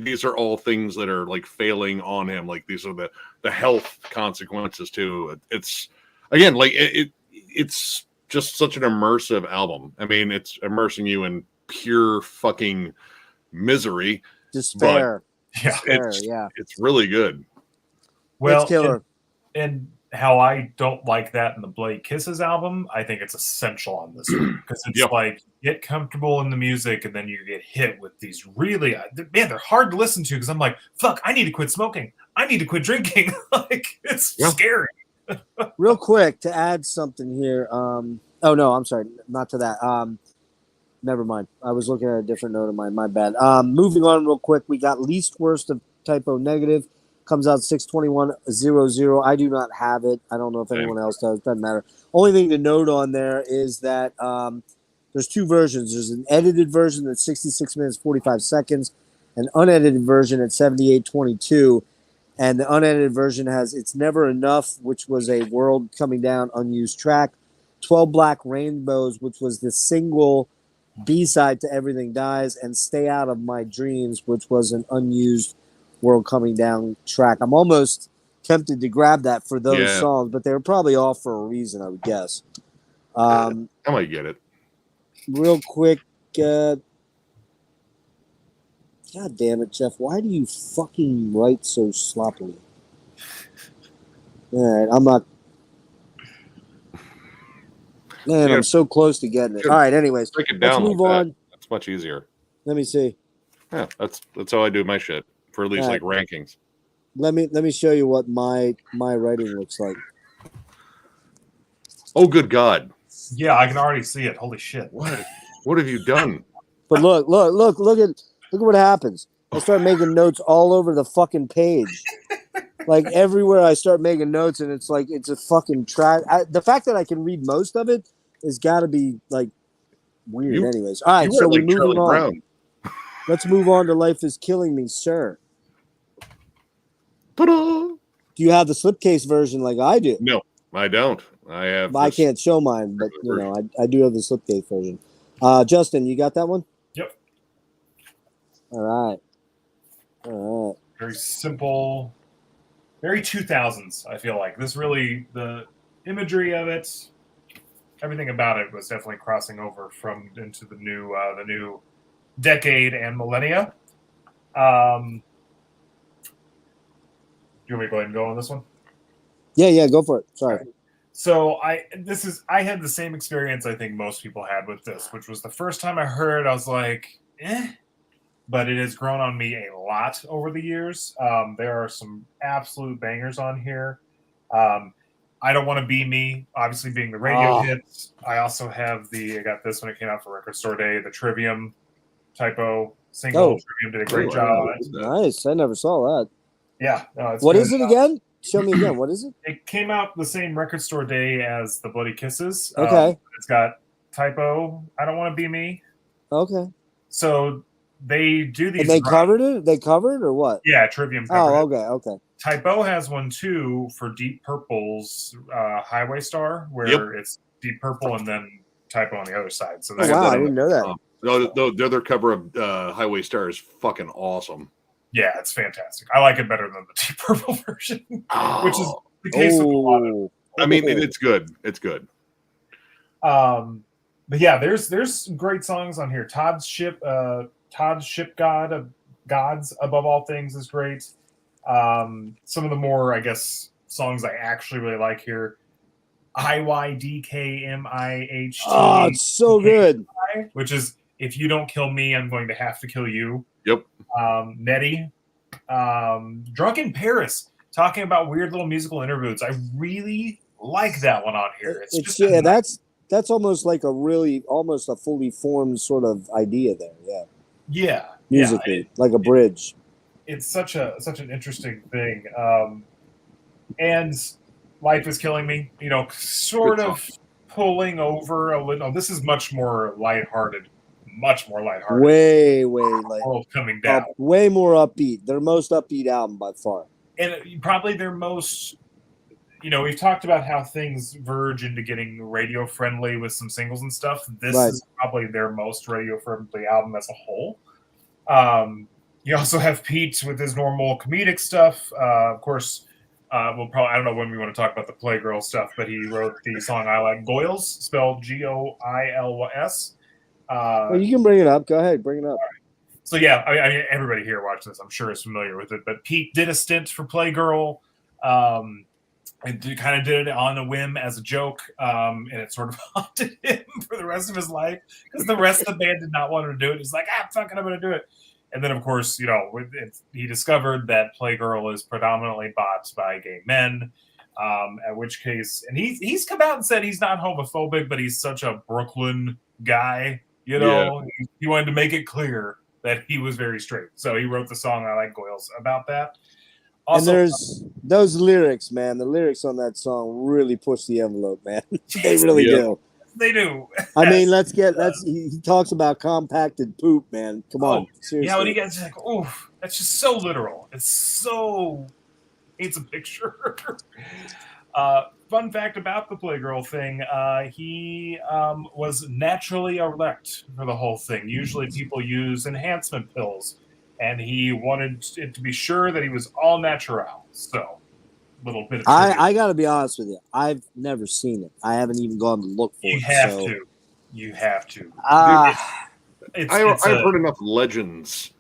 these are all things that are like failing on him. Like these are the health consequences too. It's again like it's just such an immersive album. I mean, it's immersing you in pure fucking misery,
despair.
It's really good.
Well,
it's killer.
And how I don't like that in the Bloody Kisses album, I think it's essential on this one because it's like get comfortable in the music and then you get hit with these really, they're hard to listen to because I'm like, fuck, I need to quit smoking. I need to quit drinking. Like it's scary.
Real quick to add something here. Oh no, I'm sorry, not to that. Never mind. I was looking at a different note of mine. My bad. Moving on real quick. We got Least Worst of Typo Negative. Comes out 6/21/00. I do not have it. I don't know if anyone else does. Doesn't matter. Only thing to note on there is that there's 2 versions. There's an edited version that's 66 minutes 45 seconds, an unedited version at 78:22. And the unedited version has It's Never Enough, which was a World Coming Down unused track. 12 Black Rainbows, which was the single B-side to Everything Dies, and Stay Out of My Dreams, which was an unused World Coming Down track. I'm almost tempted to grab that for those songs, but they were probably off for a reason, I would guess.
I might get it.
Real quick, God damn it, Jeff. Why do you fucking write so sloppily? All right, I'm not... Man, I'm so close to getting it. All right, anyways,
break it down.
Let's move on.
That's much easier.
Let me see.
Yeah, that's how I do my shit for at least like rankings.
Let me show you what my writing looks like.
Oh, good God!
Yeah, I can already see it. Holy shit!
What have you done?
But look at what happens. I start making notes all over the fucking page. Like everywhere I start making notes, and it's like it's a fucking trash. The fact that I can read most of it has got to be like weird. Anyways, all right, so we're moving on.
Brown.
Let's move on to Life is Killing Me, Sir.
Ta-da!
Do you have the slipcase version like I do?
No, I don't. I have.
I can't show mine, but you know, I do have the slipcase version. Justin, you got that one?
Yep.
All right.
Very simple. Very 2000s, I feel like. This really, the imagery of it, everything about it was definitely crossing over into the new decade and millennia. Do you want me to go ahead and go on this one?
Yeah, go for it. Sorry.
So I had the same experience I think most people had with this, which was the first time I heard it, I was like, but it has grown on me a lot over the years. There are some absolute bangers on here. I Don't Want to Be Me, obviously being the radio hits. I also have I got this when it came out for Record Store Day, the Trivium typo single. Trivium did a great job on it.
Nice. I never saw that.
Yeah. No,
what is it again? Show me again. What is it?
It came out the same Record Store Day as the Bloody Kisses.
Okay.
It's got typo, I Don't Want to Be Me.
Okay.
So they do these.
And they covered it? They covered or what?
Yeah, Trivium covered
it. Okay.
Typo has one too for Deep Purple's Highway Star, where it's Deep Purple and then typo on the other side. So
I didn't know that.
The other cover of Highway Star is fucking awesome.
Yeah, it's fantastic. I like it better than the Deep Purple version, which is the case with a lot of.
I mean, it's good. It's good.
But yeah, there's great songs on here. Todd's Ship Gods Above All Things is great. Some of the more, I guess, songs I actually really like here. IYDKMIHT.
Oh, it's so good.
Which is, if you don't kill me, I'm going to have to kill you.
Yep.
Nettie. Drunken Paris, talking about weird little musical interludes. I really like that one on here.
That's almost like almost a fully formed sort of idea there. Yeah.
Yeah.
Musically, like a bridge.
It's such an interesting thing. And Life is Killing Me, sort of pulling over a little. This is much more lighthearted.
Way light.
World Coming Down.
Way more upbeat. Their most upbeat album by far.
And probably their most, we've talked about how things verge into getting radio friendly with some singles and stuff. This is probably their most radio friendly album as a whole. You also have Pete with his normal comedic stuff. Of course, I don't know when we want to talk about the Playgirl stuff, but he wrote the song I Like Goyles, spelled Goils.
Well, you can bring it up. Go ahead, bring it up.
So yeah, I mean, everybody here watching this, I'm sure, is familiar with it. But Pete did a stint for Playgirl, and kind of did it on a whim as a joke, and it sort of haunted him for the rest of his life because the rest of the band did not want him to do it. He's like, fuck it, I'm going to do it. And then, of course, he discovered that Playgirl is predominantly bought by gay men. At which case, and he's come out and said he's not homophobic, but he's such a Brooklyn guy. He wanted to make it clear that he was very straight. So he wrote the song I Like Goyles about that. Also,
and there's those lyrics, man. The lyrics on that song really push the envelope, man. They really do.
They do.
I mean, he talks about compacted poop, man. Come on. Seriously.
Yeah, when he gets like, oof, that's just so literal. It's so paints a picture. Fun fact about the Playgirl thing, he was naturally erect for the whole thing. Usually people use enhancement pills, and he wanted it to be sure that he was all natural. So, little bit of trivia.
I got to be honest with you. I've never seen it. I haven't even gone to look for it.
You have to. You have to.
I've heard enough legends.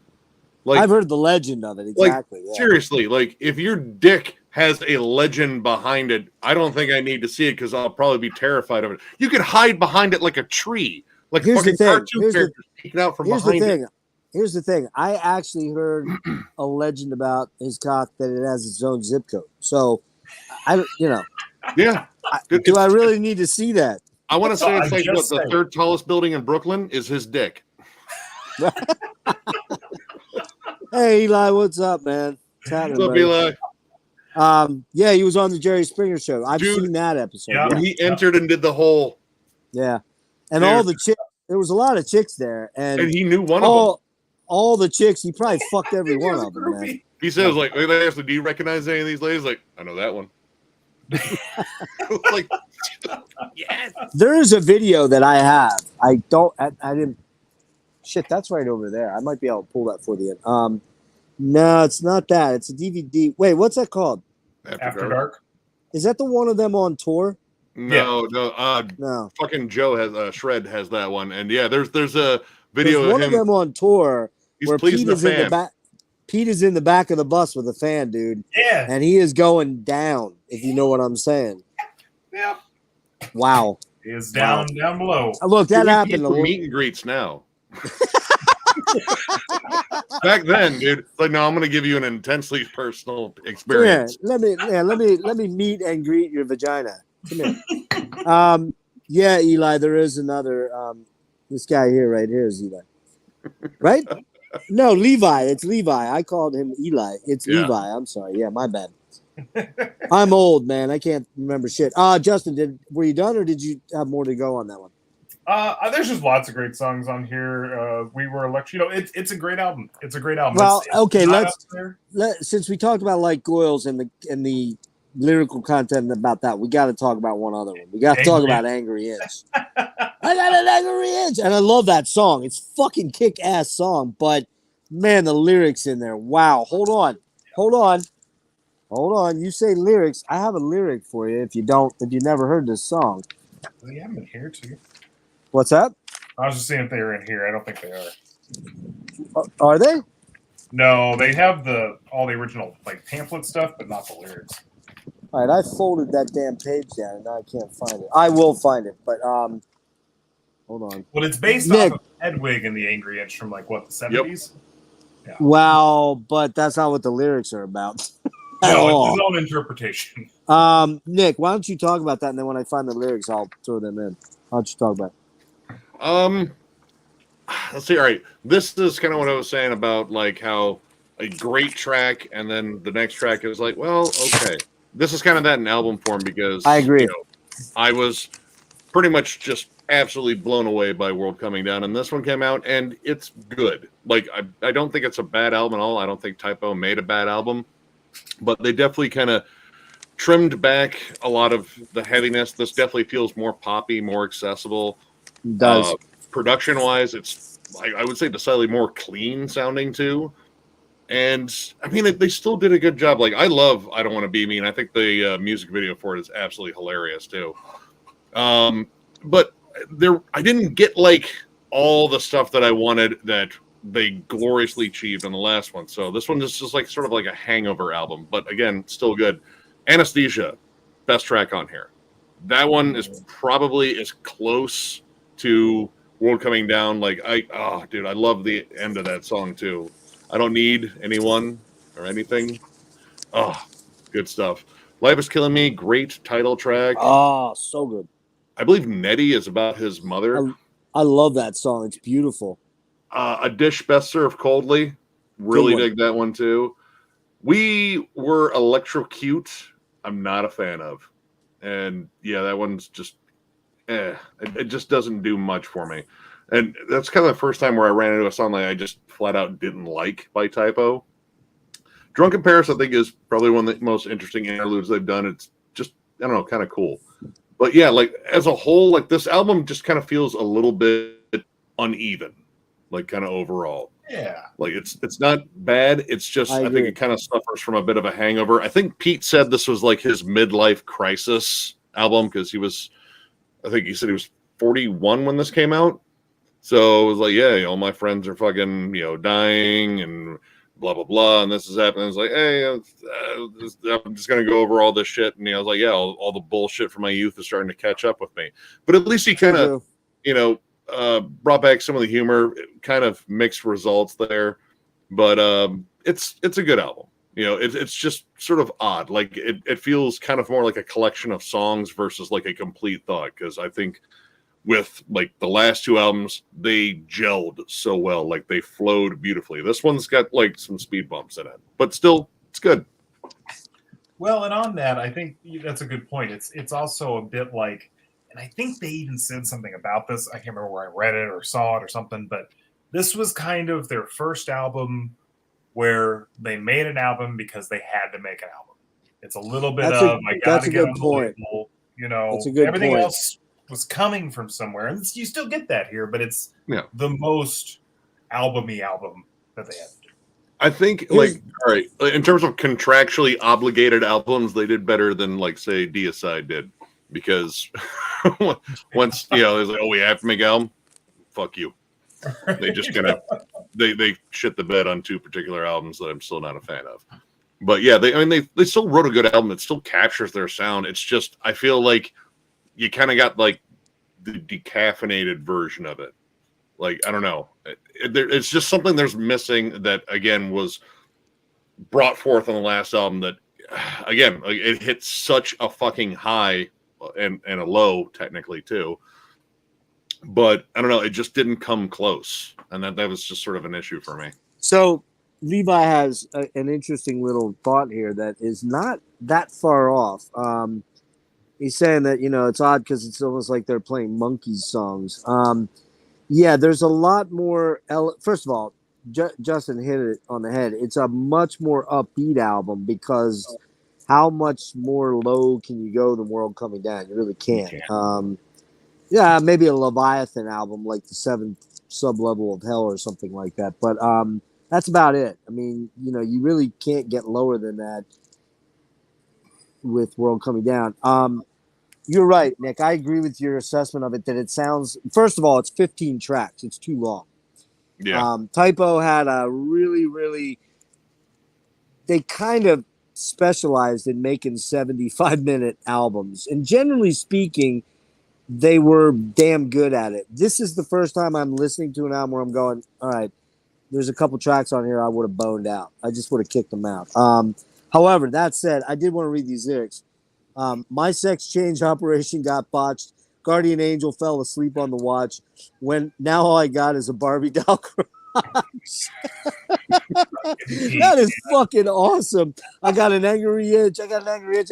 Like,
I've heard the legend of it. Exactly.
Like, seriously, like if your dick has a legend behind it, I don't think I need to see it because I'll probably be terrified of it. You could hide behind it like a tree, like
here's
fucking cartoon characters peeking out from behind it.
Here's the thing. I actually heard a legend about his cock that it has its own zip code. So,
yeah.
Do I really need to see that?
I want to say it's like what the third tallest building in Brooklyn is his dick.
Hey Eli, what's up, man? What's happening,
What's up,
Eli? Yeah, he was on the Jerry Springer show. I've seen that episode.
Yeah.
He entered and did the whole.
Yeah, and all the chicks. There was a lot of chicks there, and
he knew one of them.
All the chicks, he probably fucked every one of them, man.
He says, like, they asked, do you recognize any of these ladies? Like, I know that one. Like, yes.
There is a video that I have. I didn't. Shit, that's right over there. I might be able to pull that for the end. No, it's not that. It's a DVD. Wait, what's that called?
After Dark.
Is that the one of them on tour?
No. Fucking Joe has Shred has that one, and yeah, there's a video
of
one
of them on tour where Pete is in the back. Pete is in the back of the bus with a fan, dude.
Yeah,
and he is going down. If you know what I'm saying.
Yeah.
Wow.
He is down below.
Look, that happened.
Meet and greets now. Back then, dude, like, no, I'm going to give you an intensely personal experience.
Yeah, let me meet and greet your vagina. Come here. Yeah, Eli, there is another. This guy here, right here, is Eli, right? No, Levi. It's Levi. I called him Eli. It's Levi. I'm sorry. Yeah, my bad. I'm old, man. I can't remember shit. Justin, were you done, or did you have more to go on that one?
There's just lots of great songs on here. We were electric. It's a great album. It's a great album.
Well, okay, since we talked about like Goyles and the lyrical content about that, we got to talk about one other one. We got to talk about Angry Inch. I got an angry inch, and I love that song. It's fucking kick-ass song, but man, the lyrics in there. Wow. Hold on. You say lyrics. I have a lyric for you if you never heard this song.
They have them in here too.
What's that?
I was just seeing if they were in here. I don't think they are.
Are they?
No, they have all the original like pamphlet stuff, but not the lyrics.
All right, I folded that damn page down, and now I can't find it. I will find it, but hold on.
Well, it's based off of Hedwig and the Angry Inch from like what, the 70s?
Yep. Yeah. Well, but that's not what the lyrics are about.
No, it's his own interpretation.
Nick, why don't you talk about that, and then when I find the lyrics, I'll throw them in. Why don't you talk about it?
Let's see. All right, this is kind of what I was saying about like how a great track, and then the next track is like, well, okay. This is kind of that in album form because
I agree.
I was pretty much just absolutely blown away by World Coming Down, and this one came out, and it's good. Like, I don't think it's a bad album at all. I don't think Typo made a bad album, but they definitely kind of trimmed back a lot of the heaviness. This definitely feels more poppy, more accessible.
It does.
Production-wise, it's, I would say, decidedly more clean sounding, too. And, I mean, they still did a good job. Like, I love I Don't Want to Be Mean. I think the music video for it is absolutely hilarious, too. But I didn't get, like, all the stuff that I wanted that they gloriously achieved on the last one. So this one is just, like, sort of like a hangover album. But, again, still good. Anesthesia, best track on here. That one is probably as close to World Coming Down. Like, dude, I love the end of that song, too. I Don't Need Anyone or Anything. Oh, good stuff. Life Is Killing Me, great title track.
Oh, so good.
I believe Nettie is about his mother.
I love that song. It's beautiful.
A Dish Best Served Coldly. Really dig that one, too. We Were Electrocute. I'm not a fan of. And, yeah, that one's just, it just doesn't do much for me. And that's kind of the first time where I ran into a song that I just flat out didn't like by Typo. Drunken Paris, I think, is probably one of the most interesting interludes they've done. It's just, I don't know, kind of cool. But yeah, like as a whole, like this album just kind of feels a little bit uneven, like kind of overall.
Yeah.
Like it's not bad. It's just I think it kind of suffers from a bit of a hangover. I think Pete said this was like his midlife crisis album because I think he said he was 41 when this came out. So it was like, yeah, my friends are fucking, dying and blah, blah, blah. And this is happening. It's like, hey, I'm just going to go over all this shit. And I was like, yeah, all the bullshit from my youth is starting to catch up with me. But at least he kind of, brought back some of the humor, kind of mixed results there. But it's a good album. It's just sort of odd. Like it feels kind of more like a collection of songs versus like a complete thought. Because I think with like the last two albums, they gelled so well. Like they flowed beautifully. This one's got like some speed bumps in it, but still it's good.
Well, and on that, I think that's a good point. It's also a bit like, and I think they even said something about this. I can't remember where I read it or saw it or something, but this was kind of their first album where they made an album because they had to make an album. It's a little bit I got to get on the label.
That's a good
everything
point.
else was coming from somewhere, and you still get that here, but it's the most albumy album that they had to do.
I think, like, all right, in terms of contractually obligated albums, they did better than, like, say, Deicide did. Because once, it's like, oh, we have to make an album? Fuck you. They just kind of, they shit the bed on two particular albums that I'm still not a fan of. But yeah, they still wrote a good album. It still captures their sound. It's just, I feel like you kind of got, like, the decaffeinated version of it. Like, I don't know. It's just something there's missing that, again, was brought forth on the last album that, again, like, it hit such a fucking high and a low, technically, too. But, I don't know, it just didn't come close. And that was just sort of an issue for me.
So, Levi has an interesting little thought here that is not that far off. He's saying that, it's odd because it's almost like they're playing Monkeys songs. Yeah, there's a lot more. First of all, Justin hit it on the head. It's a much more upbeat album because how much more low can you go than World Coming Down? You really can't. Yeah, maybe a Leviathan album like the Seventh Sublevel of Hell or something like that. But that's about it. I mean, you really can't get lower than that with World Coming Down. You're right, Nick. I agree with your assessment of it that it sounds, first of all, it's 15 tracks. It's too long.
Yeah.
Typo had a really, they kind of specialized in making 75-minute albums. And generally speaking, they were damn good at it. This is the first time I'm listening to an album where I'm going, all right, there's a couple tracks on here I would have boned out. I just would have kicked them out. However, that said, I did want to read these lyrics. My sex change operation got botched. Guardian Angel fell asleep on the watch. When now all I got is a Barbie doll crotch. That is fucking awesome. I got an angry itch.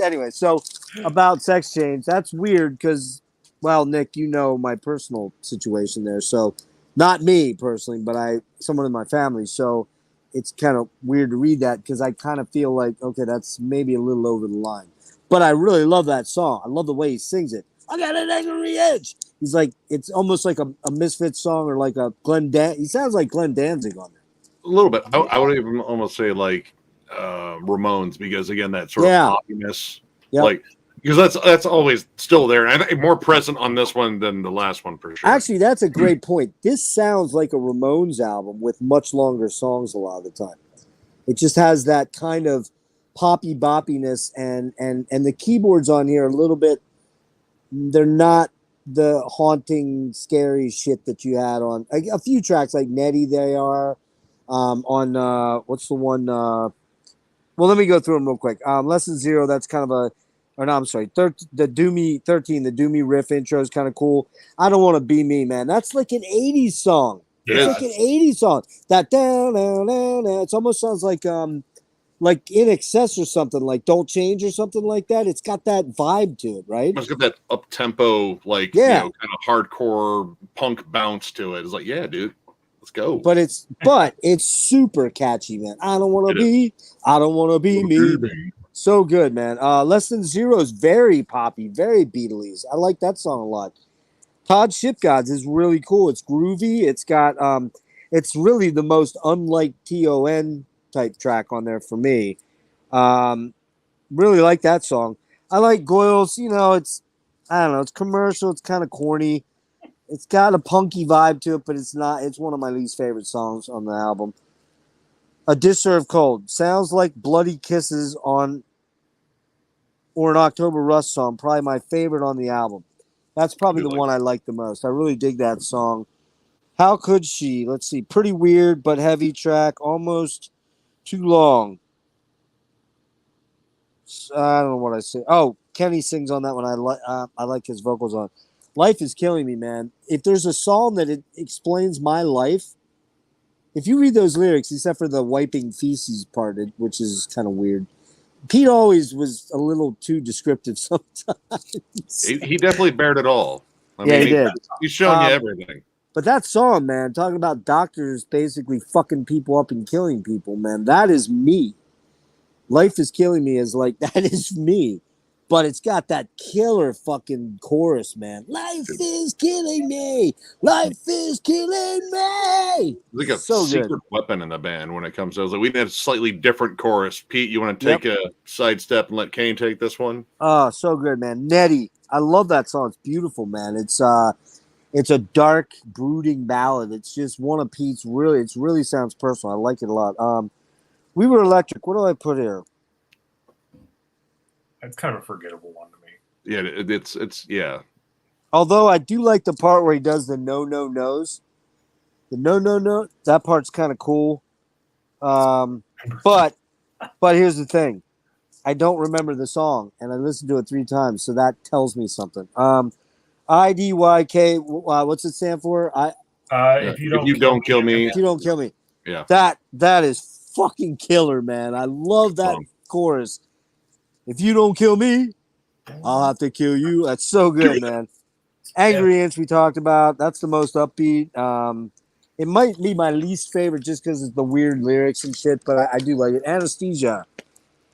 Anyway, so about sex change, that's weird because, well, Nick, my personal situation there. So not me personally, but someone in my family. So it's kind of weird to read that because I kind of feel like, okay, that's maybe a little over the line. But I really love that song. I love the way he sings it. I got an angry edge. He's like, it's almost like a Misfits song or like a he sounds like Glenn Danzig on there.
A little bit. I would even almost say like Ramones because, again, that sort of poppiness.
Yep.
Like, because that's always still there. And I think more present on this one than the last one for sure.
Actually, that's a great point. This sounds like a Ramones album with much longer songs a lot of the time. It just has that kind of poppy boppiness and the keyboards on here are a little bit, they're not the haunting scary shit that you had on a few tracks like Nettie. They are on what's the one well, let me go through them real quick. Less Than Zero, that's kind of the Doomy 13, the Doomy riff intro is kind of cool. I Don't Want to Be Me, man, that's like an 80s song. It's like an 80s song. That it almost sounds like In Excess or something, like Don't Change or something like that. It's got that vibe to it, right?
It's got that up-tempo, like, kind of hardcore punk bounce to it. It's like, yeah, dude, Let's go.
But it's super catchy, man. I don't want to be me. So good, man. Less Than Zero is very poppy, very Beatles. I like that song a lot. Todd Shipgods is really cool. It's groovy. It's got it's really the most unlike TON type track on there for me. Really like that song. I like Goyles. You know, it's I don't know. It's commercial. It's kind of corny. It's got a punky vibe to it, but it's not. It's one of my least favorite songs on the album. A Dish Served Cold sounds like Bloody Kisses on, or an October Rust song. Probably my favorite on the album. That's probably the one I like the most. I really dig that song. How Could She? Let's see. Pretty weird but heavy track. Almost too long. I don't know what I say. Oh, Kenny sings on that one. I like his vocals on. Life Is Killing Me, man. If there's a song that it explains my life, if you read those lyrics, except for the wiping feces part, which is kind of weird. Pete always was a little too descriptive sometimes.
He definitely bared it all. I
mean, he did.
He's showing you everything.
But that song, man, talking about doctors basically fucking people up and killing people, man, that is me. Life Is Killing Me is like, that is me. But it's got that killer fucking chorus, man. Life is killing me. Life is killing me.
Like a secret weapon in the band when it comes to it. Like we need a slightly different chorus. Pete, you want to take a sidestep and let Kane take this one?
Oh, so good, man. Nettie. I love that song. It's beautiful, man. It's a dark, brooding ballad. It's just one of Pete's really, it really sounds personal. I like it a lot. We Were Electric. What do I put here?
It's kind of a forgettable one to me.
Yeah, it's yeah.
Although I do like the part where he does the no. The no. That part's kind of cool. But here's the thing. I don't remember the song, and I listened to it 3 times, so that tells me something. IDYK, what's it stand for?
If you don't kill me.
If you don't kill me.
Yeah.
That is fucking killer, man. I love that chorus. If you don't kill me, I'll have to kill you. That's so good, man. Angry Inch we talked about. That's the most upbeat. It might be my least favorite just because it's the weird lyrics and shit, but I do like it. Anesthesia.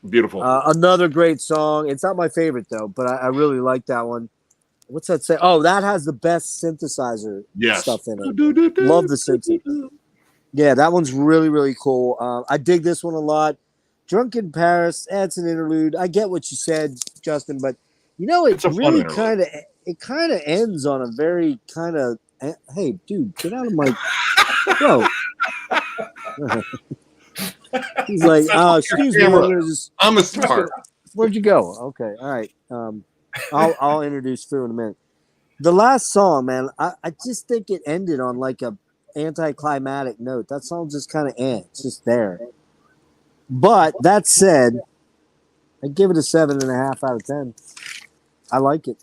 Beautiful.
Another great song. It's not my favorite, though, but I really like that one. What's that say? Oh, that has the best synthesizer stuff in it. Love the synth. Yeah, that one's really, really cool. I dig this one a lot. Drunk in Paris, it's an interlude. I get what you said, Justin, but you know it really kind of ends on a very kind of hey, dude, get out of my bro. He's like, excuse me,
I'm a star.
Where'd you go? Okay, all right. I'll introduce Phil in a minute. The last song, man, I just think it ended on like a anticlimactic note. That song just kind of it's just there. But that said, I give it a 7.5 out of 10. I like it.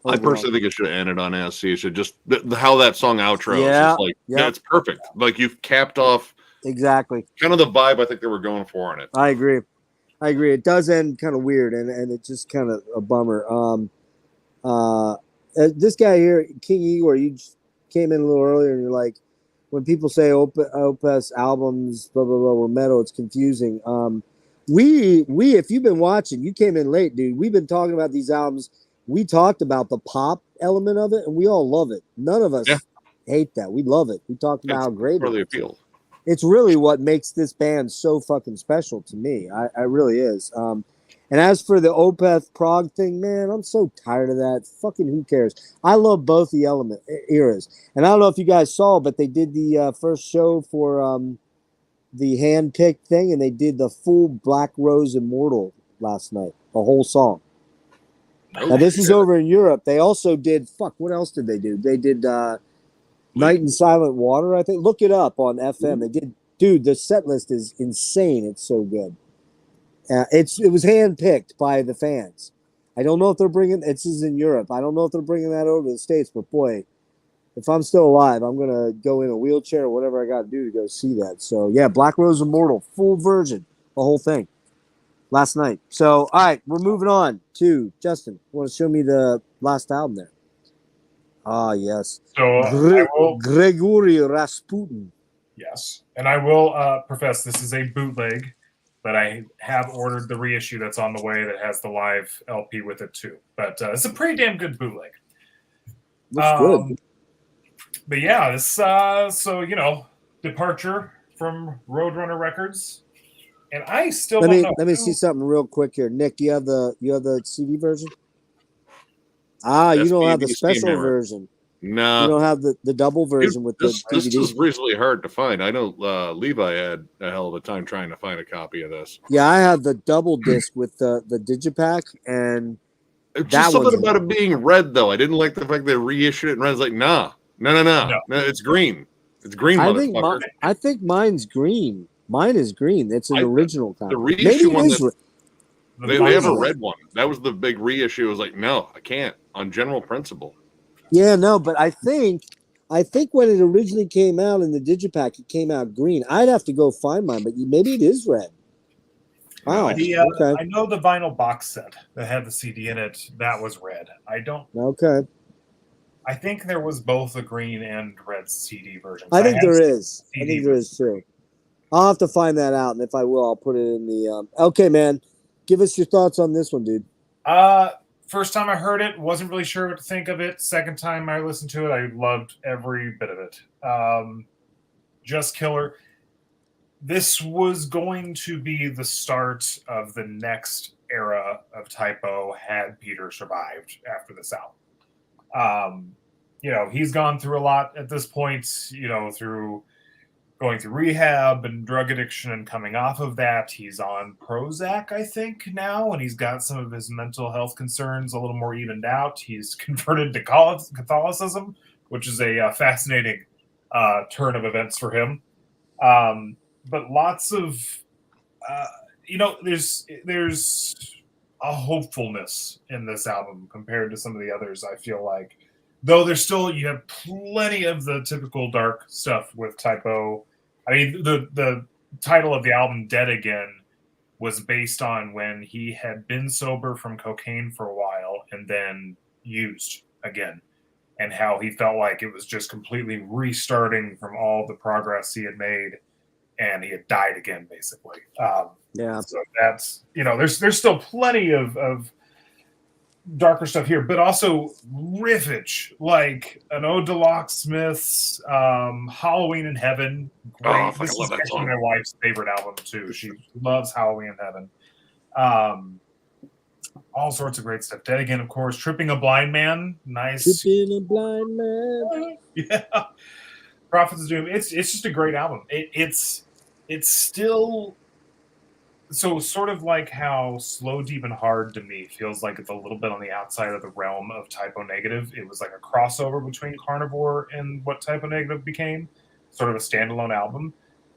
Overall. I personally think it should have ended on anesthesia. Just how that song outro is just like, it's perfect. Like you've capped off
exactly
kind of the vibe I think they were going for in it.
I agree. It does end kind of weird, and it's just kind of a bummer. This guy here, King Igor, you came in a little earlier, and you're like, when people say Opus albums, blah, blah, blah, were metal, it's confusing. We, if you've been watching, you came in late, dude. We've been talking about these albums. We talked about the pop element of it, and we all love it. None of us hate that. We love it. We talked about how great
really
it is.
It's
really what makes this band so fucking special to me. I really is. And as for the Opeth Prague thing, man, I'm so tired of that. Fucking who cares? I love both the eras. And I don't know if you guys saw, but they did the first show for the hand-picked thing, and they did the full Black Rose Immortal last night, the whole song. Now, this is over in Europe. They also did, what else did they do? They did Night in Silent Water, I think. Look it up on FM. They did, dude, the set list is insane. It's so good. It was handpicked by the fans. I don't know if they're bringing. This is in Europe. I don't know if they're bringing that over to the States. But boy, if I'm still alive, I'm gonna go in a wheelchair or whatever I got to do to go see that. So yeah, Black Rose Immortal, full version, the whole thing, last night. So all right, we're moving on to Justin. Want to show me the last album there? Ah yes.
So
Gregory Rasputin.
Yes. And I will profess this is a bootleg, but I have ordered the reissue that's on the way that has the live LP with it too. But it's a pretty damn good bootleg.
Looks good.
But yeah, this so departure from Roadrunner Records, and I still don't know.
Let me see something real quick here. Nick, do you have the CD version? You don't have the special version.
No,
you don't have the double version with
this
the DVD.
This was reasonably hard to find. I know Levi had a hell of a time trying to find a copy of this.
Yeah, I have the double disc with the digipack, and
it's just something about it being red though. I didn't like the fact they reissued it and red's like, no, it's green. It's green, motherfucker.
I think mine's green. Mine is green. It's an original copy.
The reissue one they have a red one. That was the big reissue. It was like, no, I can't on general principle.
Yeah, no, but I think when it originally came out in the digipack, it came out green. I'd have to go find mine, but maybe it is red. Wow.
Okay. I know the vinyl box set that had the CD in it, that was red. I don't.
Okay.
I think there was both a green and red CD version.
I think there is. I think there is too. I'll have to find that out, and if I will, I'll put it in the. Okay, man. Give us your thoughts on this one, dude.
First time I heard it, wasn't really sure what to think of it. Second time I listened to it, I loved every bit of it. Just killer. This was going to be the start of the next era of Typo had Peter survived after this album. He's gone through a lot at this point, through going through rehab and drug addiction and coming off of that. He's on Prozac, I think, now, and he's got some of his mental health concerns a little more evened out. He's converted to Catholicism, which is a fascinating turn of events for him. But lots of, there's a hopefulness in this album compared to some of the others, I feel like. Though you have plenty of the typical dark stuff with Typo. I mean, the title of the album, Dead Again, was based on when he had been sober from cocaine for a while and then used again, and how he felt like it was just completely restarting from all the progress he had made, and he had died again, basically.
Yeah.
So that's, there's still plenty of darker stuff here, but also riffage, like an Ode to Locksmiths, Halloween in Heaven. Great.
Oh,
this
I love that song.
My wife's favorite album too. She loves Halloween in Heaven. All sorts of great stuff. Dead Again, of course. Tripping a Blind Man. Nice.
Tripping a Blind Man.
Yeah. Prophets of Doom. It's just a great album. It's still. So sort of like how Slow, Deep, and Hard to me feels like it's a little bit on the outside of the realm of Typo Negative. It was like a crossover between Carnivore and what Typo Negative became, sort of a standalone album.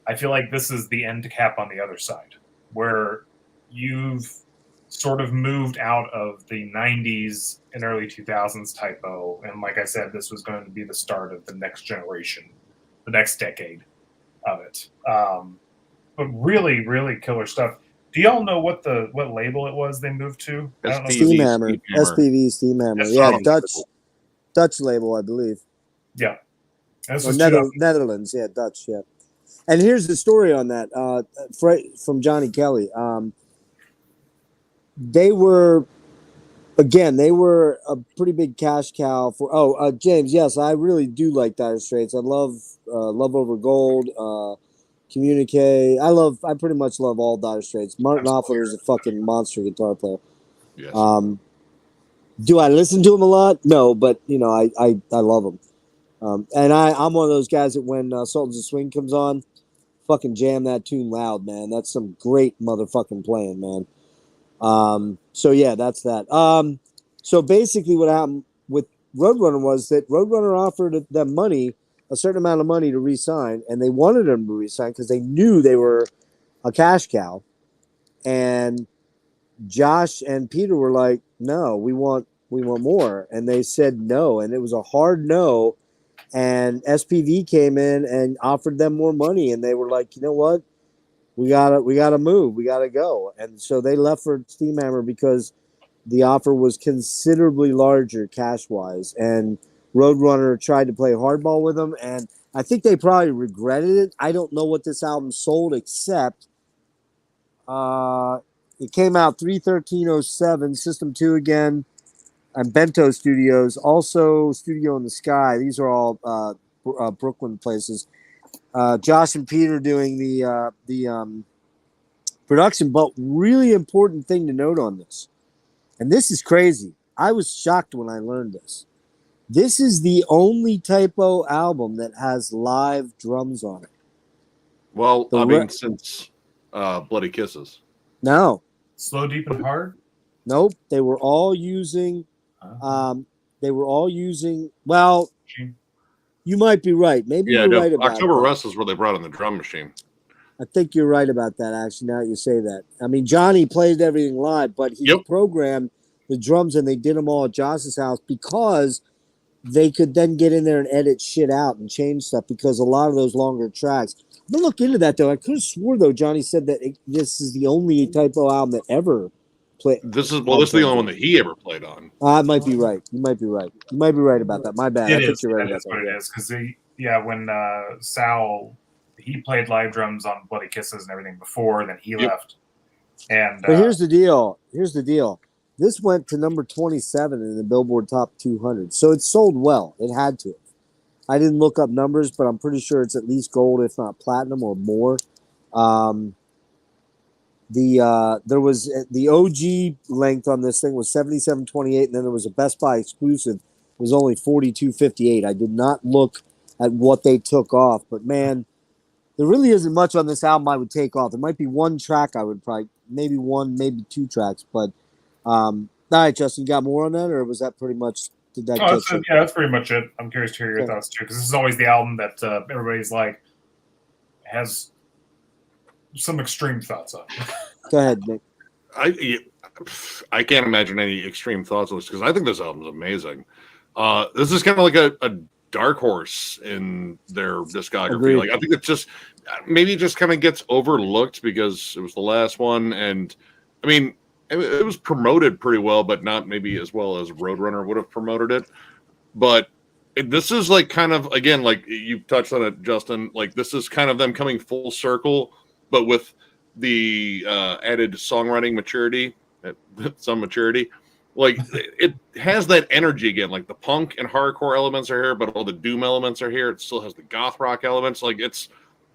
I feel like this is the end cap on the other side, where you've sort of moved out of the 90s and early 2000s Typo. And like I said, this was going to be the start of the next generation, the next decade of it. But really, really killer stuff. Do y'all know what label it was they moved to?
Steamhammer. SPV Steamhammer. Yeah, Dutch label, I believe.
Yeah.
Netherlands. Yeah, Dutch. Yeah. And here's the story on that from Johnny Kelly. They were a pretty big cash cow for. James, yes, I really do like Dire Straits. I love Love Over Gold. Communique. I pretty much love all Dire Straits. Martin Knopfler is a fucking monster guitar player.
Yes.
Do I listen to him a lot? No, but I love him. And I'm one of those guys that when Sultans of Swing comes on, fucking jam that tune loud, man. That's some great motherfucking playing, man. So yeah, that's that. So basically what happened with Roadrunner was that Roadrunner offered them money, a certain amount of money to re-sign, and they wanted them to re-sign because they knew they were a cash cow. And Josh and Peter were like, no, we want more. And they said no. And it was a hard no. And SPV came in and offered them more money. And they were like, you know what? We gotta move. We gotta go. And so they left for Steamhammer because the offer was considerably larger cash-wise. And Roadrunner tried to play hardball with them, and I think they probably regretted it. I don't know what this album sold, except it came out 3/13/07, System 2 again, and Bento Studios, also Studio in the Sky. These are all Brooklyn places. Josh and Peter doing the production, but really important thing to note on this, and this is crazy. I was shocked when I learned this. This is the only Typo album that has live drums on it.
Well, since Bloody Kisses.
No.
Slow, Deep, and Hard?
Nope. They were all using well, you might be right. Maybe you're right about
October
that.
Rust is where they brought in the drum machine.
I think you're right about that, actually, now that you say that. I mean, Johnny played everything live, but he programmed the drums, and they did them all at Josh's house because they could then get in there and edit shit out and change stuff, because a lot of those longer tracks. I'm going to look into that, though. I could have swore, though, Johnny said that this is the only Typo album that ever played.
This is the only one that he ever played on.
I might be right. You might be right. You might be right about that. My bad.
It is. You're right about that. It is, because when Sal, he played live drums on Bloody Kisses and everything before, then he left. And
but here's the deal. This went to number 27 in the Billboard Top 200, so it sold well. It had to. I didn't look up numbers, but I'm pretty sure it's at least gold, if not platinum or more. There was the OG length on this thing was 77.28, and then there was a Best Buy exclusive. It was only 42.58. I did not look at what they took off, but man, there really isn't much on this album I would take off. There might be one track I would probably, maybe one, maybe two tracks, but all right, Justin, you got more on that, or was that pretty much?
That's pretty much it. I'm curious to hear your thoughts too, because this is always the album that everybody's like has some extreme thoughts on.
Go ahead, Nick.
I can't imagine any extreme thoughts on this, because I think this album is amazing. This is kind of like a dark horse in their discography.
Agreed.
Like, I think it's just maybe just kind of gets overlooked because it was the last one, and I mean, it was promoted pretty well, but not maybe as well as Roadrunner would have promoted it. But this is like kind of, again, like you touched on it, Justin, like this is kind of them coming full circle, but with the added songwriting maturity, some maturity. Like it has that energy again, like the punk and hardcore elements are here, but all the doom elements are here. It still has the goth rock elements. Like it's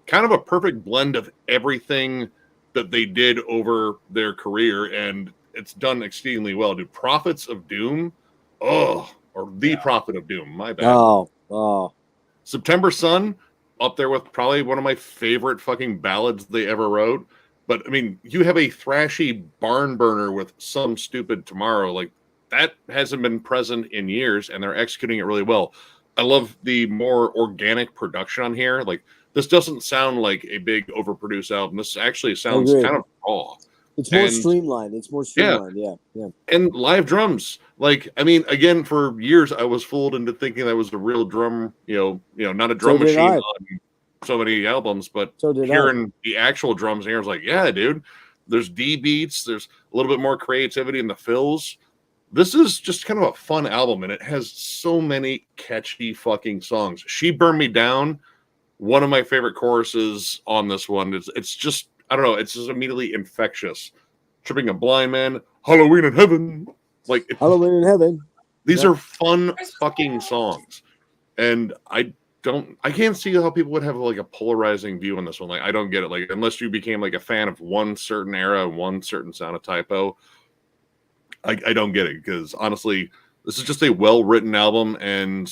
kind of a perfect blend of everything that they did over their career, and it's done exceedingly well. Dude, Prophets of Doom, Prophet of Doom, my bad.
Oh.
September Sun, up there with probably one of my favorite fucking ballads they ever wrote. But I mean, you have a thrashy barn burner with Some Stupid Tomorrow. Like that hasn't been present in years, and they're executing it really well. I love the more organic production on here. Like this doesn't sound like a big overproduced album. This actually sounds kind of raw.
It's more streamlined. Yeah.
And live drums. Like, I mean, again, for years I was fooled into thinking that was a real drum, not a drum machine on so many albums, but hearing the actual drums here, I was like, yeah, dude, there's D beats, there's a little bit more creativity in the fills. This is just kind of a fun album, and it has so many catchy fucking songs. She Burned Me Down, one of my favorite choruses on this one. It's just, I don't know, it's just immediately infectious. Tripping a Blind Man, Halloween in Heaven. Like
Halloween in Heaven.
These are fun fucking songs. And I can't see how people would have like a polarizing view on this one. Like, I don't get it. Like, unless you became like a fan of one certain era, one certain sound of Typo, I don't get it. Because honestly, this is just a well-written album, and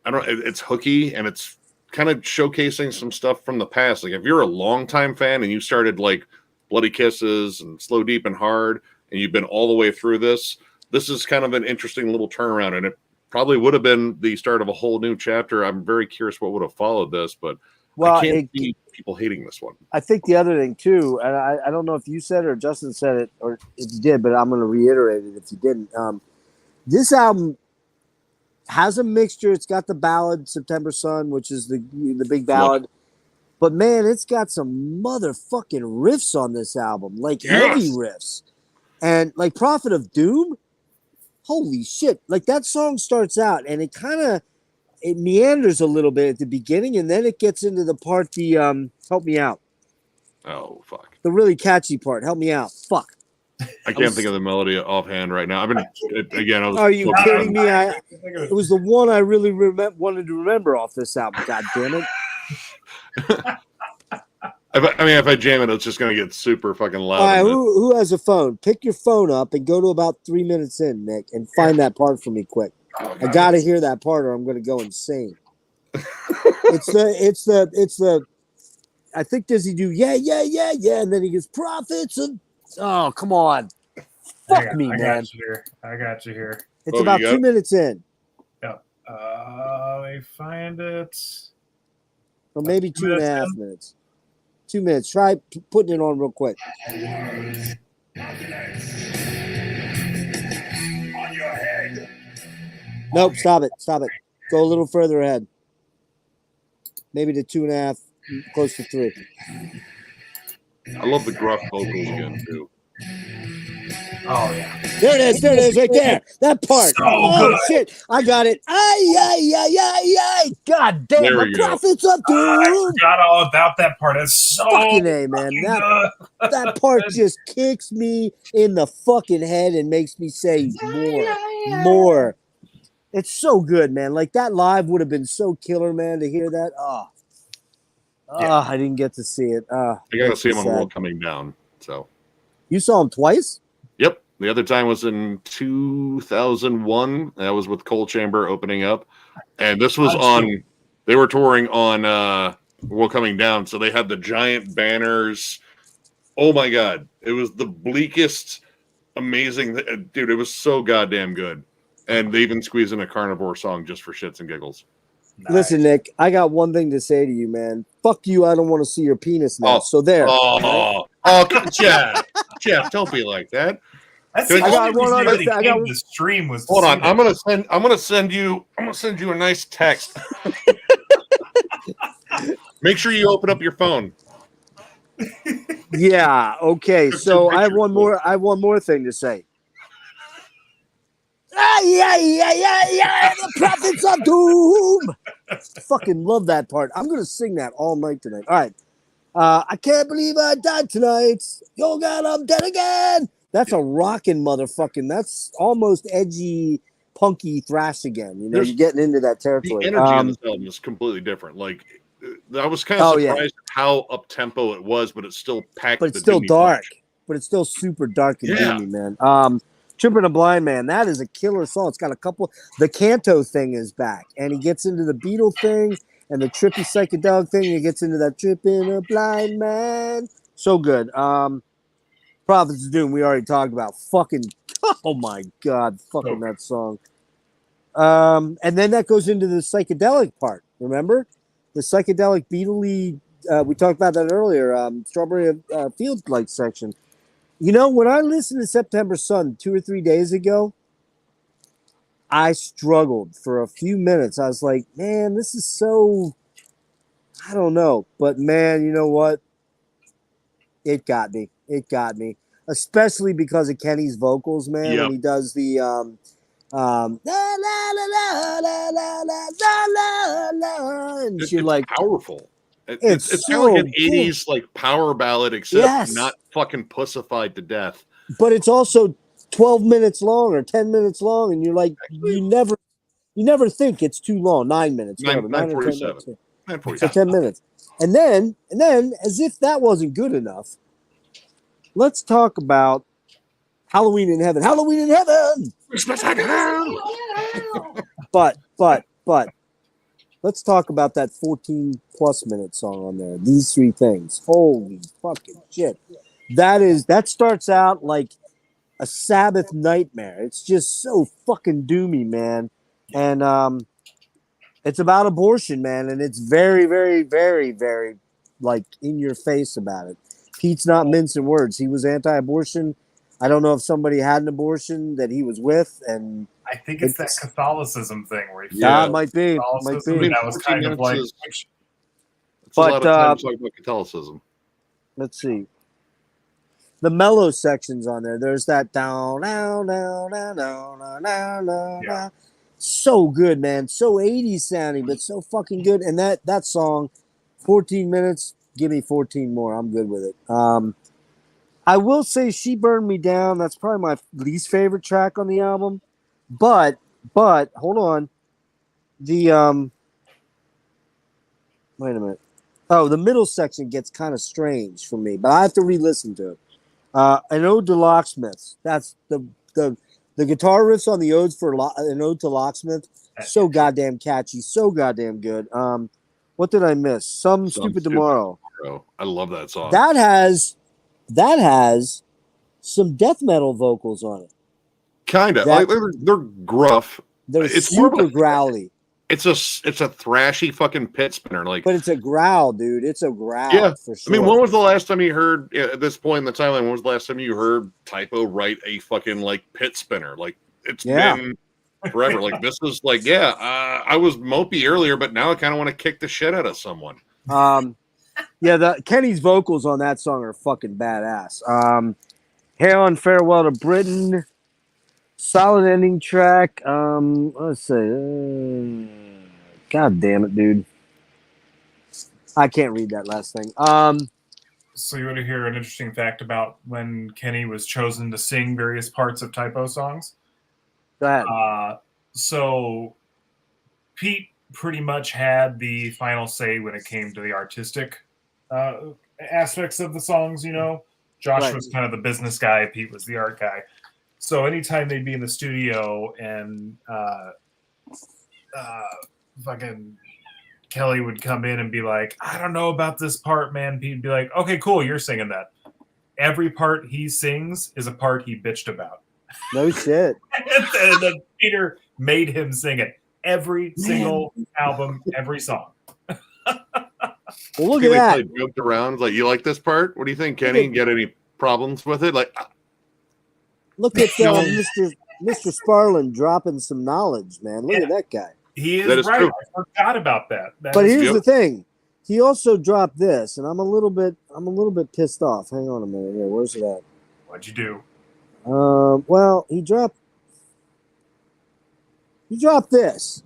it's hooky, and it's kind of showcasing some stuff from the past. Like, if you're a longtime fan and you started like Bloody Kisses and Slow, Deep, and Hard, and you've been all the way through this is kind of an interesting little turnaround, and it probably would have been the start of a whole new chapter. I'm very curious what would have followed this, but I can't see people hating this one.
I think the other thing too, and I don't know if you said it or Justin said it, or if you did, but I'm going to reiterate it if you didn't. This album has a mixture. It's got the ballad September Sun, which is the big ballad. But man, it's got some motherfucking riffs on this album, like heavy riffs. And like Prophet of Doom, holy shit. Like that song starts out and it kind of it meanders a little bit at the beginning, and then it gets into the part, help me out.
Oh, fuck.
The really catchy part. Help me out. Fuck.
I can't think of the melody offhand right now.
Are you kidding me? It was the one I really wanted to remember off this album. God damn it.
If I jam it, it's just going to get super fucking loud.
All right, who has a phone? Pick your phone up and go to about 3 minutes in, Nick, and find that part for me quick. I got to hear that part or I'm going to go insane. It's the, I think, does he do, yeah, and then he gets prophets and, oh, come on. Fuck me, man.
I got you here.
It's about 2 minutes in.
Yep. Let me find it.
Or maybe 2.5 minutes. 2 minutes. Try putting it on real quick.
On your head.
Nope, stop it. Go a little further ahead. Maybe to 2.5, close to 3.
I love the gruff vocals again, too.
Oh, yeah.
There it is, right there. That part.
So good.
Shit. I got it. Ay. God damn, the prophets of doom.
I forgot all about that part. It's so
fucking A, man. That part just kicks me in the fucking head and makes me say more. It's so good, man. Like, that live would have been so killer, man, to hear that. I didn't get to see it.
I got to see him on World Coming Down. So
you saw him twice?
Yep. The other time was in 2001. That was with Cold Chamber opening up. And this was they were touring on World Coming Down. So they had the giant banners. Oh my God. It was the bleakest, amazing. Dude, it was so goddamn good. And they even squeezed in a carnivore song just for shits and giggles.
Nice.
Listen, Nick, I got one thing to say to you, man. Fuck you. I don't want to see your penis now. So there.
Jeff, don't be like that.
That's
I
got one other thing. The stream was.
Hold on, I'm gonna send you a nice text. Make sure you open up your phone.
Yeah. Okay. So I have one more thing to say. The prophets of doom. Fucking love that part. I'm gonna sing that all night tonight. All right. I can't believe I died tonight. Oh God, I'm dead again. That's a rockin' motherfucking. That's almost edgy, punky thrash again. You know, you're getting into that territory.
The energy in this album is completely different. Like, I was kind of surprised how up tempo it was, but it's still packed.
But it's still dark. But it's still super dark and gloomy, man. Tripping a Blind Man, that is a killer song. It's got a couple. The canto thing is back, and he gets into the Beatle thing and the trippy psychedelic thing. And he gets into that Tripping a Blind Man. So good. Prophets of Doom, we already talked about. Fucking, oh my God, fucking that song. And then that goes into the psychedelic part. Remember the psychedelic Beatle-y, we talked about that earlier. Strawberry Fields Light section. You know, when I listened to September Sun 2 or 3 days ago, I struggled for a few minutes. I was like, man, this is so, I don't know. But man, you know what? It got me. Especially because of Kenny's vocals, man. When he does the la la la la la la la la, and
it's
like
powerful.
It's
kind
so
of like an 80s like power ballad, except not fucking pussified to death.
But it's also 12 minutes long or 10 minutes long, and you're like, you never think it's too long. 9 minutes,
9:47.
9:47. So 10 minutes. And then, as if that wasn't good enough, let's talk about Halloween in Heaven. Halloween in Heaven! But let's talk about that 14 plus minute song on there. These three things. Holy fucking shit. That starts out like a Sabbath nightmare. It's just so fucking doomy, man. And it's about abortion, man. And it's very, very, very, very like in your face about it. Pete's not mincing words. He was anti-abortion. I don't know if somebody had an abortion that he was with, and
I think it's that Catholicism thing where he
it might be.
That was kind of like.
But a lot of times talking about Catholicism.
Let's see. The mellow sections on there. There's that down, down, down, down, down, down, down. So good, man. So 80s sounding, but so fucking good. And that song, 14 minutes, give me 14 more. I'm good with it. I will say She Burned Me Down. That's probably my least favorite track on the album. But hold on. The wait a minute. Oh, the middle section gets kind of strange for me, but I have to re-listen to it. An Ode to Locksmiths. That's the guitar riffs on the odes for An Ode to Locksmith. So goddamn catchy, so goddamn good. What did I miss? Some Stupid Tomorrow.
I love that song.
That has some death metal vocals on it.
Kind of. Like, they're gruff.
It's super growly.
It's a thrashy fucking pit spinner, like.
But it's a growl, dude. It's a growl.
Yeah,
for sure.
I mean, when was the last time you heard at this point in the timeline? When was the last time you heard Typo write a fucking like pit spinner? Like it's been forever. Like this is like I was mopey earlier, but now I kind of want to kick the shit out of someone.
Kenny's vocals on that song are fucking badass. Hail and Farewell to Britain. Solid ending track. Let's see. God damn it, dude. I can't read that last thing.
So you want to hear an interesting fact about when Kenny was chosen to sing various parts of Typo songs?
Go ahead.
So Pete pretty much had the final say when it came to the artistic aspects of the songs, you know. Josh was kind of the business guy. Pete was the art guy. So anytime they'd be in the studio and fucking Kelly would come in and be like, I don't know about this part, man. Pete'd be like, okay, cool, you're singing that. Every part he sings is a part he bitched about.
No shit.
and then Peter made him sing it. Every single album, every song.
Well, look at that.
Joked around, like, you like this part? What do you think, Kenny? Get any problems with it? Like,
look at Mr. Sparlin dropping some knowledge, man. Look at that guy.
He is right. True. I forgot about that.
But here's the thing. He also dropped this, and I'm a little bit pissed off. Hang on a minute here. Where's it at?
What'd you do?
Well, he dropped this.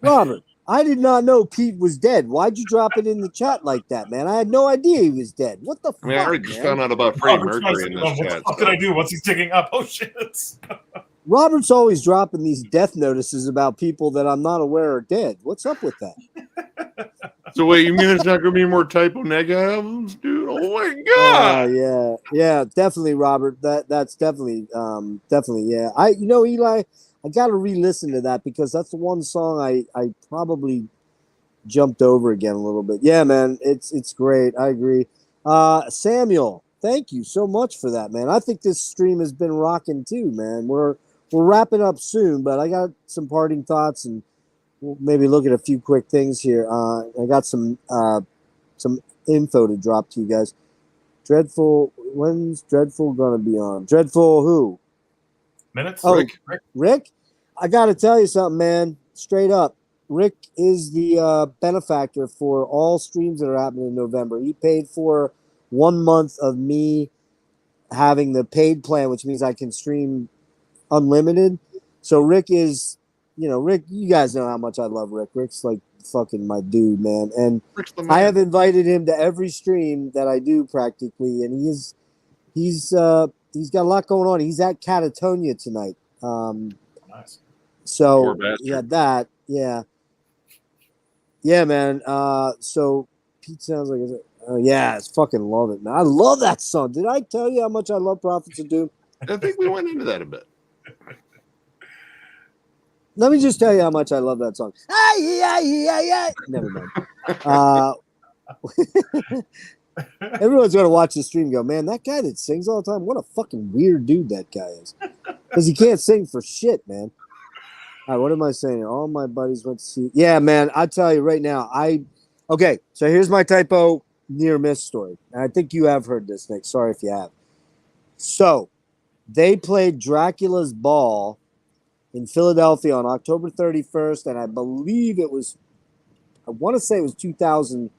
Robert, I did not know Pete was dead. Why'd you drop it in the chat like that, man? I had no idea he was dead. What the fuck?
I already just found out about Freddie Mercury in this chat.
What did I do? What's he digging up? Oh, shit.
Robert's always dropping these death notices about people that I'm not aware are dead. What's up with that?
So wait, you mean it's not going to be more Typo Neg albums, dude? Oh my god!
Yeah, definitely, Robert. That's definitely, yeah. Eli, I got to re-listen to that because that's the one song I probably jumped over again a little bit. Yeah, man, it's great. I agree. Samuel, thank you so much for that, man. I think this stream has been rocking too, man. We're wrapping up soon, but I got some parting thoughts and we'll maybe look at a few quick things here. I got some info to drop to you guys. Dreadful, when's Dreadful gonna be on? Dreadful who?
Minutes?
Oh, Rick? I got to tell you something, man. Straight up. Rick is the benefactor for all streams that are happening in November. He paid for 1 month of me having the paid plan, which means I can stream unlimited. So Rick is, Rick, you guys know how much I love Rick. Rick's like fucking my dude, man. And I have invited him to every stream that I do practically, and he's got a lot going on. He's at Catatonia tonight.
Nice.
So yeah, man. So Pete sounds like it's fucking love it, man. I love that song. Did I tell you how much I love Prophets of Doom?
I think we went into that a bit.
Let me just tell you how much I love that song. Never mind. Everyone's going to watch the stream and go, man, that guy that sings all the time, what a fucking weird dude that guy is. Because he can't sing for shit, man. All right, what am I saying? All my buddies went to see. Yeah, man, I tell you right now. Okay, so here's my Typo near miss story. And I think you have heard this, Nick. Sorry if you have. So they played Dracula's Ball in Philadelphia on October 31st, and I believe it was, I want to say it was 2000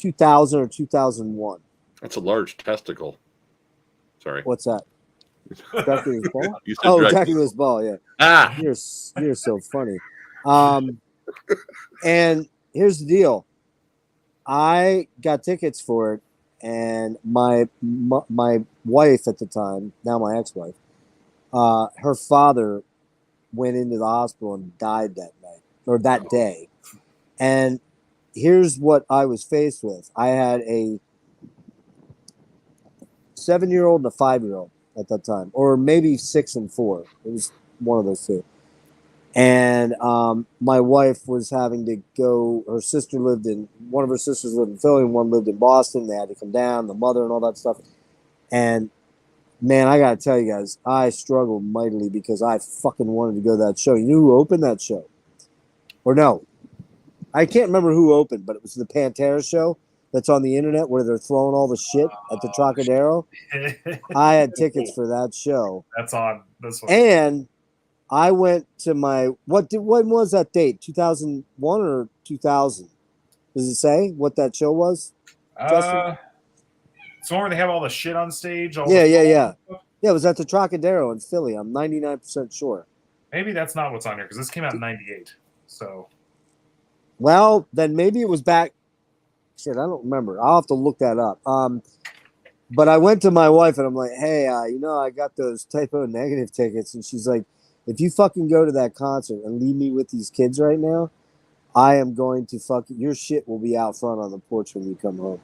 or 2001.
That's a large testicle. Sorry.
What's that? Dracula's Ball?
You said
Oh,
Dracula.
Dracula's Ball, yeah.
Ah,
You're so funny. And here's the deal. I got tickets for it, and my wife at the time, now my ex-wife, her father went into the hospital and died that night or that day. And here's what I was faced with. I had a 7-year-old and a 5-year-old at that time, or maybe 6 and 4. It was one of those two. And my wife was having to go. One of her sisters lived in Philly, and one lived in Boston. They had to come down, the mother and all that stuff. And man, I gotta tell you guys, I struggled mightily because I fucking wanted to go to that show. You knew who opened that show? Or no, I can't remember who opened, but it was the Pantera show that's on the internet where they're throwing all the shit at the Trocadero. I had tickets for that show.
That's on this one.
And I went to my when was that date? 2001 or 2000? Does it say what that show was?
It's one where they have all the shit on stage.
Yeah. Yeah, it was at the Trocadero in Philly. I'm 99% sure.
Maybe that's not what's on here because this came out in '98. So,
well, then maybe it was back. Shit, I don't remember. I'll have to look that up. But I went to my wife and I'm like, hey, I got those Typo Negative tickets, and she's like, if you fucking go to that concert and leave me with these kids right now, I am going to your shit will be out front on the porch when you come home.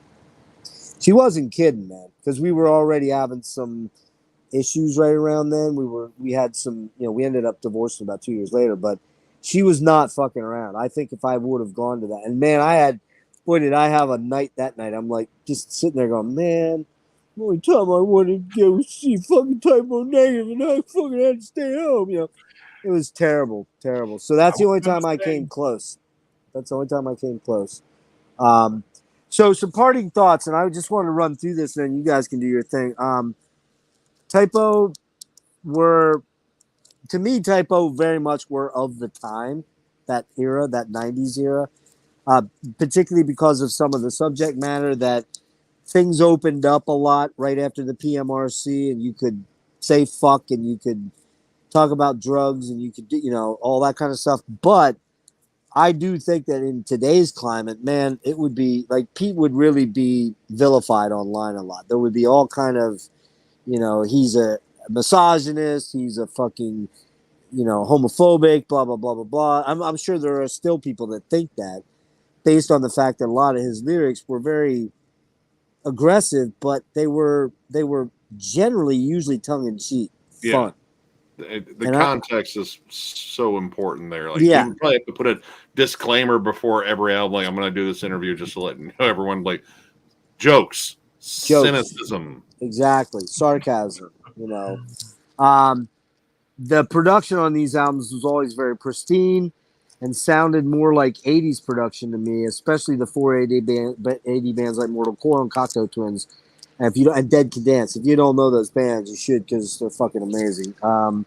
She wasn't kidding, man, because we were already having some issues right around then. We had some, we ended up divorcing about 2 years later, but she was not fucking around. I think if I would have gone to that, and man, did I have a night that night. I'm like just sitting there going, man, the only time I wanted to go see fucking Typo Negative, and I fucking had to stay home. It was terrible. So that's the only time I came close. So some parting thoughts, and I just want to run through this, and then you guys can do your thing. Typo very much were of the time, that era, that 90s era, particularly because of some of the subject matter that things opened up a lot right after the PMRC, and you could say fuck, and you could talk about drugs, and you could do, all that kind of stuff. But I do think that in today's climate, man, it would be like Pete would really be vilified online a lot. There would be all kind of, he's a misogynist, he's a fucking, homophobic, blah, blah, blah, blah, blah. I'm sure there are still people that think that based on the fact that a lot of his lyrics were very aggressive, but they were generally usually tongue-in-cheek fun.
The context is so important there. Like,
yeah,
you would probably have to put a disclaimer before every album. Like, I'm going to do this interview just to let everyone, like, jokes, cynicism,
exactly, sarcasm. The production on these albums was always very pristine and sounded more like 80s production to me, especially the 480 bands like Mortal Coil and Cocteau Twins. And and Dead Can Dance. If you don't know those bands, you should, because they're fucking amazing. Some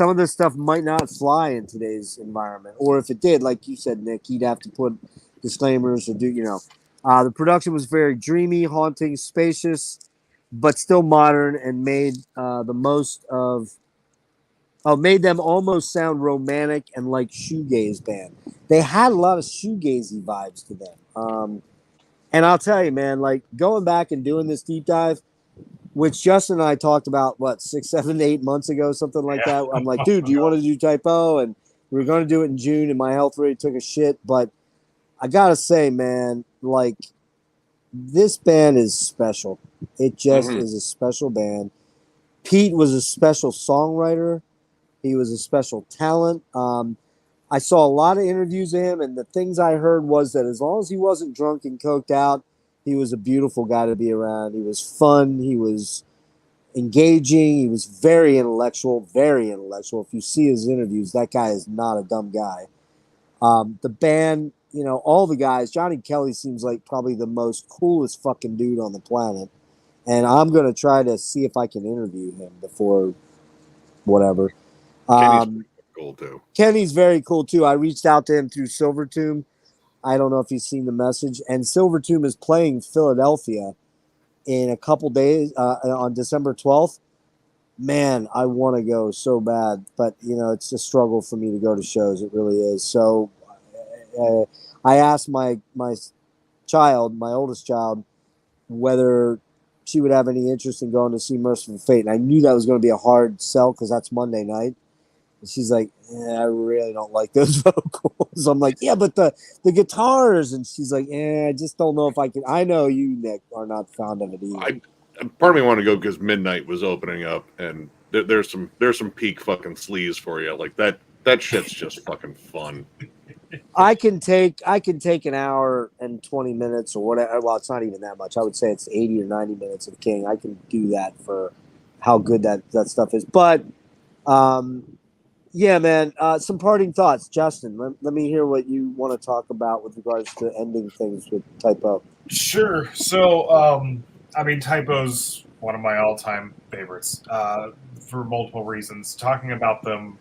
of this stuff might not fly in today's environment, or if it did, like you said, Nick, he'd have to put disclaimers or do. The production was very dreamy, haunting, spacious, but still modern, and made made them almost sound romantic and like shoegaze band. They had a lot of shoegazy vibes to them. And I'll tell you, man, like going back and doing this deep dive, which Justin and I talked about, 6, 7, 8 months ago, something like that. I'm like, dude, do you want to do Typo? And we were going to do it in June, and my health really took a shit. But I got to say, man, like, this band is special. It just is a special band. Pete was a special songwriter. He was a special talent. I saw a lot of interviews of him, and the things I heard was that as long as he wasn't drunk and coked out, he was a beautiful guy to be around. He was fun. He was engaging. He was very intellectual, very intellectual. If you see his interviews, that guy is not a dumb guy. The band, all the guys, Johnny Kelly seems like probably the most coolest fucking dude on the planet. And I'm going to try to see if I can interview him before whatever.
Kenny's cool too.
Kenny's very cool too. I reached out to him through Silvertomb. I don't know if he's seen the message. And Silvertomb is playing Philadelphia in a couple days on December 12th. Man, I want to go so bad, but it's a struggle for me to go to shows. It really is. So I asked my oldest child, whether she would have any interest in going to see Merciful Fate, and I knew that was going to be a hard sell because that's Monday night. And she's like, I really don't like those vocals. I'm like, yeah, but the guitars. And she's like, I just don't know if I can. I know you, Nick, are not fond of it either.
Part of me want to go because Midnight was opening up, and there's some peak fucking sleaze for you. Like that shit's just fucking fun.
I can take an hour and 20 minutes or whatever. Well, it's not even that much. I would say it's 80 or 90 minutes of King. I can do that for how good that stuff is. But yeah, man. Some parting thoughts, Justin. Let me hear what you want to talk about with regards to ending things with Typo.
Sure. So, I mean, Typo's one of my all-time favorites for multiple reasons. Talking about them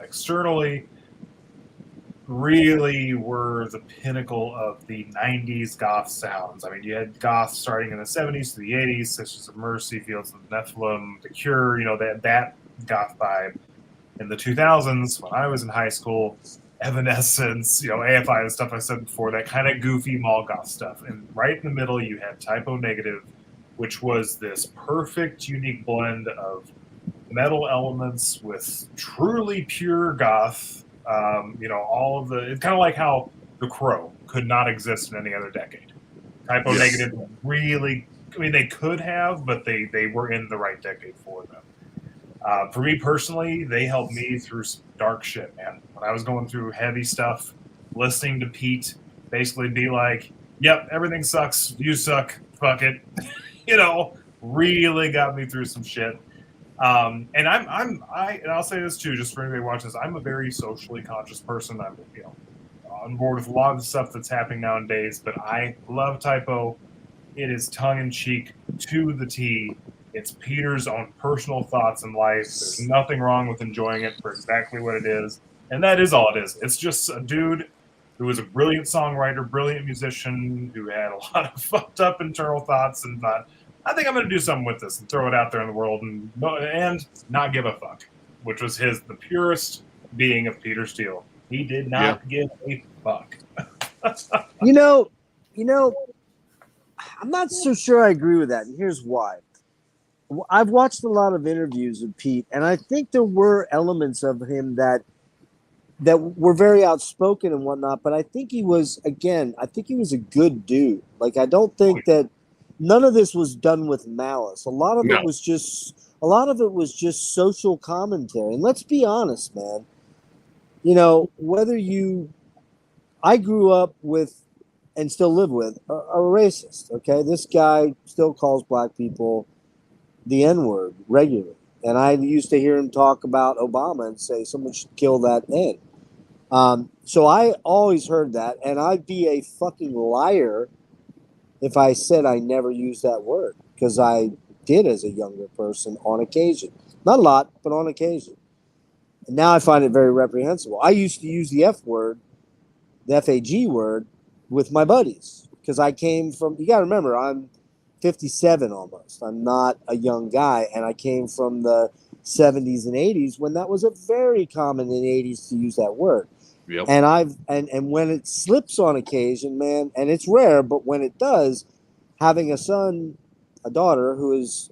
externally really were the pinnacle of the 90s goth sounds. I mean, you had goth starting in the 70s to the 80s, Sisters of Mercy, Fields of the Nephilim, The Cure, that goth vibe. In the 2000s, when I was in high school, Evanescence, AFI, the stuff I said before, that kind of goofy mall goth stuff. And right in the middle, you had Typo Negative, which was this perfect, unique blend of metal elements with truly pure goth. All of it's kind of like how The Crow could not exist in any other decade. Typo Negative really, I mean, they could have, but they were in the right decade for them. For me personally, they helped me through some dark shit, man. When I was going through heavy stuff, listening to Pete basically be like, yep, everything sucks, you suck, fuck it. Really got me through some shit. And I'll say this too, just for anybody watching this, I'm a very socially conscious person. I'm, on board with a lot of the stuff that's happening nowadays, but I love Typo. It is tongue in cheek to the T. It's Peter's own personal thoughts in life. There's nothing wrong with enjoying it for exactly what it is. And that is all it is. It's just a dude who was a brilliant songwriter, brilliant musician, who had a lot of fucked up internal thoughts and thought, I think I'm going to do something with this and throw it out there in the world and not give a fuck, which was the purest being of Peter Steele. He did not give a fuck.
I'm not so sure I agree with that, and here's why. I've watched a lot of interviews with Pete, and I think there were elements of him that were very outspoken and whatnot, but I think he was a good dude. Like, I don't think that none of this was done with malice. A lot of it was just social commentary. And let's be honest, man. I grew up with and still live with a racist. Okay, this guy still calls black people the N-word regularly, and I used to hear him talk about Obama and say someone should kill that N. So I always heard that, and I'd be a fucking liar if I said I never used that word, because I did as a younger person on occasion. Not a lot, but on occasion. And now I find it very reprehensible. I used to use the F word, the F-A-G word, with my buddies, because I came from, you got to remember, I'm 57 almost. I'm not a young guy, and I came from the 70s and 80s when that was a very common in the 80s to use that word.
Yep.
And when it slips on occasion, man, and it's rare, but when it does, having a daughter who is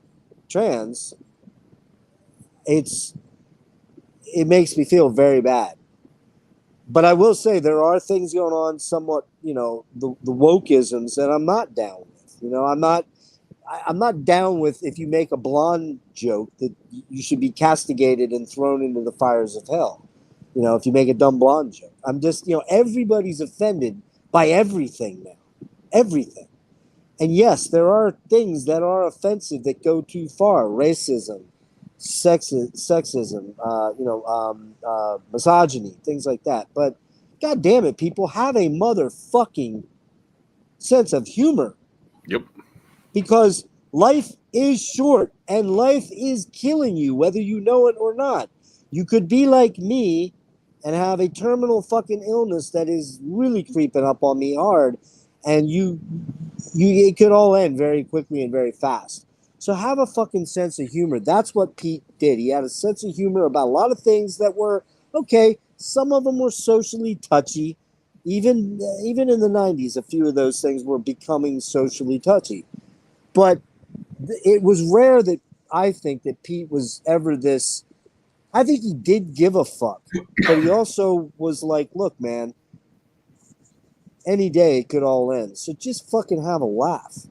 trans, it makes me feel very bad. But I will say there are things going on somewhat, the wokeisms that I'm not down with. I'm not down with if you make a blonde joke that you should be castigated and thrown into the fires of hell. If you make a dumb blonde joke. I'm just, everybody's offended by everything now. Everything. And yes, there are things that are offensive that go too far. Racism, sexism, misogyny, things like that. But God damn it, people, have a motherfucking sense of humor.
Yep.
Because life is short and life is killing you, whether you know it or not. You could be like me and have a terminal fucking illness that is really creeping up on me hard, and it could all end very quickly and very fast. So have a fucking sense of humor. That's what Pete did. He had a sense of humor about a lot of things that were okay. Some of them were socially touchy. Even in the 90s, a few of those things were becoming socially touchy. But it was rare that I think that Pete was ever this. I think he did give a fuck, but he also was like, look, man, any day it could all end. So just fucking have a laugh.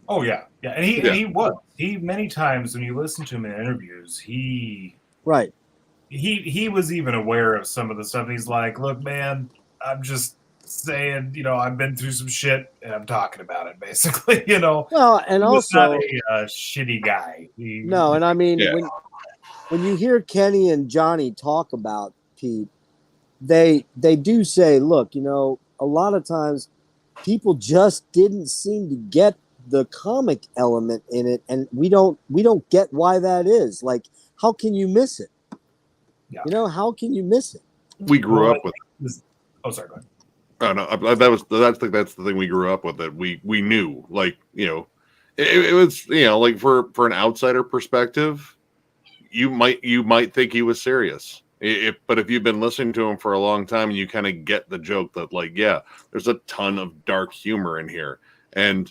Oh yeah. And he many times when you listen to him in interviews, he was even aware of some of the stuff. He's like, look, man, I'm just saying, I've been through some shit and I'm talking about it, basically,
Well, and
he was
also
not a shitty guy.
and I mean, when you hear Kenny and Johnny talk about Pete, they do say, look, a lot of times people just didn't seem to get the comic element in it, and we don't get why that is. Like, how can you miss it? Yeah. How can you miss it?
We grew up with
this. Oh, sorry, go ahead.
Oh no, that's the thing we grew up with, that we knew, like, it was, like for an outsider perspective, you might think he was serious. But if you've been listening to him for a long time, you kind of get the joke that, like, yeah, there's a ton of dark humor in here. And,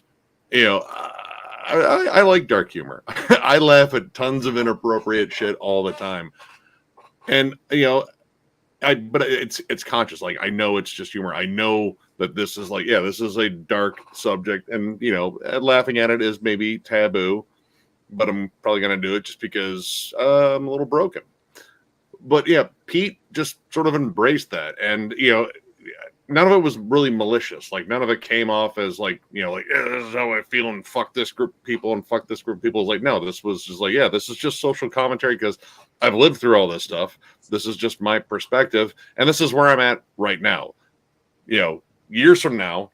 I like dark humor. I laugh at tons of inappropriate shit all the time. And, but it's conscious. Like, I know it's just humor. I know that this is this is a dark subject. And, laughing at it is maybe taboo. But I'm probably going to do it just because I'm a little broken. But yeah, Pete just sort of embraced that. And, none of it was really malicious. Like, none of it came off as like, this is how I feel and fuck this group of people and fuck this group of people. It's like, no, this was just like, yeah, this is just social commentary because I've lived through all this stuff. This is just my perspective. And this is where I'm at right now. Years from now,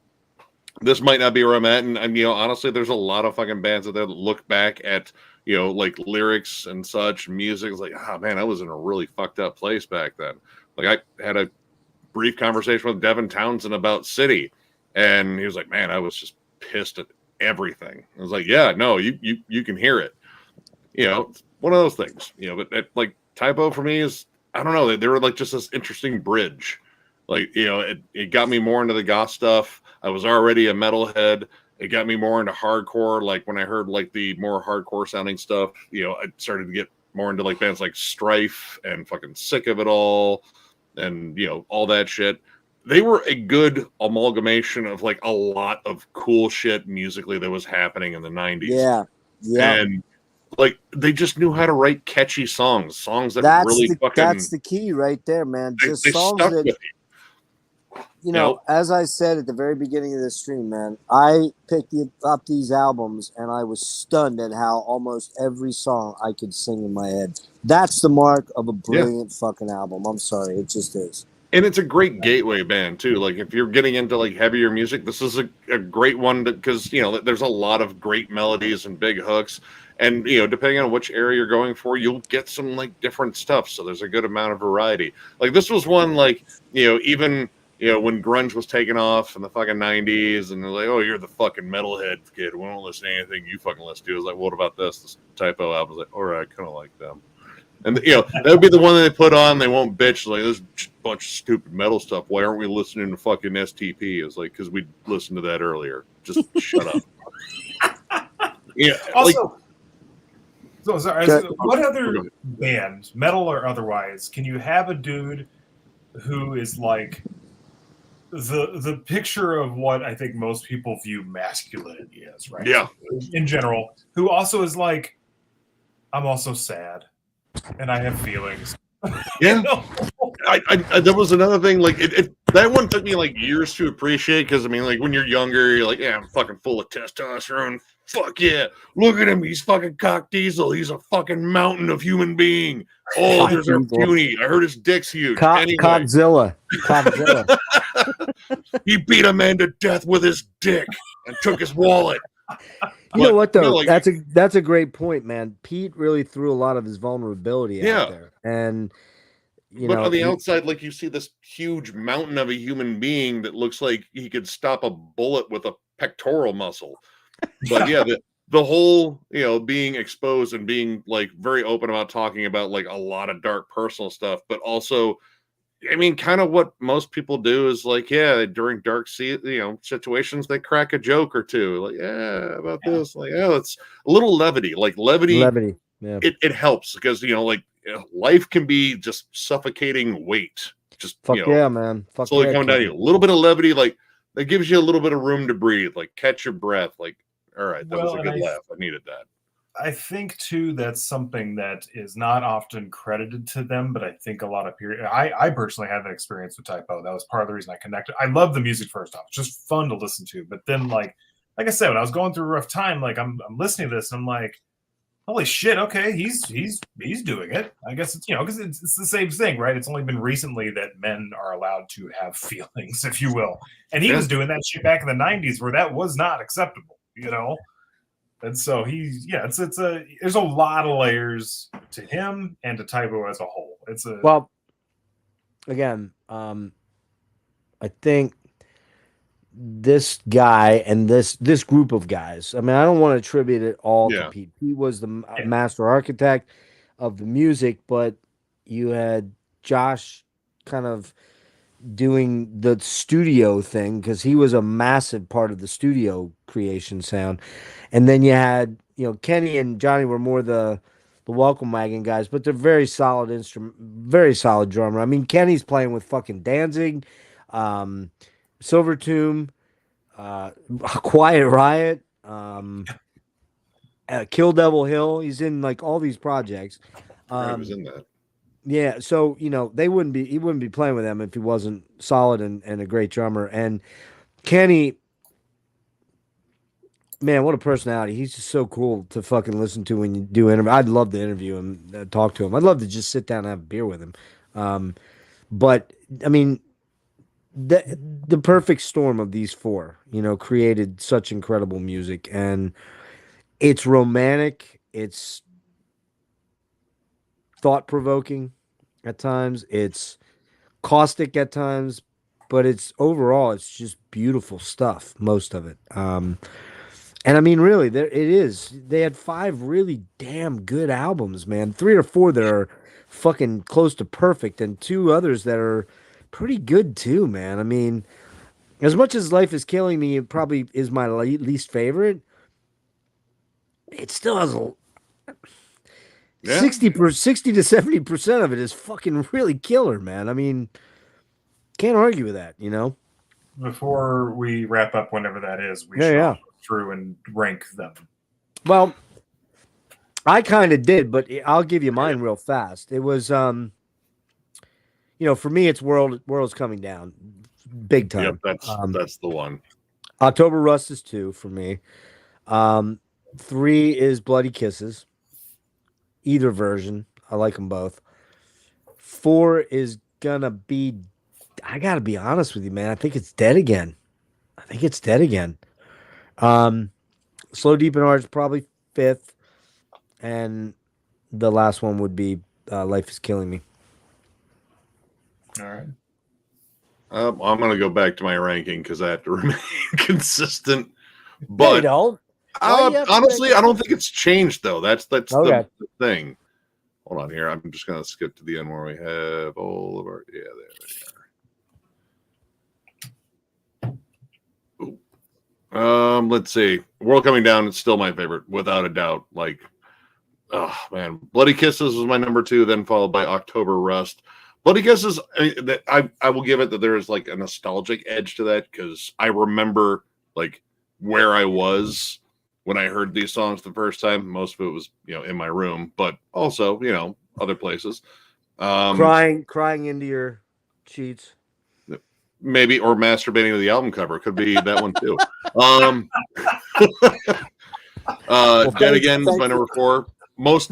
this might not be where I'm at. And honestly, there's a lot of fucking bands that look back at, like lyrics and such, music. It's like, oh man, I was in a really fucked up place back then. Like, I had a brief conversation with Devin Townsend about City, and he was like, man, I was just pissed at everything. I was like, yeah, no, you can hear it. It's one of those things, but like Typo for me is, I don't know, they were like just this interesting bridge. Like, it got me more into the goth stuff. I was already a metalhead. It got me more into hardcore. Like, when I heard like the more hardcore sounding stuff, I started to get more into like bands like Strife and fucking Sick of It All and, all that shit. They were a good amalgamation of like a lot of cool shit musically that was happening in the 90s. Yeah. And like, they just knew how to write catchy songs that that's
the key right there, man. Just songs that, as I said at the very beginning of this stream, man, I picked up these albums and I was stunned at how almost every song I could sing in my head. That's the mark of a brilliant fucking album. I'm sorry, it just is.
And it's a great gateway band too. Like, if you're getting into like heavier music, this is a great one because there's a lot of great melodies and big hooks. And depending on which area you're going for, you'll get some like different stuff. So there's a good amount of variety. Like, this was one, like, even when grunge was taking off in the fucking 90s, and they're like, oh, you're the fucking metalhead kid, we won't listen to anything you fucking listen to. I was like, what about this Typo album? I was like, all right, I kind of like them. And that would be the one that they put on. They won't bitch like, there's a bunch of stupid metal stuff. Why aren't we listening to fucking STP? It's like, because we listened to that earlier. Just shut up.
Also, so sorry. What other band, metal or otherwise, can you have a dude who is like the picture of what I think most people view masculinity as, right?
Yeah.
In general, who also is like, I'm also sad and I have feelings.
Yeah. I that was another thing. Like, that one took me like years to appreciate, because I mean, like, when you're younger, you're like, yeah, I'm fucking full of testosterone. Fuck yeah. Look at him. He's fucking cock diesel. He's a fucking mountain of human being. Oh, there's our puny. I heard his dick's huge. Anyway.
Cockzilla.
He beat a man to death with his dick and took his wallet.
You know what, though? That's a great point, man. Pete really threw a lot of his vulnerability out there. And,
But on the outside, like you see this huge mountain of a human being that looks like he could stop a bullet with a pectoral muscle. But yeah, the whole, being exposed and being like very open about talking about like a lot of dark personal stuff, but also, I mean, kind of what most people do is like, yeah, during dark situations, they crack a joke or two, like, yeah, about this, like, yeah, it's a little levity, like levity.
Yeah,
it helps because life can be just suffocating weight. Just
yeah, man.
Slowly coming down. A little bit of levity, like that gives you a little bit of room to breathe. Like catch your breath. Like, all right, that was a good laugh. I needed that.
I think too that's something that is not often credited to them, but I think a lot of people. I personally had that experience with Typo. That was part of the reason I connected. I love the music first off; it's just fun to listen to. But then, like I said, when I was going through a rough time, like I'm listening to this, and I'm like, holy shit, okay, he's doing it. I guess it's because it's the same thing, right? It's only been recently that men are allowed to have feelings, if you will. And he was doing that shit back in the 90s where that was not acceptable, And so there's a lot of layers to him and to Typo as a whole.
Again, I think this guy and this group of guys, I mean, I don't want to attribute it all to Pete. He was the master architect of the music, but you had Josh kind of doing the studio thing because he was a massive part of the studio creation sound. And then you had, Kenny and Johnny were more the welcome wagon guys, but they're very solid very solid drummer. I mean, Kenny's playing with fucking Danzig, Silver Tomb, Quiet Riot, Kill Devil Hill. He's in like all these projects.
I was in that.
Yeah, so he wouldn't be playing with them if he wasn't solid and a great drummer. And Kenny, man, what a personality! He's just so cool to fucking listen to when you do interview. I'd love to interview him, talk to him. I'd love to just sit down and have a beer with him. But I mean, the perfect storm of these four, created such incredible music, and it's romantic, it's thought-provoking at times, it's caustic at times, but it's just beautiful stuff, most of it. And I mean, really, it is. They had 5 really damn good albums, man. 3 or 4 that are fucking close to perfect, and 2 others that are pretty good too, man. I mean, as much as Life Is Killing Me, it probably is my least favorite. It still has 60 to 70% of it is fucking really killer, man. I mean, can't argue with that,
Before we wrap up, whenever that is, we should go through and rank them.
Well, I kind of did, but I'll give you mine real fast. It was, for me, it's World's Coming Down, big time.
Yep, that's the one.
October Rust is 2 for me. 3 is Bloody Kisses. Either version, I like them both. 4 is gonna be, I gotta be honest with you, man. I think it's Dead Again. Slow Deep and Hard's probably 5th, and the last one would be Life Is Killing Me.
All right.
I'm gonna go back to my ranking because I have to remain consistent. But honestly, I don't think it's changed though. That's the thing. Hold on here. I'm just gonna skip to the end where we have all of our there we are. Let's see. World Coming Down is still my favorite, without a doubt. Like, oh man, Bloody Kisses was my number 2, then followed by October Rust. Bloody Kisses, I will give it that there is like a nostalgic edge to that because I remember like where I was when I heard these songs the first time. Most of it was, in my room, but also, other places.
Crying into your sheets.
Maybe, or masturbating to the album cover. Could be that one too. Dead Again is my number 4.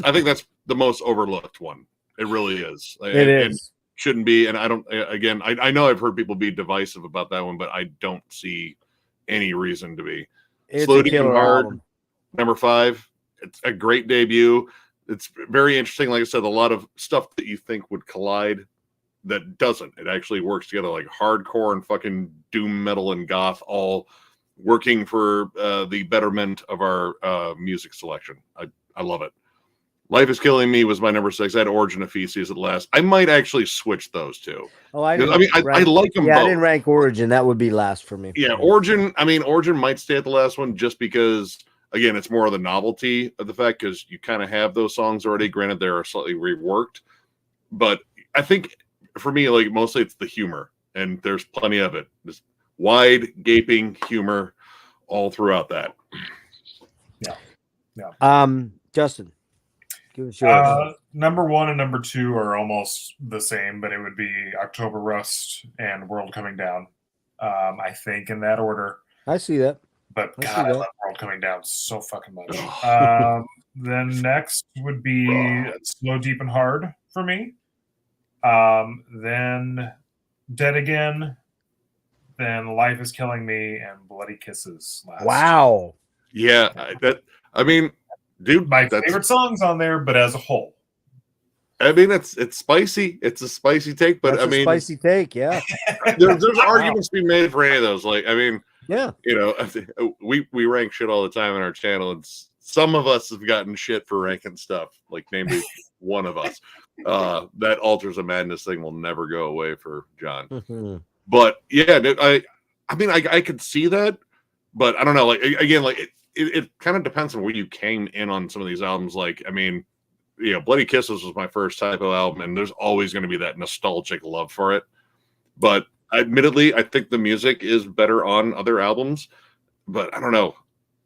I think that's the most overlooked one. It really is.
It is.
Shouldn't be. And I don't, again, I know I've heard people be divisive about that one, but I don't see any reason to be.
It's
Slow Deep and Hard,
album.
Number 5. It's a great debut. It's very interesting. Like I said, a lot of stuff that you think would collide that doesn't. It actually works together, like hardcore and fucking doom metal and goth all working for the betterment of our music selection. I love it. Life is Killing Me was my number 6. I had Origin of Feces at last. I might actually switch those two.
Oh, I
like them both.
I didn't rank Origin. That would be last for me.
Yeah, Origin might stay at the last one just because, again, it's more of the novelty of the fact because you kind of have those songs already. Granted, they're slightly reworked. But I think for me, like mostly it's the humor. And there's plenty of it. Just wide, gaping humor all throughout that.
Yeah.
Justin. Give us yours.
Number 1 and number 2 are almost the same, but it would be October Rust and World Coming Down. I think in that order.
I see that.
But
I
God, I love World Coming Down so fucking much. Then next would be Slow, Deep, and Hard for me. Then Dead Again. Then Life is Killing Me and Bloody Kisses. Last.
Wow.
Yeah, dude,
my favorite songs on there, but as a whole,
I mean, it's spicy. It's a spicy take, but
That's a spicy take. Yeah,
there's arguments to be made for any of those. Like, I mean,
yeah,
we rank shit all the time on our channel, and some of us have gotten shit for ranking stuff. Like, namely, one of us. That Altars of Madness thing will never go away for John.
Mm-hmm.
But yeah, I could see that, but I don't know. Like again, like. It kind of depends on where you came in on some of these albums. Like, I mean, Bloody Kisses was my first typo album, and there's always going to be that nostalgic love for it. But admittedly, I think the music is better on other albums. But I don't know.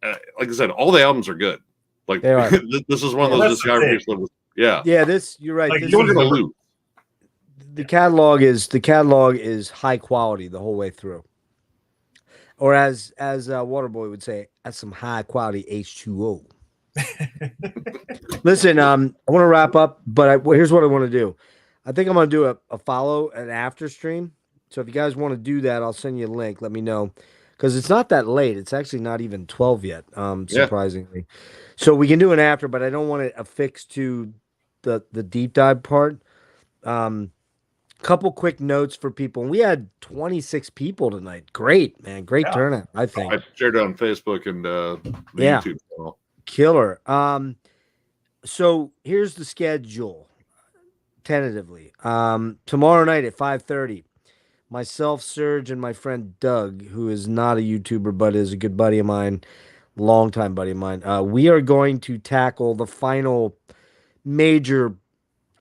Like I said, all the albums are good. Like, this is one of those discographies that was, yeah.
Yeah, you're right.
Like, you're going to lose.
The catalog is high quality the whole way through. Or as Waterboy would say, that's some high quality H2O. Listen, I want to wrap up, but here's what I want to do. I think I'm going to do a follow and after stream. So if you guys want to do that, I'll send you a link. Let me know. Because it's not that late. It's actually not even 12 yet, surprisingly. Yeah. So we can do an after, but I don't want it affixed to the deep dive part. Couple quick notes for people. We had 26 people tonight. Great, man. Great turnout, I think.
I shared it on Facebook and the YouTube channel.
Killer. So here's the schedule. Tentatively. Tomorrow night at 5:30. Myself, Serge, and my friend Doug, who is not a YouTuber but is a good buddy of mine, longtime buddy of mine. We are going to tackle the final major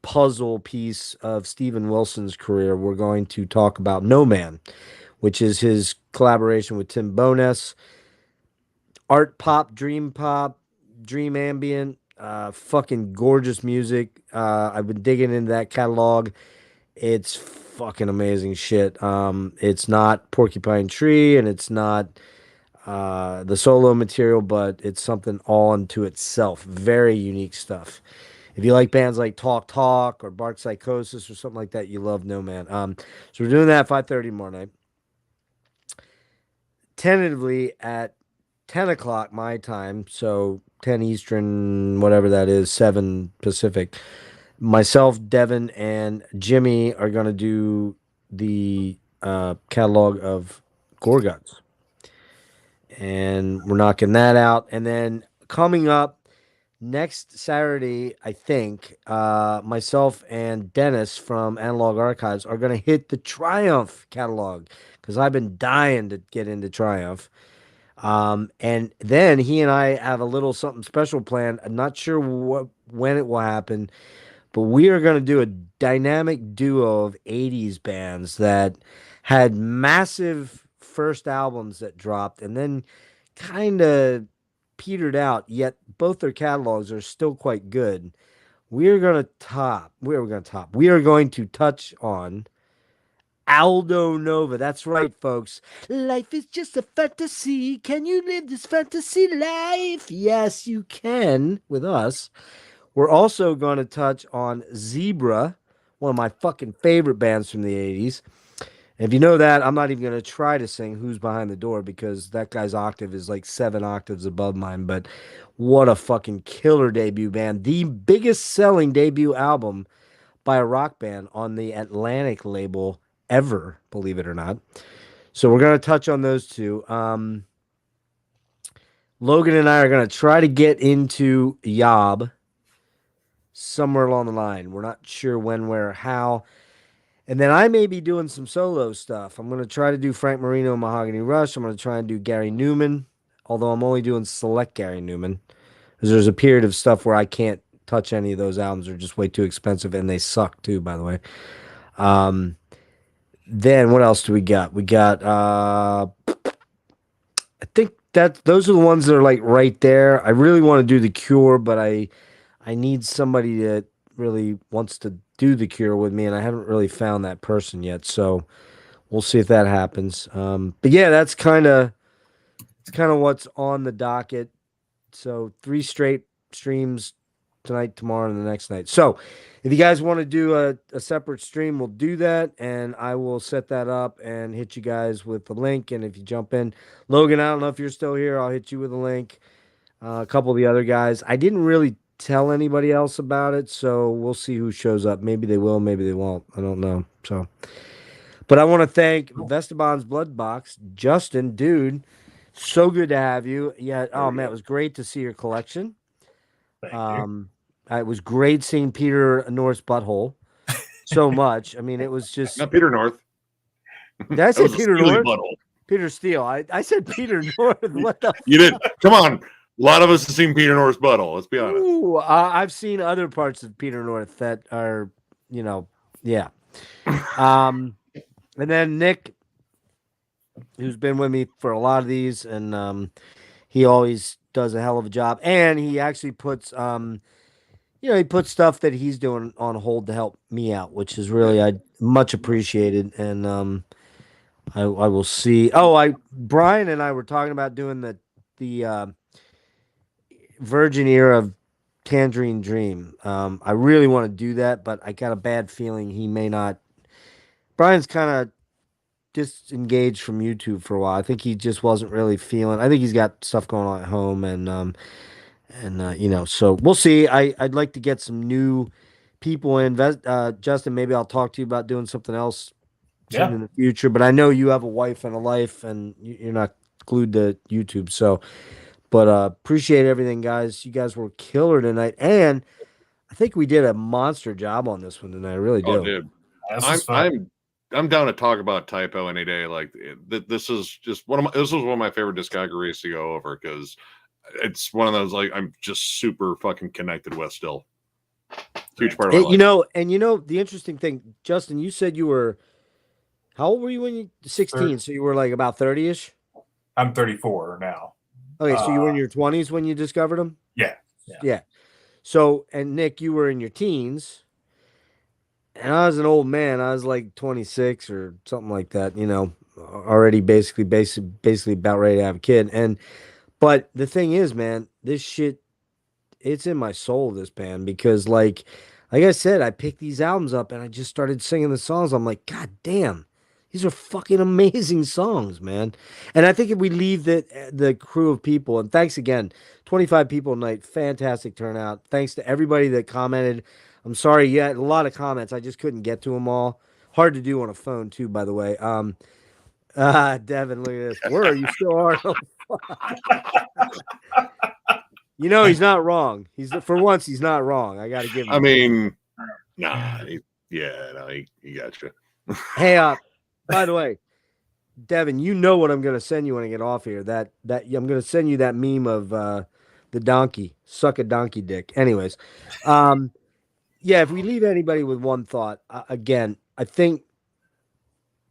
puzzle piece of Steven Wilson's career. We're going to talk about No Man, which is his collaboration with Tim Bowness. Art pop, dream ambient, fucking gorgeous music. I've been digging into that catalog. It's fucking amazing shit. It's not Porcupine Tree and it's not the solo material, but it's something all unto itself. Very unique stuff. If you like bands like Talk or Bark Psychosis or something like that, you love No Man. So we're doing that at 5:30 tomorrow night. Tentatively at 10 o'clock my time, so 10 Eastern, whatever that is, 7 Pacific. Myself, Devin, and Jimmy are going to do the catalog of Gorguts. And we're knocking that out. And then coming up, next Saturday, I think, myself and Dennis from Analog Archives are going to hit the Triumph catalog because I've been dying to get into Triumph. And then he and I have a little something special planned. I'm not sure when it will happen, but we are going to do a dynamic duo of 80s bands that had massive first albums that dropped and then kind of petered out, yet both their catalogs are still quite good. We are going to touch on Aldo Nova. That's right, folks. Life is just a fantasy. Can you live this fantasy life? Yes, you can with us. We're also going to touch on Zebra, one of my fucking favorite bands from the 80s. And if you know that, I'm not even going to try to sing Who's Behind the Door because that guy's octave is like 7 octaves above mine. But what a fucking killer debut band. The biggest selling debut album by a rock band on the Atlantic label ever, believe it or not. So we're going to touch on those two. Logan and I are going to try to get into Yob somewhere along the line. We're not sure when, where, how. And then I may be doing some solo stuff. I'm going to try to do Frank Marino and Mahogany Rush. I'm going to try and do Gary Newman, although I'm only doing select Gary Newman, because there's a period of stuff where I can't touch any of those albums. They're just way too expensive, and they suck too, by the way. Then what else do we got? We got I think that those are the ones that are like right there. I really want to do The Cure, but I need somebody that really wants to do The Cure with me, and I haven't really found that person yet. So we'll see if that happens. But yeah, it's kind of what's on the docket. So 3 straight streams tonight, tomorrow, and the next night. So if you guys want to do a separate stream, we'll do that, and I will set that up and hit you guys with the link. And if you jump in, Logan, I don't know if you're still here, I'll hit you with a link. A couple of the other guys, I didn't really tell anybody else about it, so we'll see who shows up. Maybe they will, maybe they won't. I don't know. So, but I want to thank Vestabans Bloodbox, Justin, dude. So good to have you. Yeah. Oh man, it was great to see your collection.
Thank you.
It was great seeing Peter North's butthole so much. I mean, it was just
Not Peter North.
Did I say Peter
Steely
North?
butthole.
Peter Steele. I said Peter North. What the?
You did. Come on. A lot of us have seen Peter North's butthole. Let's be honest.
Ooh, I've seen other parts of Peter North that are, yeah. And then Nick, who's been with me for a lot of these, and he always does a hell of a job. And he actually puts, he puts stuff that he's doing on hold to help me out, which is really much appreciated. And I will see. Oh, Brian and I were talking about doing the Virgin era of Tangerine Dream. I really want to do that, but I got a bad feeling he may not. Brian's kind of disengaged from YouTube for a while. I think he just wasn't really feeling. I think he's got stuff going on at home, and so we'll see. I'd like to get some new people in. Justin, maybe I'll talk to you about doing something else in the future. But I know you have a wife and a life, and you're not glued to YouTube. So, but appreciate everything, guys. You guys were killer tonight, and I think we did a monster job on this one tonight. I really do.
Oh, dude. I'm down to talk about Typo any day. Like this is just one of my favorite discographies to go over, because it's one of those, like, I'm just super fucking connected with still. Huge part of my life.
The interesting thing, Justin, you said you were, how old were you when you 16? So you were like about 30-ish?
I'm 34 now.
Okay, so you were in your 20s when you discovered them?
Yeah.
So, and Nick, you were in your teens. And I was an old man. I was like 26 or something like that, already basically about ready to have a kid. But the thing is, man, this shit, it's in my soul, this band, because like I said, I picked these albums up and I just started singing the songs. I'm like, God damn, these are fucking amazing songs, man. And I think if we leave the crew of people, and thanks again, 25 people tonight, fantastic turnout. Thanks to everybody that commented. I'm sorry, you had a lot of comments. I just couldn't get to them all. Hard to do on a phone too, by the way. Devin, look at this. Where are you still are? He's not wrong. For once, he's not wrong. I got to give him.
I mean, nah, he got you.
Hey, by the way, Devin, you know what I'm going to send you when I get off here. That I'm going to send you that meme of the donkey, suck a donkey dick. Anyways, yeah, if we leave anybody with one thought, again, I think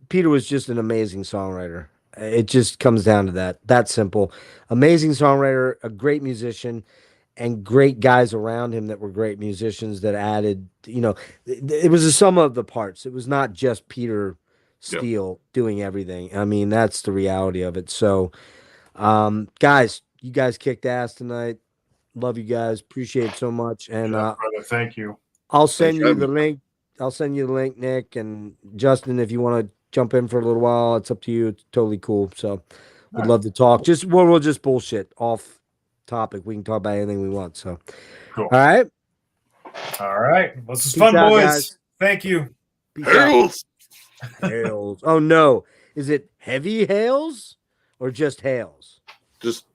Peter was just an amazing songwriter. It just comes down to that simple. Amazing songwriter, a great musician, and great guys around him that were great musicians that added, it was a sum of the parts. It was not just Peter Steele doing everything. I mean, that's the reality of it. So, guys, you guys kicked ass tonight. Love you guys. Appreciate it so much. And
brother, thank you.
I'll send you the link. I'll send you the link, Nick, and Justin, if you want to jump in for a little while, it's up to you. It's totally cool. So we'd love to talk. We'll just bullshit off topic. We can talk about anything we want. So
cool.
All right.
This is fun, boys.
Guys.
Thank you.
Peace out.
Hails.
Hails. Oh no. Is it heavy hails or just hails?
Just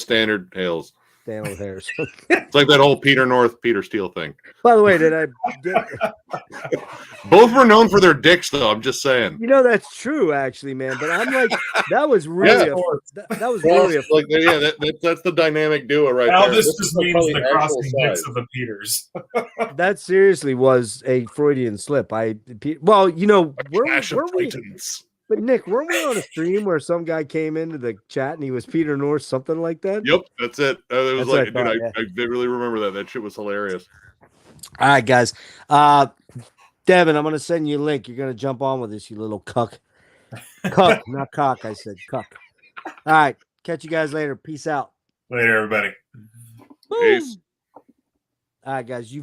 standard hails.
Daniel Harris.
It's like that whole Peter Steele thing.
By the way,
Both were known for their dicks, though. I'm just saying.
you know that's true, actually, man. But I'm like, that was really that was really
Like, yeah, that's the dynamic duo right
now
there.
this just means
probably
the
actual
crossing dicks
size.
of the Peters.
that seriously was a Freudian slip. Well, you know,
Clash of
were we?
Titans.
But Nick, weren't we on a stream where some guy came into the chat and he was Peter North, something like that?
Yep, that's it. It was
That's
like,
what I
dude,
thought,
I really remember that. That shit was hilarious.
All right, guys. Devin, I'm going to send you a link. You're going to jump on with this, you little cuck. Cuck, not cock. I said cuck. All right. Catch you guys later. Peace out.
Later, everybody.
Peace.
All right, guys. You